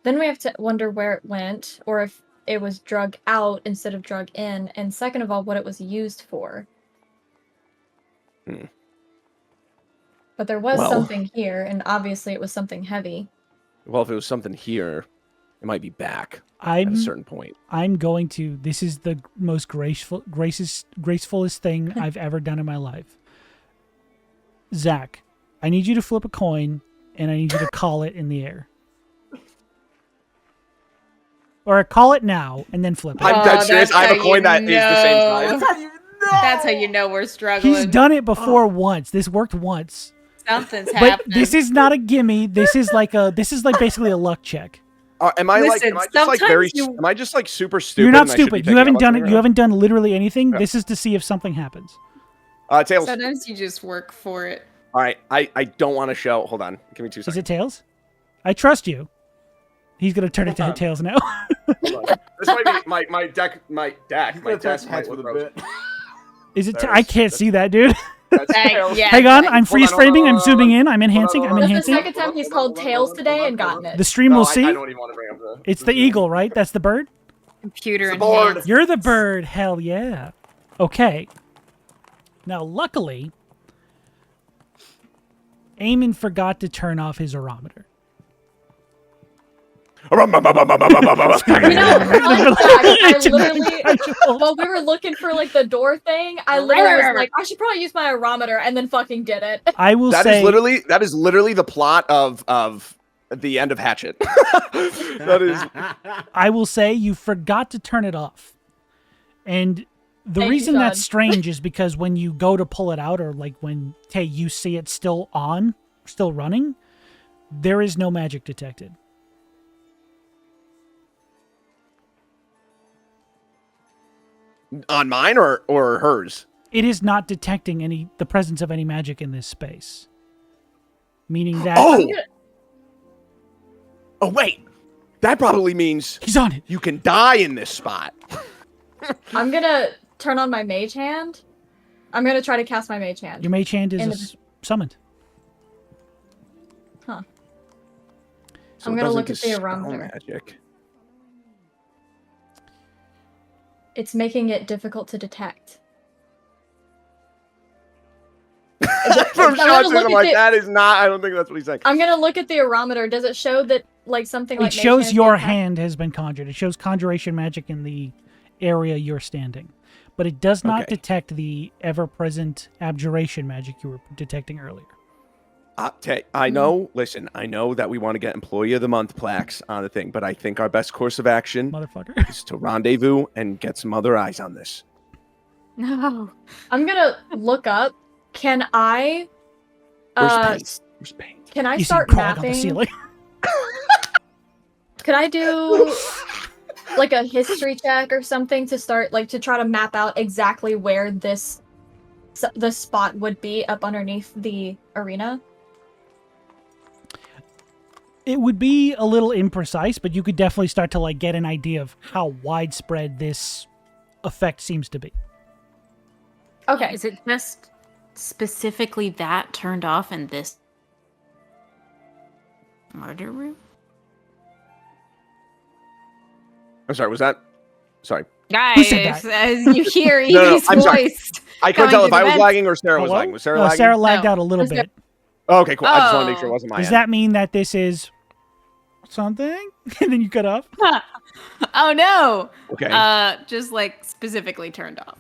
Speaker 4: we have to wonder where it went, or if it was drug out instead of drug in, and second of all, what it was used for. But there was
Speaker 3: Well.
Speaker 4: something here, and obviously it was something heavy.
Speaker 3: Well, if it was something here, it might be back at a certain point.
Speaker 1: I'm going to. This is the most gracefulest thing I've ever done in my life. Zach, I need you to flip a coin, and I need you to call it in the air. Or call it now, and then flip it.
Speaker 3: I'm dead serious.
Speaker 2: that's
Speaker 3: I have a
Speaker 2: how
Speaker 3: coin
Speaker 2: you
Speaker 3: that is the same
Speaker 2: know.
Speaker 3: size.
Speaker 5: That's how you know.
Speaker 2: That's how you know we're struggling.
Speaker 1: He's done it before once. This worked once.
Speaker 2: Something's
Speaker 1: But
Speaker 2: happening.
Speaker 1: this is not a gimme. This is like basically a luck check.
Speaker 3: Am I
Speaker 2: Listen,
Speaker 3: am I just like super stupid?
Speaker 1: You're not
Speaker 3: and I should be
Speaker 1: stupid.
Speaker 3: thinking
Speaker 1: You haven't
Speaker 3: about
Speaker 1: done
Speaker 3: something
Speaker 1: it. You
Speaker 3: right
Speaker 1: haven't done literally anything.
Speaker 3: Yeah.
Speaker 1: This is to see if something happens.
Speaker 3: now? Tails.
Speaker 2: Sometimes you just work for it.
Speaker 3: All right, I don't want to show. Hold on, give me 2
Speaker 1: Is
Speaker 3: seconds.
Speaker 1: it tails? I trust you. He's gonna turn it to tails now.
Speaker 3: This might be my deck. My deck.
Speaker 5: He's
Speaker 3: My
Speaker 5: gonna touch
Speaker 3: desk
Speaker 5: heads
Speaker 3: might
Speaker 5: with
Speaker 3: look
Speaker 5: a
Speaker 3: broken.
Speaker 5: bit.
Speaker 1: Is it?
Speaker 3: There
Speaker 1: I
Speaker 3: is.
Speaker 1: can't see that, dude.
Speaker 3: That's tails.
Speaker 2: Yeah.
Speaker 1: Hang on, I'm
Speaker 3: Hold
Speaker 1: freeze
Speaker 3: on,
Speaker 1: framing. I'm
Speaker 3: hold on,
Speaker 1: zooming
Speaker 3: hold
Speaker 1: in. I'm enhancing.
Speaker 3: hold
Speaker 1: I'm
Speaker 3: on.
Speaker 4: That's the
Speaker 1: enhancing.
Speaker 4: second time he's called Tails today and gotten it.
Speaker 1: The stream
Speaker 3: No,
Speaker 1: will
Speaker 3: I
Speaker 1: see.
Speaker 3: don't even want to bring up the.
Speaker 1: It's the eagle, right? That's the bird.
Speaker 2: Computer
Speaker 3: It's the board.
Speaker 2: enhanced.
Speaker 1: You're the bird. Hell yeah. Okay. Now, luckily, Eamon forgot to turn off his aerometer.
Speaker 4: You know, fun fact, I literally, while we were looking for like the door thing, I literally was like, I should probably use my aerometer, and then fucking did it.
Speaker 1: I will
Speaker 3: That
Speaker 1: say
Speaker 3: is literally the plot of the end of Hatchet. That is.
Speaker 1: I will say you forgot to turn it off. And the
Speaker 4: Thank you,
Speaker 1: reason that's
Speaker 4: Sean.
Speaker 1: strange is because when you go to pull it out, or like when, hey, you see it still on, still running, there is no magic detected.
Speaker 3: On mine or hers?
Speaker 1: It is not detecting the presence of any magic in this space. Meaning that
Speaker 3: Oh! Oh, wait. That probably means
Speaker 1: he's on it.
Speaker 3: you can die in this spot.
Speaker 4: I'm gonna turn on my mage hand. I'm gonna try to cast my mage hand.
Speaker 1: Your mage hand
Speaker 4: In
Speaker 1: is summoned.
Speaker 4: Huh.
Speaker 3: So
Speaker 4: I'm
Speaker 3: it
Speaker 4: gonna
Speaker 3: doesn't
Speaker 4: look at the
Speaker 3: dispel
Speaker 4: barometer.
Speaker 3: magic.
Speaker 4: It's making it difficult to detect.
Speaker 3: From
Speaker 4: I'm gonna
Speaker 3: Sean's
Speaker 4: look
Speaker 3: I'm
Speaker 4: at
Speaker 3: like,
Speaker 4: the-
Speaker 3: that is not, I don't think that's what he's saying.
Speaker 4: I'm gonna look at the barometer. Does it show that like something like
Speaker 1: It
Speaker 4: mage
Speaker 1: shows
Speaker 4: hand is
Speaker 1: your
Speaker 4: being cast?
Speaker 1: hand has been conjured. It shows conjuration magic in the area you're standing. But it does not
Speaker 3: Okay.
Speaker 1: detect the ever-present abjuration magic you were detecting earlier.
Speaker 3: I know, listen, I know that we want to get Employee of the Month plaques on the thing, but I think our best course of action
Speaker 1: Motherfucker.
Speaker 3: is to rendezvous and get some other eyes on this.
Speaker 2: No.
Speaker 4: I'm gonna look up. Can I?
Speaker 3: Where's paint? Where's paint?
Speaker 4: Can I
Speaker 1: You see
Speaker 4: start
Speaker 1: Krog on the
Speaker 4: mapping?
Speaker 1: ceiling.
Speaker 4: Could I do like a history check or something to start like to try to map out exactly where the spot would be up underneath the arena?
Speaker 1: It would be a little imprecise, but you could definitely start to like get an idea of how widespread this effect seems to be.
Speaker 4: Okay.
Speaker 2: Is it just specifically that turned off in this murder room?
Speaker 3: I'm sorry, was that? Sorry.
Speaker 2: Guys,
Speaker 1: said that?
Speaker 2: as you hear
Speaker 3: No, no,
Speaker 2: Eevee's
Speaker 3: I'm sorry.
Speaker 2: voice.
Speaker 3: I couldn't
Speaker 2: Coming
Speaker 3: tell
Speaker 2: through
Speaker 3: if I
Speaker 2: the
Speaker 3: was
Speaker 2: vents.
Speaker 3: lagging or Sarah was
Speaker 1: Hello?
Speaker 3: lagging. Was Sarah
Speaker 1: No,
Speaker 3: lagging?
Speaker 1: Sarah lagged
Speaker 2: No.
Speaker 1: out a little
Speaker 4: Was there-
Speaker 1: bit.
Speaker 3: Oh, okay, cool. I just want to make sure it
Speaker 2: Oh.
Speaker 3: wasn't my
Speaker 1: Does
Speaker 3: end.
Speaker 1: that mean that this is something? And then you cut off?
Speaker 2: Oh no!
Speaker 3: Okay.
Speaker 2: Just like specifically turned off.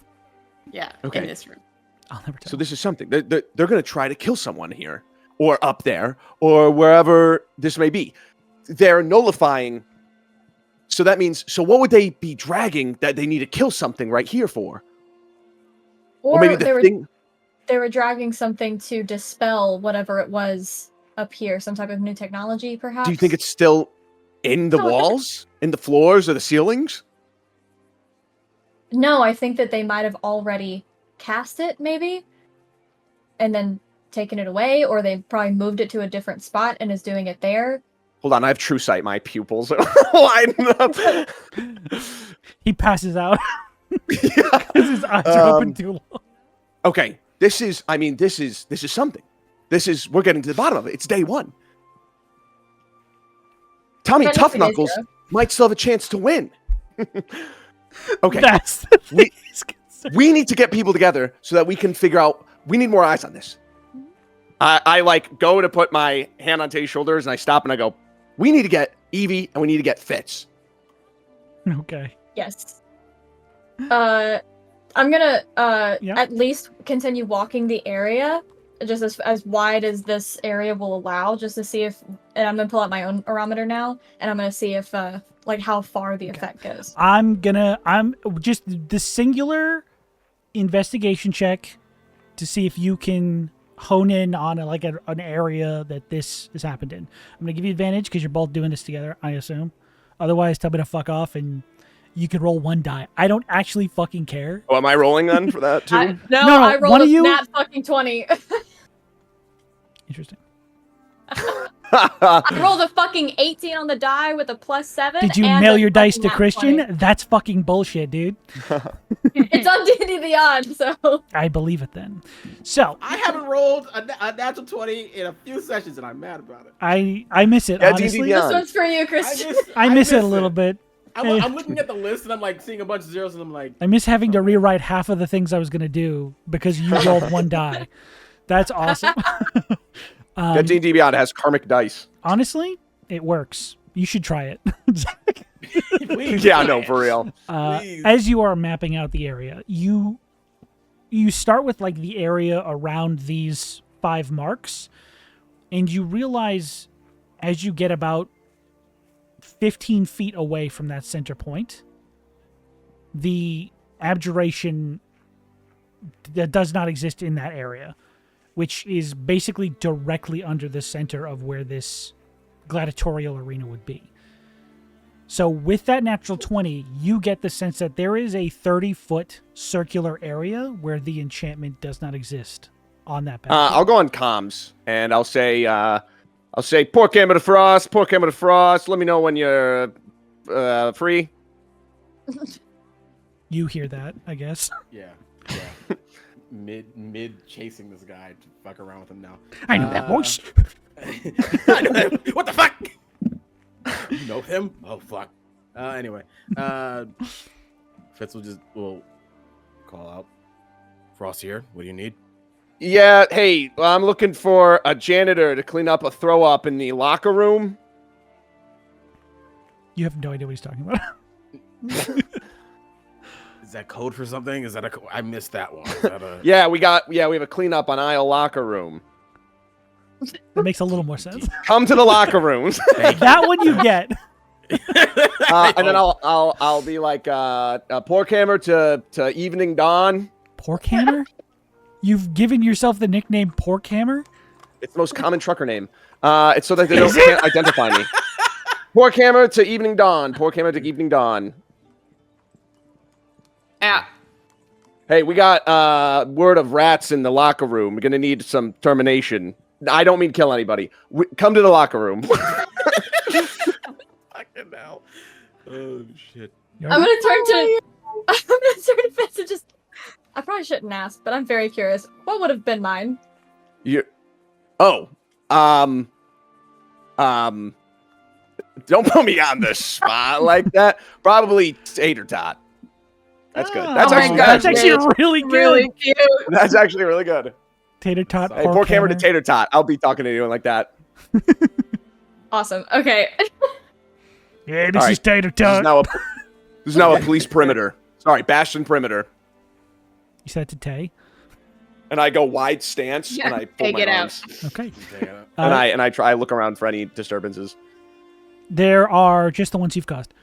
Speaker 2: Yeah.
Speaker 3: Okay.
Speaker 2: In this room.
Speaker 1: I'll never tell.
Speaker 3: So this is something. They're going to try to kill someone here, or up there, or wherever this may be. They're nullifying. So that means, so what would they be dragging that they need to kill something right here for?
Speaker 4: Or
Speaker 3: maybe the thing.
Speaker 4: they were dragging something to dispel whatever it was up here, some type of new technology, perhaps.
Speaker 3: Do you think it's still in the
Speaker 4: No, I think
Speaker 3: walls, in the floors, or the ceilings?
Speaker 4: No, I think that they might have already cast it, maybe, and then taken it away, or they probably moved it to a different spot and is doing it there.
Speaker 3: Hold on, I have true sight. My pupils are lining up.
Speaker 1: He passes out
Speaker 3: Yeah.
Speaker 1: because his eyes are open
Speaker 3: Um,
Speaker 1: too long.
Speaker 3: Okay, this is something. We're getting to the bottom of it. It's day one. Tommy
Speaker 4: But
Speaker 3: Tough
Speaker 4: if it is,
Speaker 3: Knuckles
Speaker 4: yeah.
Speaker 3: might still have a chance to win. Okay,
Speaker 1: That's the thing.
Speaker 3: we-
Speaker 1: he's concerned.
Speaker 3: we need to get people together so that we can figure out. We need more eyes on this. I like go to put my hand on Tay's shoulders and I stop and I go, we need to get Eevee and we need to get Fitz.
Speaker 1: Okay.
Speaker 4: Yes. I'm gonna
Speaker 1: Yeah.
Speaker 4: at least continue walking the area, just as wide as this area will allow, just to see if. And I'm gonna pull out my own barometer now, and I'm gonna see if like how far the effect goes.
Speaker 1: I'm just the singular investigation check to see if you can hone in on an area that this has happened in. I'm gonna give you advantage because you're both doing this together, I assume. Otherwise, tell me to fuck off and you can roll one die. I don't actually fucking care.
Speaker 3: Oh, am I rolling then for that too?
Speaker 4: No,
Speaker 1: No,
Speaker 4: I
Speaker 1: one
Speaker 4: rolled
Speaker 1: of
Speaker 4: a
Speaker 1: you-
Speaker 4: nat fucking 20.
Speaker 1: Interesting.
Speaker 4: I rolled a fucking 18 on the die with a +7.
Speaker 1: Did you
Speaker 4: and
Speaker 1: mail
Speaker 4: a
Speaker 1: your dice
Speaker 4: fucking
Speaker 1: to
Speaker 4: nat
Speaker 1: Christian?
Speaker 4: 20.
Speaker 1: That's fucking bullshit, dude.
Speaker 4: It's on D&D Beyond, so
Speaker 1: I believe it then. So
Speaker 6: I haven't rolled a natural 20 in a few sessions, and I'm mad about it.
Speaker 1: I miss it,
Speaker 3: Yeah, D&D
Speaker 1: honestly.
Speaker 3: Beyond.
Speaker 4: this one's for you, Christian.
Speaker 1: I miss it a little bit.
Speaker 6: I'm looking at the list, and I'm like seeing a bunch of zeros, and I'm like,
Speaker 1: I miss having to rewrite half of the things I was going to do because you rolled one die. That's awesome.
Speaker 3: Yeah, D&D Beyond has karmic dice.
Speaker 1: Honestly, it works. You should try it.
Speaker 6: please,
Speaker 3: Yeah, no, for real.
Speaker 6: Please.
Speaker 1: As you are mapping out the area, you start with like the area around these 5 marks, and you realize as you get about 15 feet away from that center point, the abjuration that does not exist in that area, which is basically directly under the center of where this gladiatorial arena would be. So with that natural 20, you get the sense that there is a 30-foot circular area where the enchantment does not exist on that battlefield.
Speaker 3: I'll go on comms, and I'll say, poor Camber to Frost, poor Camber to Frost, let me know when you're free.
Speaker 1: You hear that, I guess.
Speaker 6: Yeah. Mid chasing this guy to fuck around with him now.
Speaker 1: I know that voice.
Speaker 6: I know him. What the fuck? You know him? Oh fuck. Anyway, Fitz will call out. Frost here. What do you need?
Speaker 3: Yeah, hey, I'm looking for a janitor to clean up a throw up in the locker room.
Speaker 1: You have no idea what he's talking about.
Speaker 6: Is that code for something? Is that I missed that one. Is that a...
Speaker 3: Yeah, we have a cleanup on aisle locker room.
Speaker 1: That makes a little more sense.
Speaker 3: Come to the locker rooms.
Speaker 1: That one you get.
Speaker 3: And then I'll be like, Pork Hammer to Evening Dawn.
Speaker 1: Pork Hammer? You've given yourself the nickname Pork Hammer?
Speaker 3: It's the most common trucker name. It's so that they can't identify me. Pork Hammer to Evening Dawn. Pork Hammer to Evening Dawn.
Speaker 2: Yeah.
Speaker 3: Hey, we got word of rats in the locker room. We're gonna need some termination. I don't mean kill anybody. Come to the locker room.
Speaker 6: Fucking hell. Oh shit.
Speaker 4: I'm gonna turn to Fitz and just. I probably shouldn't ask, but I'm very curious. What would have been mine?
Speaker 3: Don't put me on the spot like that. Probably tater tot. That's good. That's
Speaker 1: actually really good.
Speaker 2: Really cute.
Speaker 3: That's actually really good.
Speaker 1: Tater tot.
Speaker 3: Hey, Pork Hammer to tater tot. I'll be talking to you like that.
Speaker 4: Awesome. Okay.
Speaker 1: Yeah, this is tater tot.
Speaker 3: This is now a police perimeter. Sorry, Bastion perimeter.
Speaker 1: You said to Tay.
Speaker 3: And I go wide stance and I pull
Speaker 2: take
Speaker 3: my
Speaker 2: it
Speaker 3: arms.
Speaker 1: Okay.
Speaker 3: And I try look around for any disturbances.
Speaker 1: There are just the ones you've caused.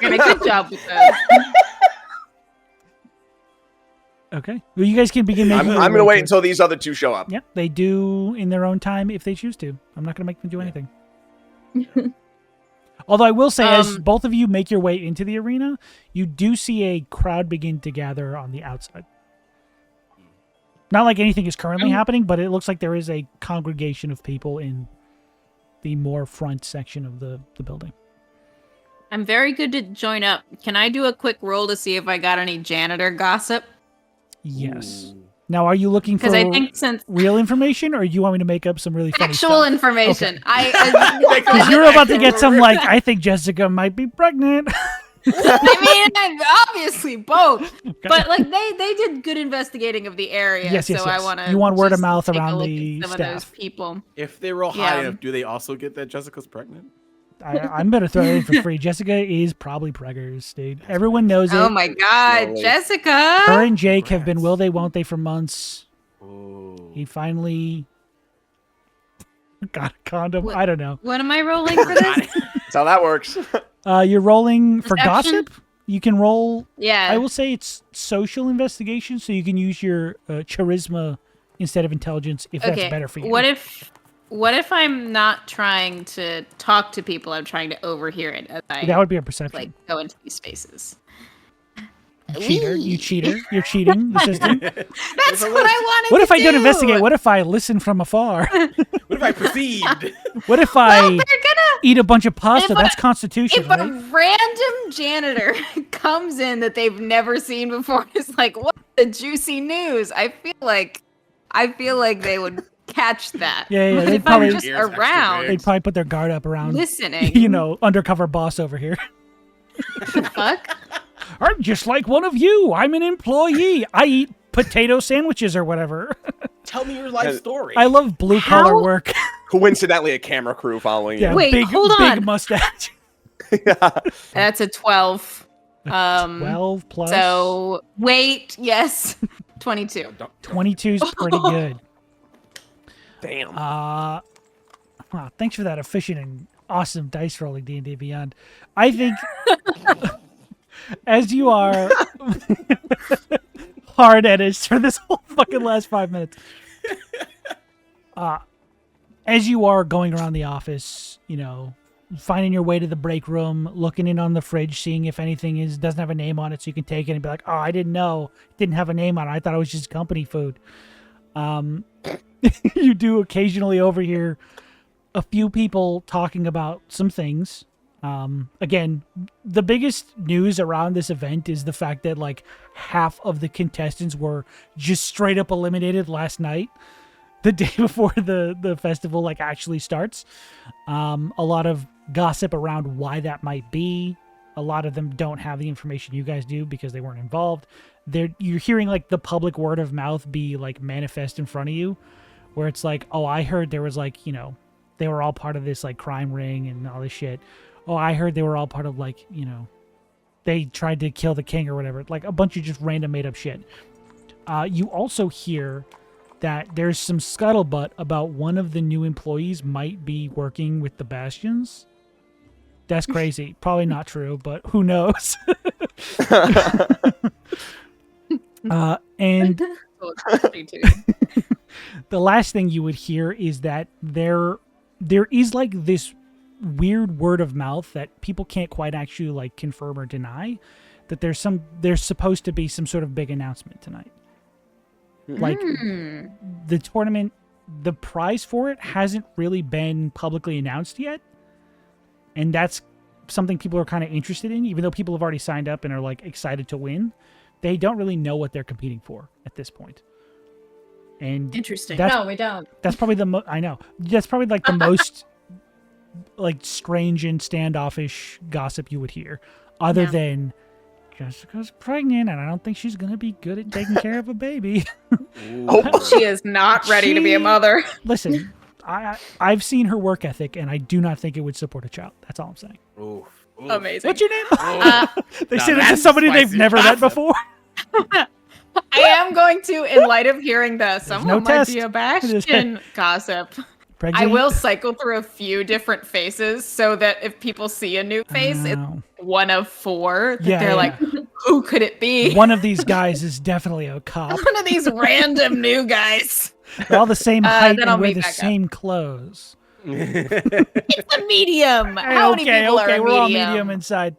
Speaker 2: Doing a good job with those.
Speaker 1: Okay. Well, you guys can begin making.
Speaker 3: I'm gonna wait until these other two show up.
Speaker 1: Yeah, they do in their own time if they choose to. I'm not gonna make them do anything. Although I will say, as both of you make your way into the arena, you do see a crowd begin to gather on the outside. Not like anything is currently happening, but it looks like there is a congregation of people in the more front section of the building.
Speaker 2: I'm very good to join up. Can I do a quick roll to see if I got any janitor gossip?
Speaker 1: Yes.
Speaker 6: Ooh.
Speaker 1: Now, are you looking for
Speaker 2: Because I think since
Speaker 1: real information, or do you want me to make up some really funny
Speaker 2: actual
Speaker 1: stuff?
Speaker 2: information,
Speaker 1: Because you're about to get some, like, I think Jessica might be pregnant.
Speaker 2: I mean, obviously both.
Speaker 1: Okay.
Speaker 2: But like they did good investigating of the area.
Speaker 1: Yes,
Speaker 2: so I
Speaker 1: yes.
Speaker 2: want to.
Speaker 1: You want word of mouth around the
Speaker 2: some
Speaker 1: staff.
Speaker 2: of those people.
Speaker 6: If they roll high
Speaker 2: Yeah.
Speaker 6: enough, do they also get that Jessica's pregnant?
Speaker 1: I'm going to throw it in for free. Jessica is probably preggers, dude. Everyone knows it.
Speaker 2: Oh my God,
Speaker 3: Slowly.
Speaker 2: Jessica!
Speaker 1: Her and Jake have been will they, won't they for months.
Speaker 6: Oh.
Speaker 1: He finally got a condom.
Speaker 2: What-
Speaker 1: I don't know.
Speaker 2: What am I rolling for this?
Speaker 3: That's how that works.
Speaker 1: You're rolling for
Speaker 2: Perception?
Speaker 1: gossip. You can roll.
Speaker 2: Yeah.
Speaker 1: I will say it's social investigation, so you can use your charisma instead of intelligence if that's better for you.
Speaker 2: What if I'm not trying to talk to people? I'm trying to overhear it as I
Speaker 1: That would be a perception.
Speaker 2: like go into these spaces.
Speaker 1: Cheater, you cheater. You're cheating the system.
Speaker 2: That's what I wanted.
Speaker 1: What if
Speaker 2: to
Speaker 1: I don't
Speaker 2: do.
Speaker 1: investigate? What if I listen from afar?
Speaker 6: What if I perceived?
Speaker 1: What if
Speaker 2: Well,
Speaker 1: I
Speaker 2: they're gonna.
Speaker 1: eat a bunch of pasta?
Speaker 2: if a-
Speaker 1: That's constitution,
Speaker 2: If
Speaker 1: right?
Speaker 2: a random janitor comes in that they've never seen before, is like, "What's the juicy news?" I feel like they would catch that.
Speaker 1: Yeah,
Speaker 2: But
Speaker 1: they'd
Speaker 2: if
Speaker 1: probably-
Speaker 2: I'm just
Speaker 6: Ears extra
Speaker 2: around
Speaker 6: big.
Speaker 1: They'd probably put their guard up around,
Speaker 2: listening,
Speaker 1: you know, undercover boss over here.
Speaker 2: the fuck?
Speaker 1: I'm just like one of you. I'm an employee. I eat potato sandwiches or whatever.
Speaker 6: Tell me your life story.
Speaker 1: I love blue collar
Speaker 2: How-
Speaker 1: work.
Speaker 3: Coincidentally, a camera crew following
Speaker 1: Yeah,
Speaker 3: you.
Speaker 2: Wait,
Speaker 1: big,
Speaker 2: hold
Speaker 1: big
Speaker 2: on.
Speaker 1: mustache.
Speaker 2: That's a 12.
Speaker 1: 12 plus.
Speaker 2: So wait, yes, 22.
Speaker 1: 22's pretty good.
Speaker 3: Damn.
Speaker 1: Wow, thanks for that efficient and awesome dice rolling, D&D Beyond. I think as you are hard at it for this whole fucking last 5 minutes, as you are going around the office, finding your way to the break room, looking in on the fridge, seeing if anything doesn't have a name on it, so you can take it and be like, "Oh, I didn't know it didn't have a name on it. I thought it was just company food." You do occasionally overhear a few people talking about some things. Again, the biggest news around this event is the fact that like half of the contestants were just straight up eliminated last night, the day before the festival like actually starts. A lot of gossip around why that might be. A lot of them don't have the information you guys do because they weren't involved. You're hearing like the public word of mouth be like manifest in front of you, where it's like, "Oh, I heard there was like, they were all part of this like crime ring and all this shit. Oh, I heard they were all part of like, they tried to kill the king or whatever." Like a bunch of just random made up shit. You also hear that there's some scuttlebutt about one of the new employees might be working with the Bastions. That's crazy. Probably not true, but who knows? And the last thing you would hear is that there is like this weird word of mouth that people can't quite actually like confirm or deny, that there's supposed to be some sort of big announcement tonight. Like the tournament, the prize for it hasn't really been publicly announced yet. And that's something people are kind of interested in, even though people have already signed up and are like excited to win. They don't really know what they're competing for at this point. And
Speaker 2: interesting.
Speaker 4: No, we don't.
Speaker 1: That's probably I know. That's probably like the most like strange and standoffish gossip you would hear, other than Jessica's pregnant and I don't think she's gonna be good at taking care of a baby.
Speaker 2: She is not ready to be a mother.
Speaker 1: Listen, I've seen her work ethic and I do not think it would support a child. That's all I'm saying.
Speaker 5: Oof.
Speaker 2: Amazing.
Speaker 1: What's your name? They
Speaker 5: Now
Speaker 1: said it's
Speaker 5: that's
Speaker 1: somebody they've
Speaker 5: spicy
Speaker 1: never met
Speaker 5: gossip.
Speaker 1: before.
Speaker 2: I am going to, in light of hearing the someone
Speaker 1: no
Speaker 2: might
Speaker 1: test.
Speaker 2: be a Bastion gossip,
Speaker 1: Pregnant?
Speaker 2: I will cycle through a few different faces so that if people see a new face, it's one of four. That they're like, who could it be?
Speaker 1: One of these guys is definitely a cop.
Speaker 2: One of these random new guys.
Speaker 1: They're all the same height
Speaker 2: then I'll
Speaker 1: and wear
Speaker 2: meet
Speaker 1: the
Speaker 2: back up.
Speaker 1: same clothes.
Speaker 2: It's a medium. How many people are a
Speaker 1: we're all medium inside.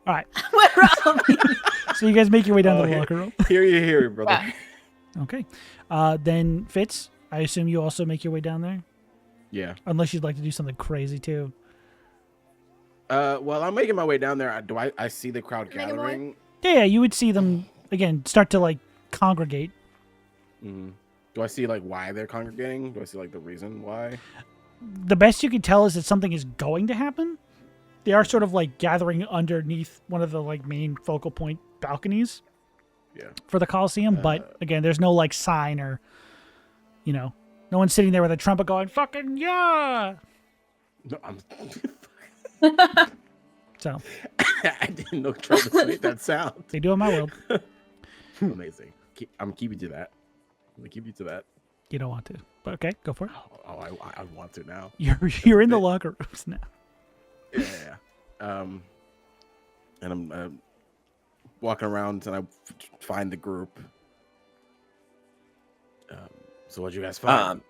Speaker 1: All right.
Speaker 2: We're all medium.
Speaker 1: So you guys make your way down to the locker room.
Speaker 5: Hear you, brother.
Speaker 1: Okay. Then Fitz, I assume you also make your way down there?
Speaker 5: Yeah.
Speaker 1: Unless you'd like to do something crazy too.
Speaker 5: Well, I'm making my way down there. Do I see the crowd
Speaker 4: Make 'em
Speaker 5: gathering?
Speaker 1: Yeah, you would see them, again, start to like congregate.
Speaker 5: Mm-hmm. Do I see like why they're congregating? Do I see like the reason why?
Speaker 1: The best you can tell is that something is going to happen. They are sort of like gathering underneath one of the like main focal point balconies for the Coliseum. But again, there's no like sign or, no one's sitting there with a trumpet going, "Fucking yeah."
Speaker 5: No, I'm.
Speaker 1: So
Speaker 5: I didn't know trumpets made that sound.
Speaker 1: they do in my world.
Speaker 5: Amazing. I'm keeping to that. I'm gonna keep you to that.
Speaker 1: You don't want to, but okay, go for it.
Speaker 5: Oh, I want to now.
Speaker 1: You're in the locker rooms now.
Speaker 5: Yeah. And I'm walking around and I find the group. So what'd you guys find?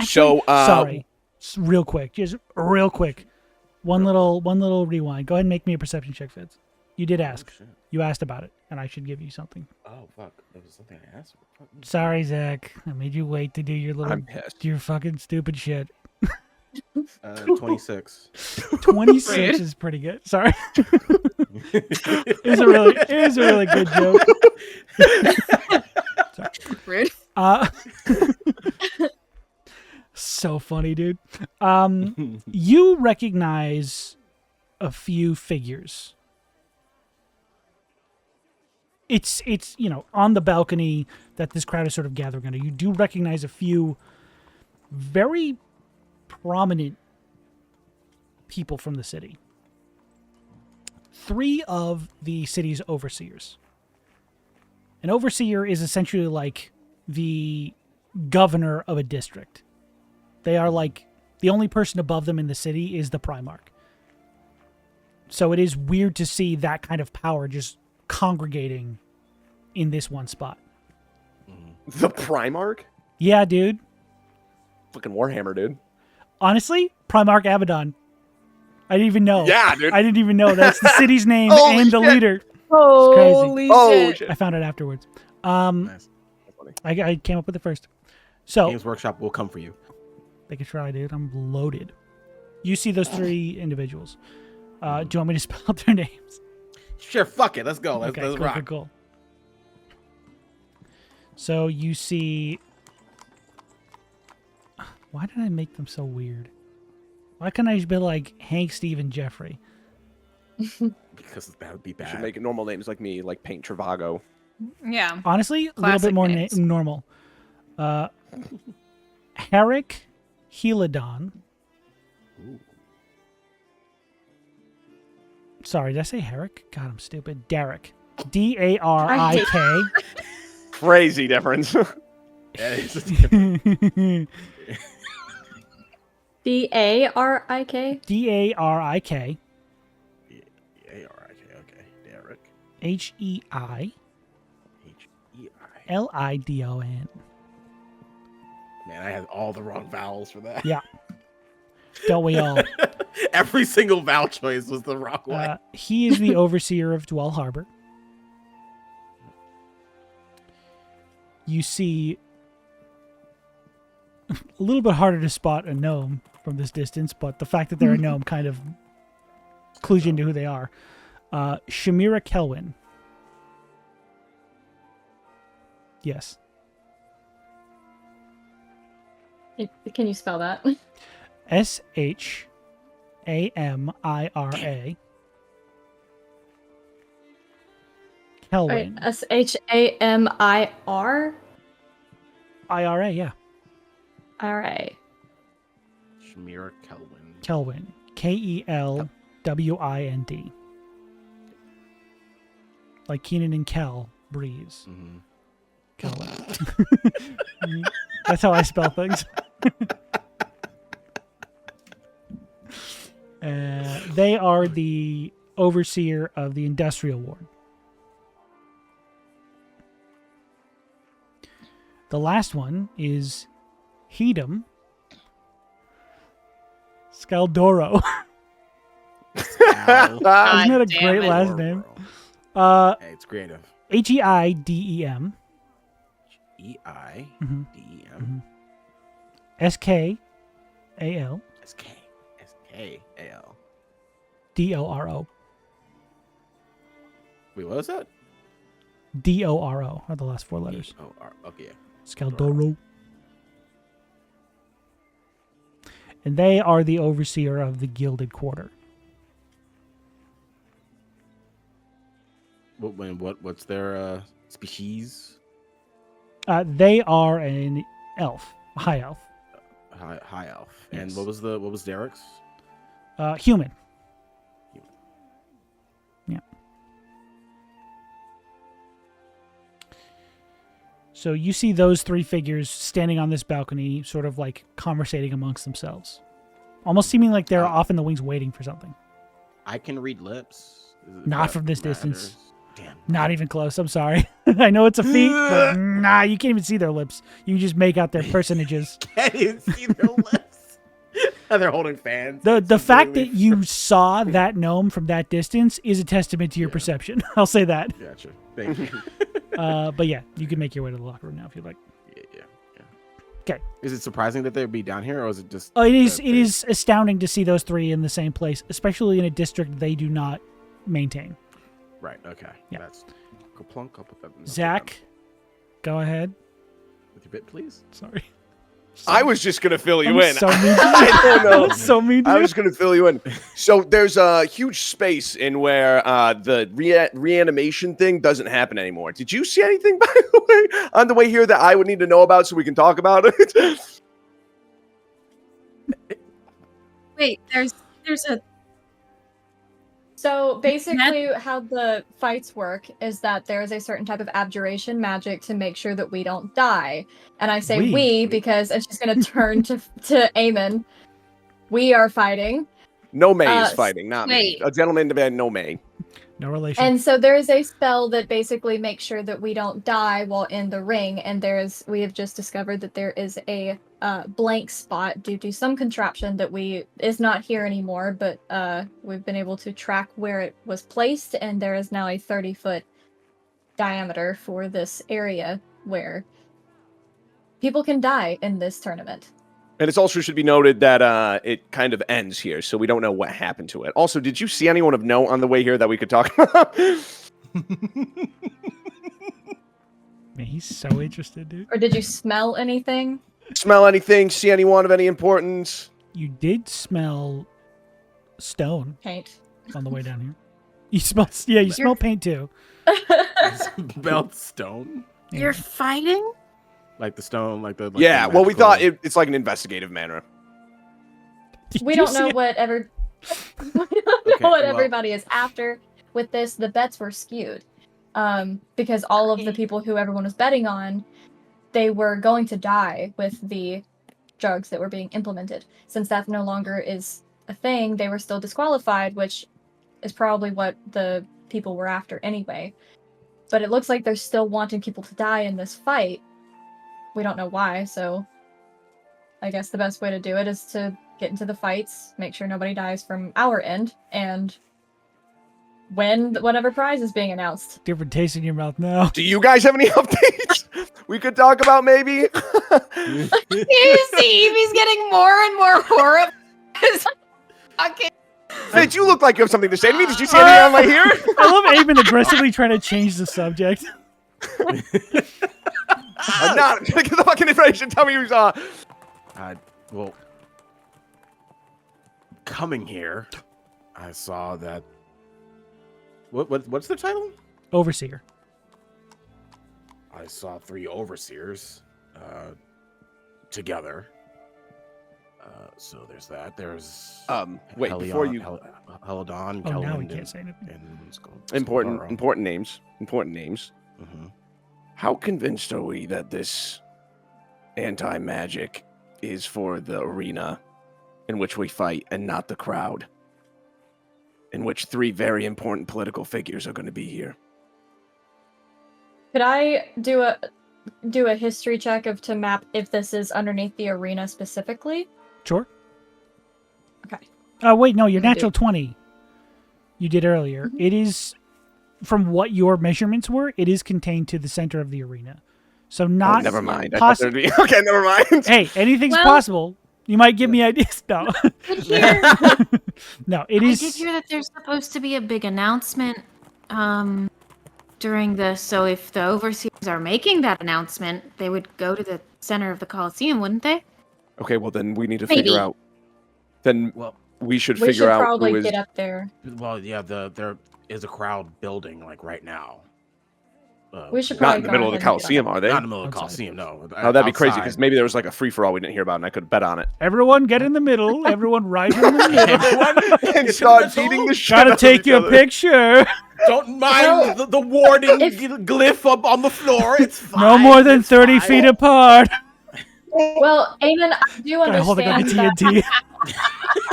Speaker 1: Sorry, real quick, just real quick. One little rewind. Go ahead and make me a perception check, Fitz. You did ask.
Speaker 5: Shit.
Speaker 1: You asked about it, and I should give you something.
Speaker 5: Oh fuck! That was something I asked for.
Speaker 1: Sorry, Zach. I made you wait to do
Speaker 3: I'm pissed.
Speaker 1: your fucking stupid shit.
Speaker 5: 26.
Speaker 1: 26 is pretty good. Sorry. It was a really good joke. Sorry.
Speaker 2: Rude.
Speaker 1: So funny, dude. You recognize a few figures. It's on the balcony that this crowd is sort of gathering under. You do recognize a few very prominent people from the city. 3 of the city's overseers. An overseer is essentially like the governor of a district. They are like the only person above them in the city is the Primarch. So it is weird to see that kind of power just congregating in this one spot.
Speaker 3: The Primarch?
Speaker 1: Yeah, dude.
Speaker 3: Fucking Warhammer, dude.
Speaker 1: Honestly, Primarch Abaddon. I didn't even know.
Speaker 3: Yeah, dude.
Speaker 1: I didn't even know. That's the city's name
Speaker 3: Holy
Speaker 1: and the
Speaker 3: shit.
Speaker 1: leader.
Speaker 4: Holy
Speaker 3: Oh,
Speaker 4: shit.
Speaker 3: shit.
Speaker 1: I found it afterwards.
Speaker 5: Nice.
Speaker 3: That's funny.
Speaker 1: I came up with it first. So
Speaker 5: Games Workshop will come for you.
Speaker 1: they could try, dude. I'm loaded. You see those three individuals. Do you want me to spell out their names?
Speaker 5: Sure, fuck it. Let's go. Let's
Speaker 1: Cool,
Speaker 5: rock.
Speaker 1: cool. So you see. Why did I make them so weird? Why couldn't I just be like Hank, Steve, and Jeffrey?
Speaker 5: Because that would be
Speaker 3: You
Speaker 5: bad.
Speaker 3: should make it normal names like me, like Paint Travago.
Speaker 2: Yeah.
Speaker 1: Honestly, a little
Speaker 2: Classic
Speaker 1: bit more
Speaker 2: names.
Speaker 1: normal. Herrick Heladon.
Speaker 5: Ooh.
Speaker 1: Sorry, did I say Herrick? God, I'm stupid. Derek. D-A-R-I-K.
Speaker 3: Crazy difference.
Speaker 5: Yeah, it's just different.
Speaker 4: D-A-R-I-K?
Speaker 1: D-A-R-I-K.
Speaker 5: A-R-I-K. Okay. Derek.
Speaker 1: H-E-I.
Speaker 5: H-E-I.
Speaker 1: L-I-D-O-N.
Speaker 5: Man, I had all the wrong vowels for that.
Speaker 1: Yeah. Don't we all?
Speaker 5: Every single vowel choice was the wrong one.
Speaker 1: He is the overseer of Dwell Harbor. You see a little bit harder to spot a gnome from this distance, but the fact that they're a gnome kind of clues you into who they are. Shamira Kelwin. Yes.
Speaker 4: Can you spell that?
Speaker 1: S-H-A-M-I-R-A.
Speaker 4: Wait,
Speaker 1: Kelwin.
Speaker 4: S-H-A-M-I-R?
Speaker 1: I-R-A, yeah.
Speaker 4: Alright.
Speaker 5: Shamira Kelwin.
Speaker 1: Kelwin. K-E-L-W-I-N-D. Like Keenan and Kel, Breeze.
Speaker 5: Mm-hmm.
Speaker 1: Kelwin. That's how I spell things. They are the overseer of the industrial ward. The last one is Hedum Scaldoro. Isn't that a
Speaker 2: damn
Speaker 1: great
Speaker 2: it.
Speaker 1: last name?
Speaker 5: Hey, it's creative.
Speaker 1: H-E-I-D-E-M.
Speaker 5: E-I-D-E-M.
Speaker 1: S-K-A-L.
Speaker 5: S-K-S-K-A-L.
Speaker 1: D-O-R-O.
Speaker 5: Wait, what was that?
Speaker 1: D-O-R-O are the last four letters.
Speaker 5: E-O-R. Okay, yeah.
Speaker 1: Scaldoro. And they are the overseer of the Gilded Quarter.
Speaker 5: What's their species?
Speaker 1: They are an elf, a high elf.
Speaker 5: High elf. And
Speaker 1: Yes.
Speaker 5: what was Derek's?
Speaker 1: Human.
Speaker 5: Human.
Speaker 1: Yeah. So you see those three figures standing on this balcony, sort of like conversating amongst themselves. Almost seeming like they're off in the wings waiting for something.
Speaker 5: I can read lips.
Speaker 1: Not from this distance.
Speaker 5: Damn.
Speaker 1: Not even close, I'm sorry. I know it's a feat, but nah, you can't even see their lips. You can just make out their personages.
Speaker 5: Can't even see their lips. And they're holding fans.
Speaker 1: The fact that you saw that gnome from that distance is a testament to your
Speaker 5: Yeah.
Speaker 1: perception. I'll say that.
Speaker 5: Gotcha. Thank you.
Speaker 1: But yeah, you can make your way to the locker room now if you'd like.
Speaker 5: Yeah.
Speaker 1: 'Kay.
Speaker 5: Is it surprising that they'd be down here, or is it just?
Speaker 1: Oh, it is.
Speaker 5: that
Speaker 1: It
Speaker 5: they-
Speaker 1: is astounding to see those three in the same place, especially in a district they do not maintain.
Speaker 5: Right. Okay.
Speaker 1: Yeah.
Speaker 5: That's plunk. I'll put that.
Speaker 1: Zach, go ahead.
Speaker 5: with your bit, please.
Speaker 1: Sorry.
Speaker 3: I was just gonna fill you
Speaker 1: I'm
Speaker 3: in.
Speaker 1: so mean to you.
Speaker 3: I don't know.
Speaker 1: I'm so mean to
Speaker 3: I
Speaker 1: you.
Speaker 3: was going to fill you in. So there's a huge space in where the reanimation thing doesn't happen anymore. Did you see anything, by the way, on the way here that I would need to know about so we can talk about it?
Speaker 2: Wait, there's a
Speaker 4: So basically, how the fights work is that there is a certain type of abjuration magic to make sure that we don't die. And I say we because it's just going to turn to Eamon. We are fighting.
Speaker 3: No May is fighting, not
Speaker 2: wait.
Speaker 3: me. A gentleman to no May.
Speaker 1: No relation.
Speaker 4: And so there is a spell that basically makes sure that we don't die while in the ring. And we have just discovered that there is a blank spot due to some contraption that is not here anymore, but we've been able to track where it was placed, and there is now a 30-foot diameter for this area where people can die in this tournament.
Speaker 3: And it also should be noted that it kind of ends here, so we don't know what happened to it. Also, did you see anyone of note on the way here that we could talk about?
Speaker 1: Man, he's so interested, dude.
Speaker 4: Or did you smell anything?
Speaker 3: Smell anything? See anyone of any importance?
Speaker 1: You did smell stone
Speaker 4: Paint.
Speaker 1: on the way down here. You smell, you smell paint too.
Speaker 5: Smelled stone?
Speaker 1: Yeah.
Speaker 2: You're fighting?
Speaker 5: Like the stone, like the...
Speaker 3: Yeah, well, we thought it's like an investigative manner.
Speaker 1: Did
Speaker 4: We
Speaker 1: you
Speaker 4: don't
Speaker 1: see
Speaker 4: know
Speaker 1: it?
Speaker 4: what everybody is after with this. The bets were skewed because all of the people who everyone was betting on, they were going to die with the drugs that were being implemented. Since that no longer is a thing, they were still disqualified, which is probably what the people were after anyway. But it looks like they're still wanting people to die in this fight. We don't know why, so I guess the best way to do it is to get into the fights, make sure nobody dies from our end, and win whatever prize is being announced.
Speaker 1: Different taste in your mouth now.
Speaker 3: Do you guys have any updates we could talk about, maybe?
Speaker 2: You see, he's getting more and more horrible. Okay.
Speaker 3: Fitz, you look like you have something to say to me. Did you see anything on my here?
Speaker 1: I love Eamon aggressively trying to change the subject.
Speaker 3: I'm not. Get the fucking information. Tell me you saw.
Speaker 5: Well, coming here, I saw that... What's the title?
Speaker 1: Overseer.
Speaker 5: I saw 3 overseers together. So there's that. There's
Speaker 3: Wait, before you
Speaker 5: Heladon,
Speaker 1: Oh, now we
Speaker 5: Kelland,
Speaker 1: can't say anything.
Speaker 5: and
Speaker 3: important names.
Speaker 5: Mm-hmm.
Speaker 3: How convinced are we that this anti-magic is for the arena in which we fight and not the crowd, in which 3 very important political figures are going to be here?
Speaker 4: Could I do a history check to map if this is underneath the arena specifically?
Speaker 1: Sure.
Speaker 4: Okay.
Speaker 1: Wait, no, your
Speaker 4: Can I
Speaker 1: natural 20 you did earlier.
Speaker 4: Mhm.
Speaker 1: It is, from what your measurements were, it is contained to the center of the arena. So not...
Speaker 3: Oh, never mind. I thought there'd be... Okay, never mind.
Speaker 1: Hey, anything's
Speaker 2: Well-
Speaker 1: possible. You might give me ideas. No.
Speaker 2: Did hear,
Speaker 1: No, it
Speaker 2: I
Speaker 1: is...
Speaker 2: did hear that there's supposed to be a big announcement during this. So if the overseers are making that announcement, they would go to the center of the Coliseum, wouldn't they?
Speaker 3: Okay, well then we need to
Speaker 2: Maybe.
Speaker 3: figure out. Then
Speaker 5: Well,
Speaker 3: we should
Speaker 4: We
Speaker 3: figure
Speaker 4: should
Speaker 3: out
Speaker 4: probably
Speaker 3: who is.
Speaker 4: get up there.
Speaker 5: yeah, there is a crowd building like right now.
Speaker 4: We should
Speaker 3: Not
Speaker 4: probably
Speaker 3: in the
Speaker 4: go
Speaker 3: middle of the
Speaker 4: ahead and get
Speaker 3: Coliseum, are they?
Speaker 5: Not in the middle of the
Speaker 1: Outside.
Speaker 5: Coliseum, no.
Speaker 3: Oh, that'd be crazy
Speaker 5: Outside.
Speaker 3: because maybe there was like a free for all we didn't hear about, and I could bet on it.
Speaker 1: Everyone get in the middle. Everyone right in the middle.
Speaker 3: And start beating the shit
Speaker 1: Gotta
Speaker 3: out of
Speaker 1: take
Speaker 3: each
Speaker 1: your
Speaker 3: other.
Speaker 1: picture.
Speaker 5: Don't mind
Speaker 4: Well,
Speaker 5: the warden
Speaker 4: if-
Speaker 5: glyph up on the floor. It's fine.
Speaker 1: No more than
Speaker 5: it's
Speaker 1: 30
Speaker 5: fine.
Speaker 1: feet apart.
Speaker 4: Well, Eamon, I do
Speaker 1: Gotta hold it like a
Speaker 4: understand that.
Speaker 1: TNT.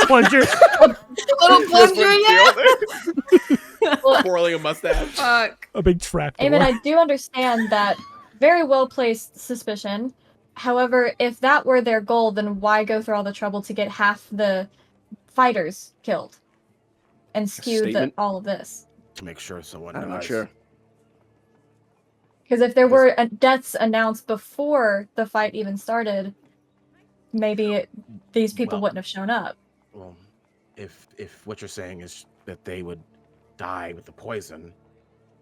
Speaker 1: Plunger.
Speaker 2: Little plunger, yeah.
Speaker 5: Twirling a mustache.
Speaker 2: Fuck.
Speaker 1: A big trap door.
Speaker 4: Eamon, I do understand that. Very well placed suspicion. However, if that were their goal, then why go through all the trouble to get half the fighters killed and skew
Speaker 3: Statement?
Speaker 4: all of this?
Speaker 5: To make sure someone
Speaker 3: I'm not
Speaker 5: dies.
Speaker 3: sure.
Speaker 4: Because if there were deaths announced before the fight even started, maybe these people
Speaker 5: Well-
Speaker 4: wouldn't have shown up.
Speaker 5: Well, if what you're saying is that they would die with the poison,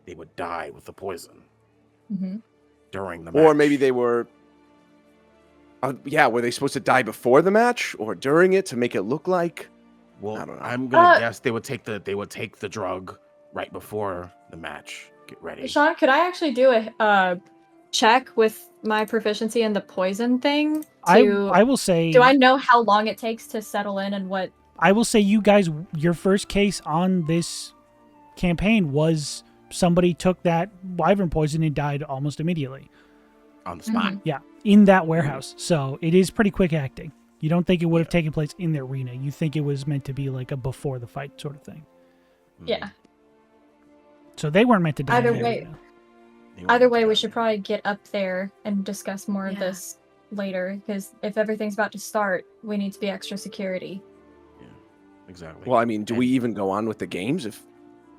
Speaker 5: they would die with the poison
Speaker 4: Hmm.
Speaker 5: during the match.
Speaker 3: Or maybe they were. Yeah, were they supposed to die before the match or during it to make it look like?
Speaker 5: Well,
Speaker 3: I don't know.
Speaker 5: I'm gonna guess they would take the drug right before the match. Get ready.
Speaker 4: Sean, could I actually do a check with my proficiency in the poison thing?
Speaker 1: I will say...
Speaker 4: Do I know how long it takes to settle in and what?
Speaker 1: I will say you guys, your first case on this campaign was somebody took that wyvern poison and died almost immediately.
Speaker 5: On the spot.
Speaker 1: Yeah, in that warehouse. So it is pretty quick acting. You don't think it would have taken place in the arena. You think it was meant to be like a before the fight sort of thing.
Speaker 4: Yeah.
Speaker 1: So they weren't meant to die.
Speaker 4: Either
Speaker 1: in the
Speaker 4: way-
Speaker 1: arena.
Speaker 4: Either way, we should probably get up there and discuss more of
Speaker 2: Yeah.
Speaker 4: this later, because if everything's about to start, we need to be extra security.
Speaker 5: Yeah, exactly.
Speaker 3: Well, I mean, do
Speaker 5: And
Speaker 3: we even go on with the games if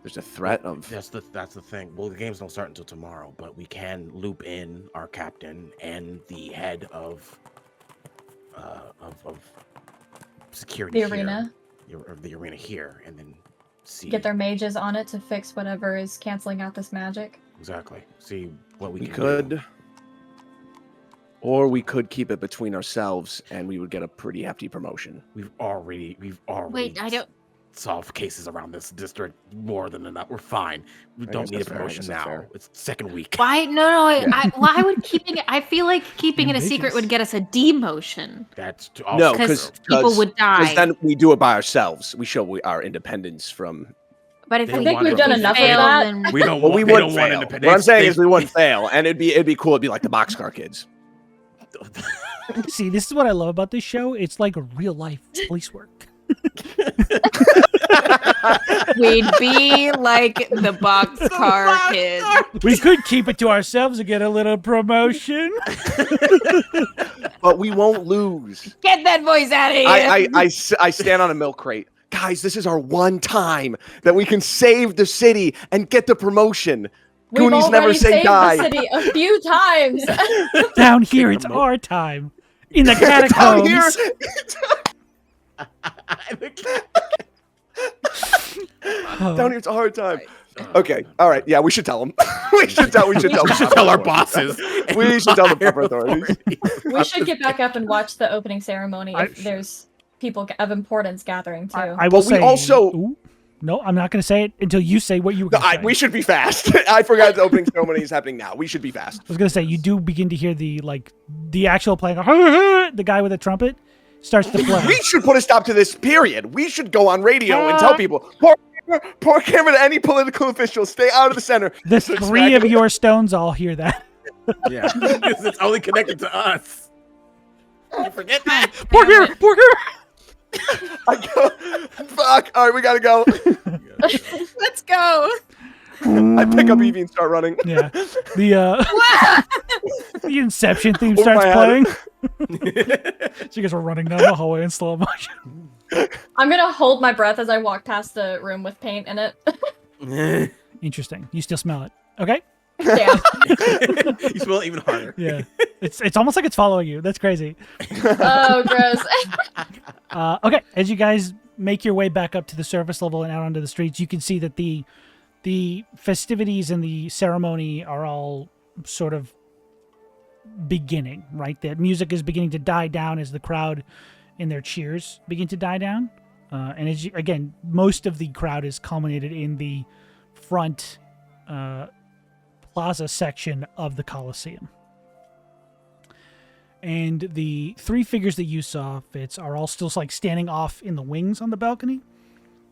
Speaker 3: there's a threat of?
Speaker 5: That's the thing. Well, the games don't start until tomorrow, but we can loop in our captain and the head of security
Speaker 4: The
Speaker 5: here,
Speaker 4: arena.
Speaker 5: of the arena here, and then see
Speaker 4: Get their mages on it to fix whatever is canceling out this magic.
Speaker 5: exactly see what we
Speaker 3: We
Speaker 5: can
Speaker 3: could,
Speaker 5: do.
Speaker 3: or we could keep it between ourselves, and we would get a pretty hefty promotion.
Speaker 5: We've already
Speaker 2: Wait, I don't.
Speaker 5: solved cases around this district more than enough. We're fine. We
Speaker 3: I
Speaker 5: don't
Speaker 3: guess
Speaker 5: need a
Speaker 3: that's fair. I
Speaker 5: promotion
Speaker 3: guess that's
Speaker 5: now.
Speaker 3: fair.
Speaker 5: It's second week.
Speaker 2: Why? No.
Speaker 3: Yeah.
Speaker 2: Why would keeping it? I feel like keeping it a secret
Speaker 1: Ambitious.
Speaker 2: would get us a demotion.
Speaker 5: That's too,
Speaker 3: No,
Speaker 5: also
Speaker 2: Because
Speaker 5: true.
Speaker 2: people would die.
Speaker 3: Because then we do it by ourselves. We show our independence from.
Speaker 2: But if
Speaker 5: They
Speaker 2: we
Speaker 5: don't want
Speaker 4: we've
Speaker 5: it.
Speaker 4: done
Speaker 2: if we
Speaker 4: enough of
Speaker 2: fail,
Speaker 4: that.
Speaker 2: then
Speaker 5: we don't
Speaker 3: Well,
Speaker 5: want,
Speaker 3: we
Speaker 5: they
Speaker 3: wouldn't
Speaker 5: don't want
Speaker 3: fail.
Speaker 5: independence.
Speaker 3: What I'm saying
Speaker 5: They-
Speaker 3: is we wouldn't fail, and it'd be cool. It'd be like the Boxcar Kids.
Speaker 1: See, this is what I love about this show. It's like real life police work.
Speaker 2: we'd be like the boxcar kids.
Speaker 1: We could keep it to ourselves and get a little promotion.
Speaker 3: But we won't lose.
Speaker 2: Get that voice out of here.
Speaker 3: I stand on a milk crate. Guys, this is our one time that we can save the city and get the promotion.
Speaker 4: We've
Speaker 3: Goonies never
Speaker 4: already
Speaker 3: say
Speaker 4: saved
Speaker 3: die.
Speaker 4: the city a few times.
Speaker 1: Down here, it's our time. In the
Speaker 3: Down
Speaker 1: catacombs.
Speaker 3: here,
Speaker 1: Oh,
Speaker 3: down here, it's a hard time. Okay, all right, yeah, we should tell them. we should tell. We should tell.
Speaker 5: We should tell our bosses.
Speaker 3: We should tell the proper authorities.
Speaker 4: We should get back up and watch the opening ceremony if there's people of importance gathering too.
Speaker 1: I will
Speaker 3: But we
Speaker 1: say.
Speaker 3: also-
Speaker 1: Ooh, no, I'm not going to say it until you say what you were
Speaker 3: No,
Speaker 1: going to say.
Speaker 3: we should be fast. I forgot the opening ceremony is happening now. We should be fast.
Speaker 1: I was going to say, you do begin to hear the actual playing. The guy with the trumpet starts to play.
Speaker 3: We should put a stop to this, period. We should go on radio and tell people, pour camera to any political official, stay out of the center.
Speaker 1: The three of your stones all hear that.
Speaker 5: Yeah, because it's only connected to us. You forget that.
Speaker 1: Pork here! Pork here!
Speaker 3: I go, fuck. All right, we gotta go.
Speaker 2: Let's go.
Speaker 3: I pick up Eevee and start running.
Speaker 1: Yeah. The Inception theme
Speaker 3: Over
Speaker 1: starts
Speaker 3: my
Speaker 1: playing.
Speaker 3: head.
Speaker 1: So you guys are running down the hallway in slow motion.
Speaker 4: I'm gonna hold my breath as I walk past the room with paint in it.
Speaker 1: Interesting. You still smell it. Okay.
Speaker 4: Yeah.
Speaker 5: You smell it even harder.
Speaker 1: Yeah. It's almost like it's following you. That's crazy.
Speaker 4: Oh, gross.
Speaker 1: Okay. As you guys make your way back up to the surface level and out onto the streets, you can see that the festivities and the ceremony are all sort of beginning, right? The music is beginning to die down as the crowd and their cheers begin to die down. And as again, most of the crowd is culminated in the front plaza section of the Colosseum. And the three figures that you saw, Fitz, are all still like standing off in the wings on the balcony.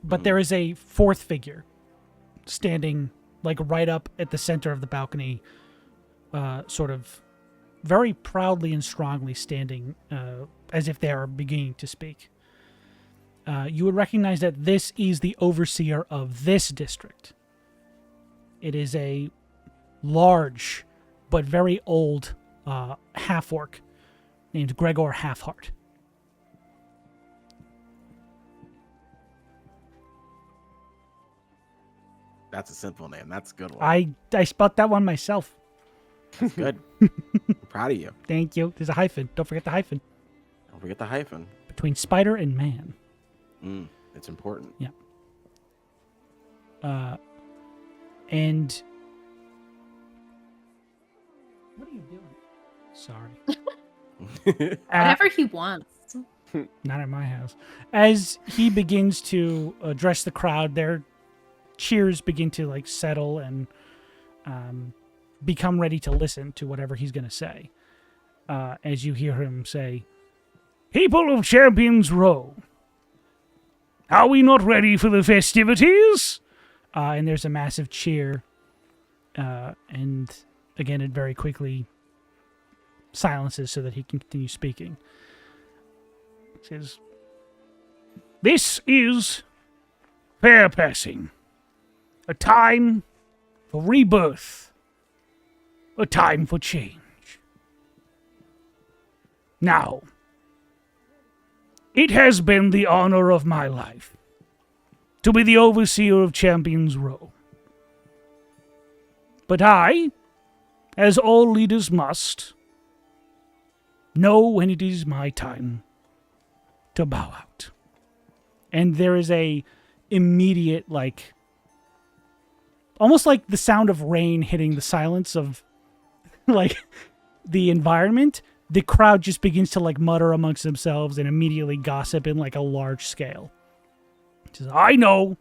Speaker 1: But there is a fourth figure standing like right up at the center of the balcony, sort of very proudly and strongly standing as if they are beginning to speak. You would recognize that this is the overseer of this district. It is a large but very old half-orc named Gregor Halfheart.
Speaker 5: That's a simple name. That's a good one.
Speaker 1: I spelled that one myself.
Speaker 5: That's good. I'm proud of you.
Speaker 1: Thank you. There's a hyphen. Don't forget the hyphen.
Speaker 5: Don't forget the hyphen.
Speaker 1: Between spider and man.
Speaker 5: It's important.
Speaker 1: Yeah. And what are you doing? Sorry.
Speaker 2: Whatever he wants.
Speaker 1: Not at my house. As he begins to address the crowd, their cheers begin to like settle and become ready to listen to whatever he's going to say. As you hear him say, "People of Champions Row, are we not ready for the festivities? and there's a massive cheer. And again, it very quickly silences so that he can continue speaking. It says, "This is Fairpassing, a time for rebirth, a time for change. Now, it has been the honor of my life to be the overseer of Champions Row. But I, as all leaders must, know when it is my time to bow out." And there is a immediate, like, almost like the sound of rain hitting the silence of, like, the environment. The crowd just begins to, like, mutter amongst themselves and immediately gossip in, like, a large scale. It says, I know.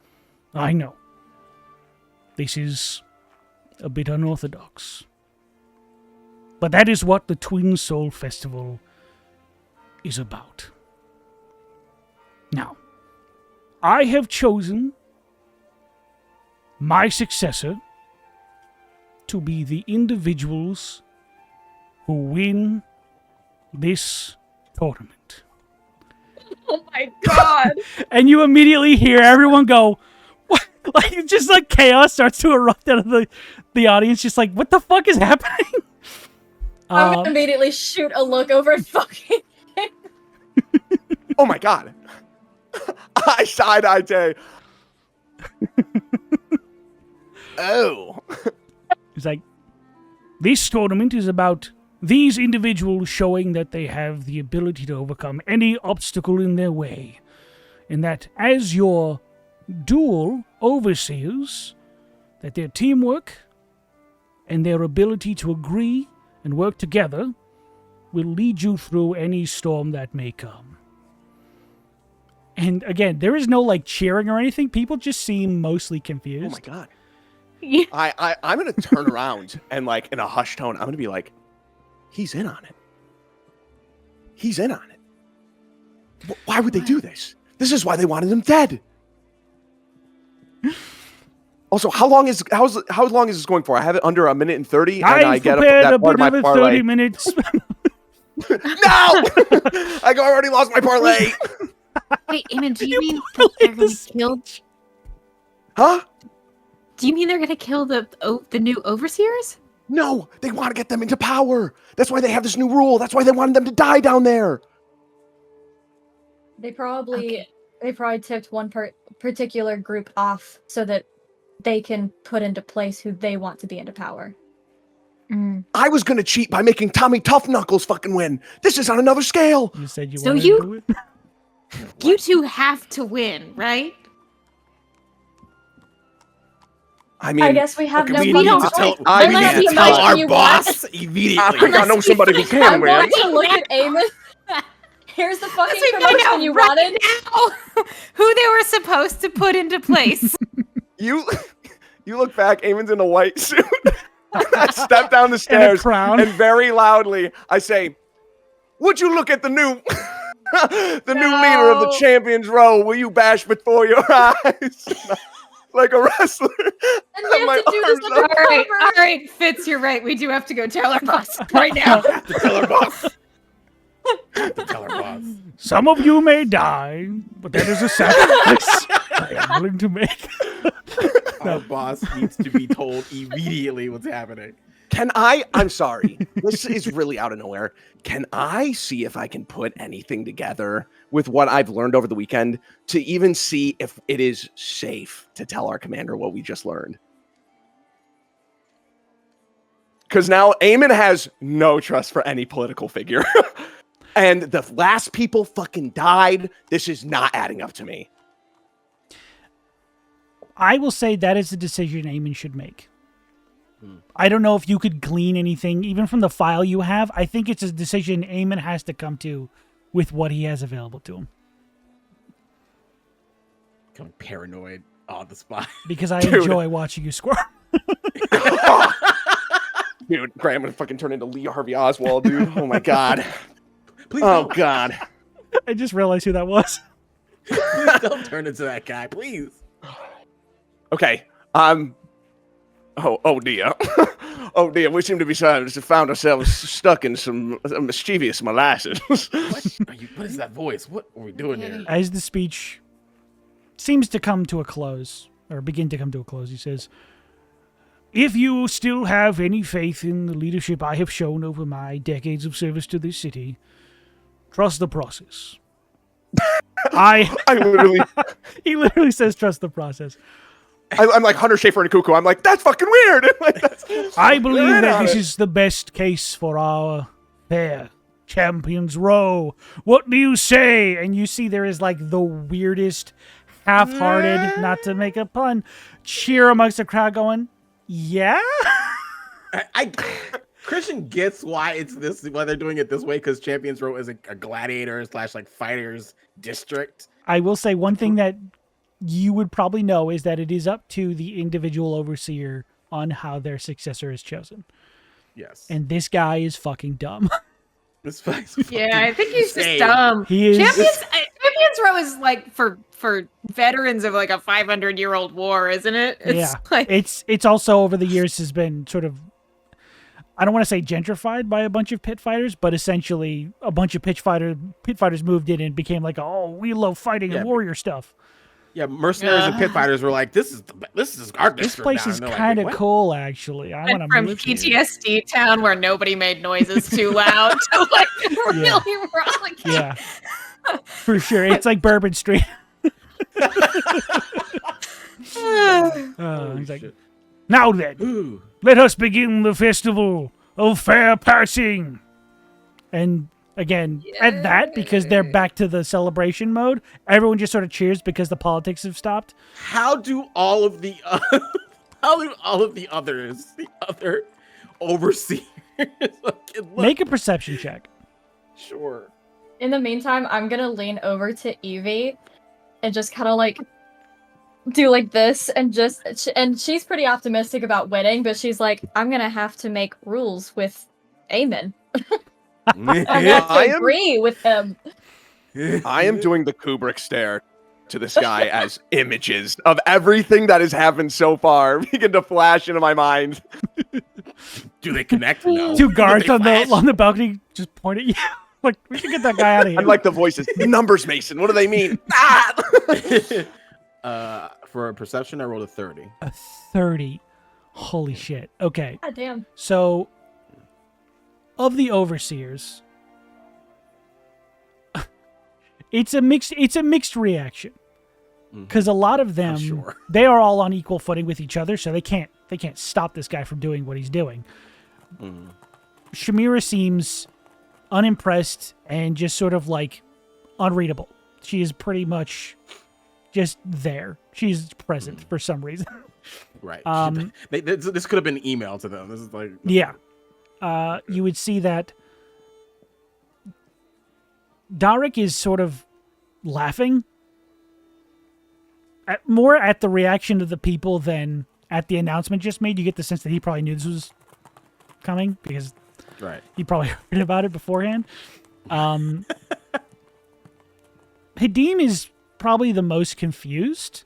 Speaker 1: This is a bit unorthodox. But that is what the Twin Soul Festival is about. Now, I have chosen my successor to be the individuals who win this tournament.
Speaker 4: Oh my god!
Speaker 1: And you immediately hear everyone go, what? Like, just like chaos starts to erupt out of the audience, just like, what the fuck is happening?
Speaker 4: I'm gonna immediately shoot a look over at fucking.
Speaker 3: Oh my god. I side-eye Tay. Oh.
Speaker 1: It's like, this tournament is about these individuals showing that they have the ability to overcome any obstacle in their way. And that as your dual overseers, that their teamwork and their ability to agree and work together will lead you through any storm that may come. And again, there is no, like, cheering or anything. People just seem mostly confused.
Speaker 3: Oh my god.
Speaker 2: Yeah.
Speaker 3: I'm gonna turn around and, like, in a hushed tone, I'm gonna be like, he's in on it. He's in on it. Why would they do this? This is why they wanted him dead. Also, how long is this going for? I have it under a minute and 30, and I get that part of my parlay.
Speaker 1: 30 minutes.
Speaker 3: No! I already lost my parlay.
Speaker 2: Wait, Eamon, do you mean that they're going to kill?
Speaker 3: Huh?
Speaker 2: Do you mean they're going to kill the new overseers?
Speaker 3: No, they want to get them into power. That's why they have this new rule. That's why they wanted them to die down there.
Speaker 4: They probably tipped one particular group off so that they can put into place who they want to be into power.
Speaker 3: I was gonna cheat by making Tommy Tough Knuckles fucking win. This is on another scale.
Speaker 1: You said you
Speaker 2: So
Speaker 1: wanted
Speaker 2: you-
Speaker 1: to do it?
Speaker 2: You two have to win, right?
Speaker 3: I mean,
Speaker 4: I guess we have
Speaker 3: okay,
Speaker 4: no
Speaker 3: we
Speaker 4: fucking
Speaker 3: need to
Speaker 4: choice.
Speaker 3: tell-
Speaker 6: I
Speaker 3: we
Speaker 4: Unless
Speaker 3: need
Speaker 4: you
Speaker 3: to tell
Speaker 4: imagine
Speaker 6: our
Speaker 4: you
Speaker 6: boss
Speaker 3: I
Speaker 6: immediately.
Speaker 3: think I know somebody who can
Speaker 4: I'm
Speaker 3: win.
Speaker 4: going to look at Eamon. Here's the fucking
Speaker 2: Let's find
Speaker 4: promotion
Speaker 2: out
Speaker 4: you
Speaker 2: right
Speaker 4: wanted.
Speaker 2: now who they were supposed to put into place.
Speaker 3: You look back. Eamon's in a white suit. I step down the
Speaker 1: And a
Speaker 3: stairs
Speaker 1: crown.
Speaker 3: and very loudly I say, "Would you look at the new, the new leader of the
Speaker 4: No.
Speaker 3: Champions Row? Will you bash before your eyes like a wrestler?"
Speaker 4: And we
Speaker 3: My
Speaker 4: have to do this
Speaker 3: arms
Speaker 4: under
Speaker 3: up.
Speaker 4: cover.
Speaker 2: all right, Fitz, you're right. We do have to go tell our boss right now.
Speaker 6: To tell our boss. To tell our boss.
Speaker 1: Some of you may die, but that is a sacrifice I am willing to make.
Speaker 6: Our boss needs to be told immediately what's happening.
Speaker 3: I'm sorry. This is really out of nowhere. Can I see if I can put anything together with what I've learned over the weekend to even see if it is safe to tell our commander what we just learned? Because now Eamon has no trust for any political figure. And the last people fucking died. This is not adding up to me.
Speaker 1: I will say that is a decision Eamon should make. I don't know if you could glean anything, even from the file you have. I think it's a decision Eamon has to come to with what he has available to him.
Speaker 6: Becoming paranoid on the spot.
Speaker 1: Because I
Speaker 3: Dude.
Speaker 1: enjoy watching you squirm.
Speaker 3: Dude, Graham, I'm gonna fucking turn into Lee Harvey Oswald, dude. Oh my god.
Speaker 6: Please
Speaker 3: Oh
Speaker 6: don't,
Speaker 3: god.
Speaker 1: I just realized who that was.
Speaker 6: please don't turn into that guy, please.
Speaker 3: Okay. Oh dear. Oh dear, we seem to be found ourselves stuck in some mischievous molasses.
Speaker 5: What is that voice? What are we doing here?
Speaker 1: As the speech seems to come to a close, or begin to come to a close, he says, "If you still have any faith in the leadership I have shown over my decades of service to this city, trust the process." I
Speaker 3: literally,
Speaker 1: he literally says, "Trust the process."
Speaker 3: I'm like Hunter Schafer and Cuckoo. I'm like, that's fucking weird.
Speaker 1: I believe that this is the best case for our fair champions row. What do you say? And you see there is like the weirdest, half-hearted, not to make a pun, cheer amongst the crowd going, yeah?
Speaker 5: Christian gets why it's this, why they're doing it this way, because Champions Row is a gladiator / like fighters district.
Speaker 1: I will say one thing that you would probably know is that it is up to the individual overseer on how their successor is chosen.
Speaker 5: Yes.
Speaker 1: And this guy is fucking dumb.
Speaker 2: Yeah, I think he's just dumb.
Speaker 1: He is.
Speaker 2: Champions Row is like for veterans of like a 500-year-old war, isn't it?
Speaker 1: Yeah.
Speaker 2: Like...
Speaker 1: It's also over the years has been sort of, I don't want to say gentrified by a bunch of pit fighters, but essentially a bunch of pit fighters moved in and became like, oh, we love fighting and warrior stuff.
Speaker 5: Yeah, mercenaries and pit fighters were like, this is our district.
Speaker 1: This place is
Speaker 5: like,
Speaker 1: kind of cool, actually. I want to
Speaker 2: from
Speaker 1: move here.
Speaker 2: PTSD town where nobody made noises too loud to like really rolling.
Speaker 1: Yeah, for sure. It's like Bourbon Street. He's like, now then, let us begin the festival of Fairpassing. And again, at that, because they're back to the celebration mode, everyone just sort of cheers because the politics have stopped.
Speaker 5: How do all of the other overseers
Speaker 1: make a perception check?
Speaker 5: Sure.
Speaker 4: In the meantime, I'm gonna lean over to Eevee and just kind of like do like this and she's pretty optimistic about winning, but she's like, I'm gonna have to make rules with Eamon. I have to agree with him.
Speaker 3: I am doing the Kubrick stare to this guy as images of everything that has happened so far begin to flash into my mind.
Speaker 5: Do they connect? No.
Speaker 1: Two guards on the balcony just point at you. Like, we should get that guy out of here.
Speaker 3: I like the voices. Numbers, Mason. What do they mean?
Speaker 5: For a perception, I rolled a 30.
Speaker 1: A 30. Holy shit. Okay.
Speaker 4: God damn.
Speaker 1: So, of the overseers, it's a mixed reaction. Because a lot of them, they are all on equal footing with each other, so they can't stop this guy from doing what he's doing. Shamira seems unimpressed and just sort of like unreadable. She is pretty much just there. She's present for some reason.
Speaker 5: Right. This could have been email to them. This is like
Speaker 1: yeah. You would see that Darik is sort of laughing more at the reaction of the people than at the announcement just made. You get the sense that he probably knew this was coming because he probably heard about it beforehand. Hadim is probably the most confused,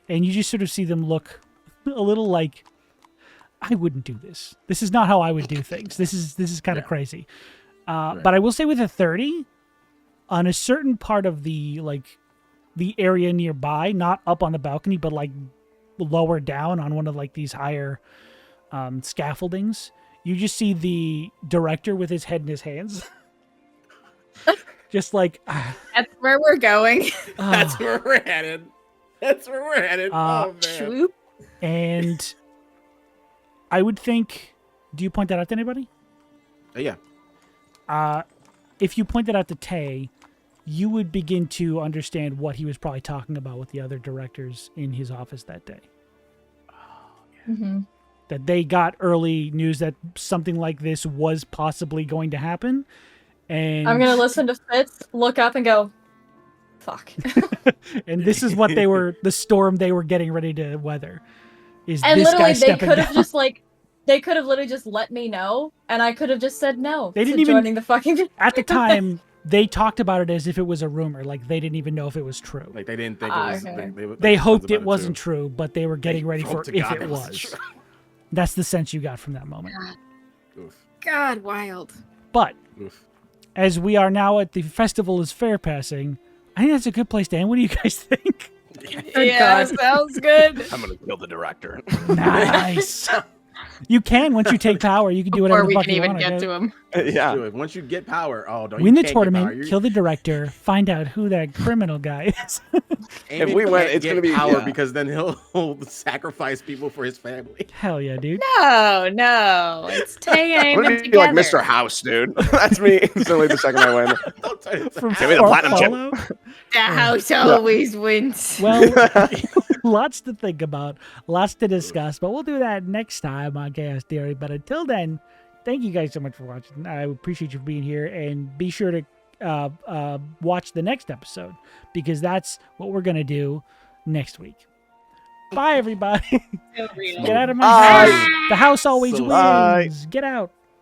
Speaker 1: and you just sort of see them look a little like, I wouldn't do this. This is not how I would do things. This is kind of crazy. But I will say with a 30, on a certain part of the area nearby, not up on the balcony, but like lower down on one of like these higher scaffoldings, you just see the director with his head in his hands. Just like...
Speaker 2: That's where we're going.
Speaker 5: That's where we're headed. Oh, man.
Speaker 1: And I would think... Do you point that out to anybody?
Speaker 5: Yeah.
Speaker 1: If you point that out to Tay, you would begin to understand what he was probably talking about with the other directors in his office that day.
Speaker 5: Oh, yeah.
Speaker 4: Mm-hmm.
Speaker 1: That they got early news that something like this was possibly going to happen. And
Speaker 4: I'm going to listen to Fitz, look up and go, fuck.
Speaker 1: And this is what the storm they were getting ready to weather.
Speaker 4: And
Speaker 1: this
Speaker 4: literally,
Speaker 1: guy
Speaker 4: they
Speaker 1: stepping
Speaker 4: could have
Speaker 1: down.
Speaker 4: just they could have literally just let me know, and I could have just said no
Speaker 1: They didn't
Speaker 4: to
Speaker 1: even
Speaker 4: joining the fucking.
Speaker 1: At the time, they talked about it as if it was a rumor, like they didn't even know if it was true.
Speaker 5: Like they didn't think
Speaker 4: Ah,
Speaker 5: it was.
Speaker 4: okay.
Speaker 1: They hoped
Speaker 5: about
Speaker 1: it wasn't
Speaker 5: too.
Speaker 1: true, but they were getting ready for
Speaker 5: Hope to
Speaker 1: if
Speaker 5: God
Speaker 1: it
Speaker 5: wasn't
Speaker 1: was.
Speaker 5: true.
Speaker 1: That's the sense you got from that moment.
Speaker 5: Oof.
Speaker 2: God, wild.
Speaker 1: But
Speaker 5: Oof.
Speaker 1: as we are now at the festival is Fairpassing, I think that's a good place to end. What do you guys think?
Speaker 2: Yeah, sounds good.
Speaker 3: I'm gonna kill the director.
Speaker 1: Nice. You can once you take power. You can do whatever
Speaker 2: Before
Speaker 1: the
Speaker 2: we
Speaker 1: fuck
Speaker 2: can
Speaker 1: you
Speaker 2: even
Speaker 1: want.
Speaker 2: get to him.
Speaker 3: Yeah.
Speaker 5: Do it. Once you get power, don't
Speaker 1: Win
Speaker 5: you
Speaker 1: the
Speaker 5: can't get power.
Speaker 1: tournament, kill the director, find out who that criminal guy is.
Speaker 5: Eamon
Speaker 3: we win,
Speaker 5: can't
Speaker 3: it's
Speaker 5: get
Speaker 3: gonna be-
Speaker 5: power
Speaker 3: yeah.
Speaker 5: because then he'll sacrifice people for his family.
Speaker 1: Hell yeah, dude.
Speaker 2: No, it's Tay and
Speaker 3: I'm gonna
Speaker 2: Eamon
Speaker 3: be
Speaker 2: together.
Speaker 3: like Mr. House, dude. That's me instantly the second I win.
Speaker 5: Don't turn it
Speaker 1: From
Speaker 3: Give me the
Speaker 1: Far
Speaker 3: platinum chip.
Speaker 1: Fallout.
Speaker 2: The house always wins.
Speaker 1: Well, lots to think about, lots to discuss, but we'll do that next time on Chaos Theory. But until then, thank you guys so much for watching. I appreciate you being here, and be sure to watch the next episode because that's what we're gonna do next week. Bye, everybody.
Speaker 2: So real.
Speaker 1: Get out of my
Speaker 3: Bye.
Speaker 1: house. The house always
Speaker 5: So-
Speaker 1: wins.
Speaker 3: Bye.
Speaker 1: Get out.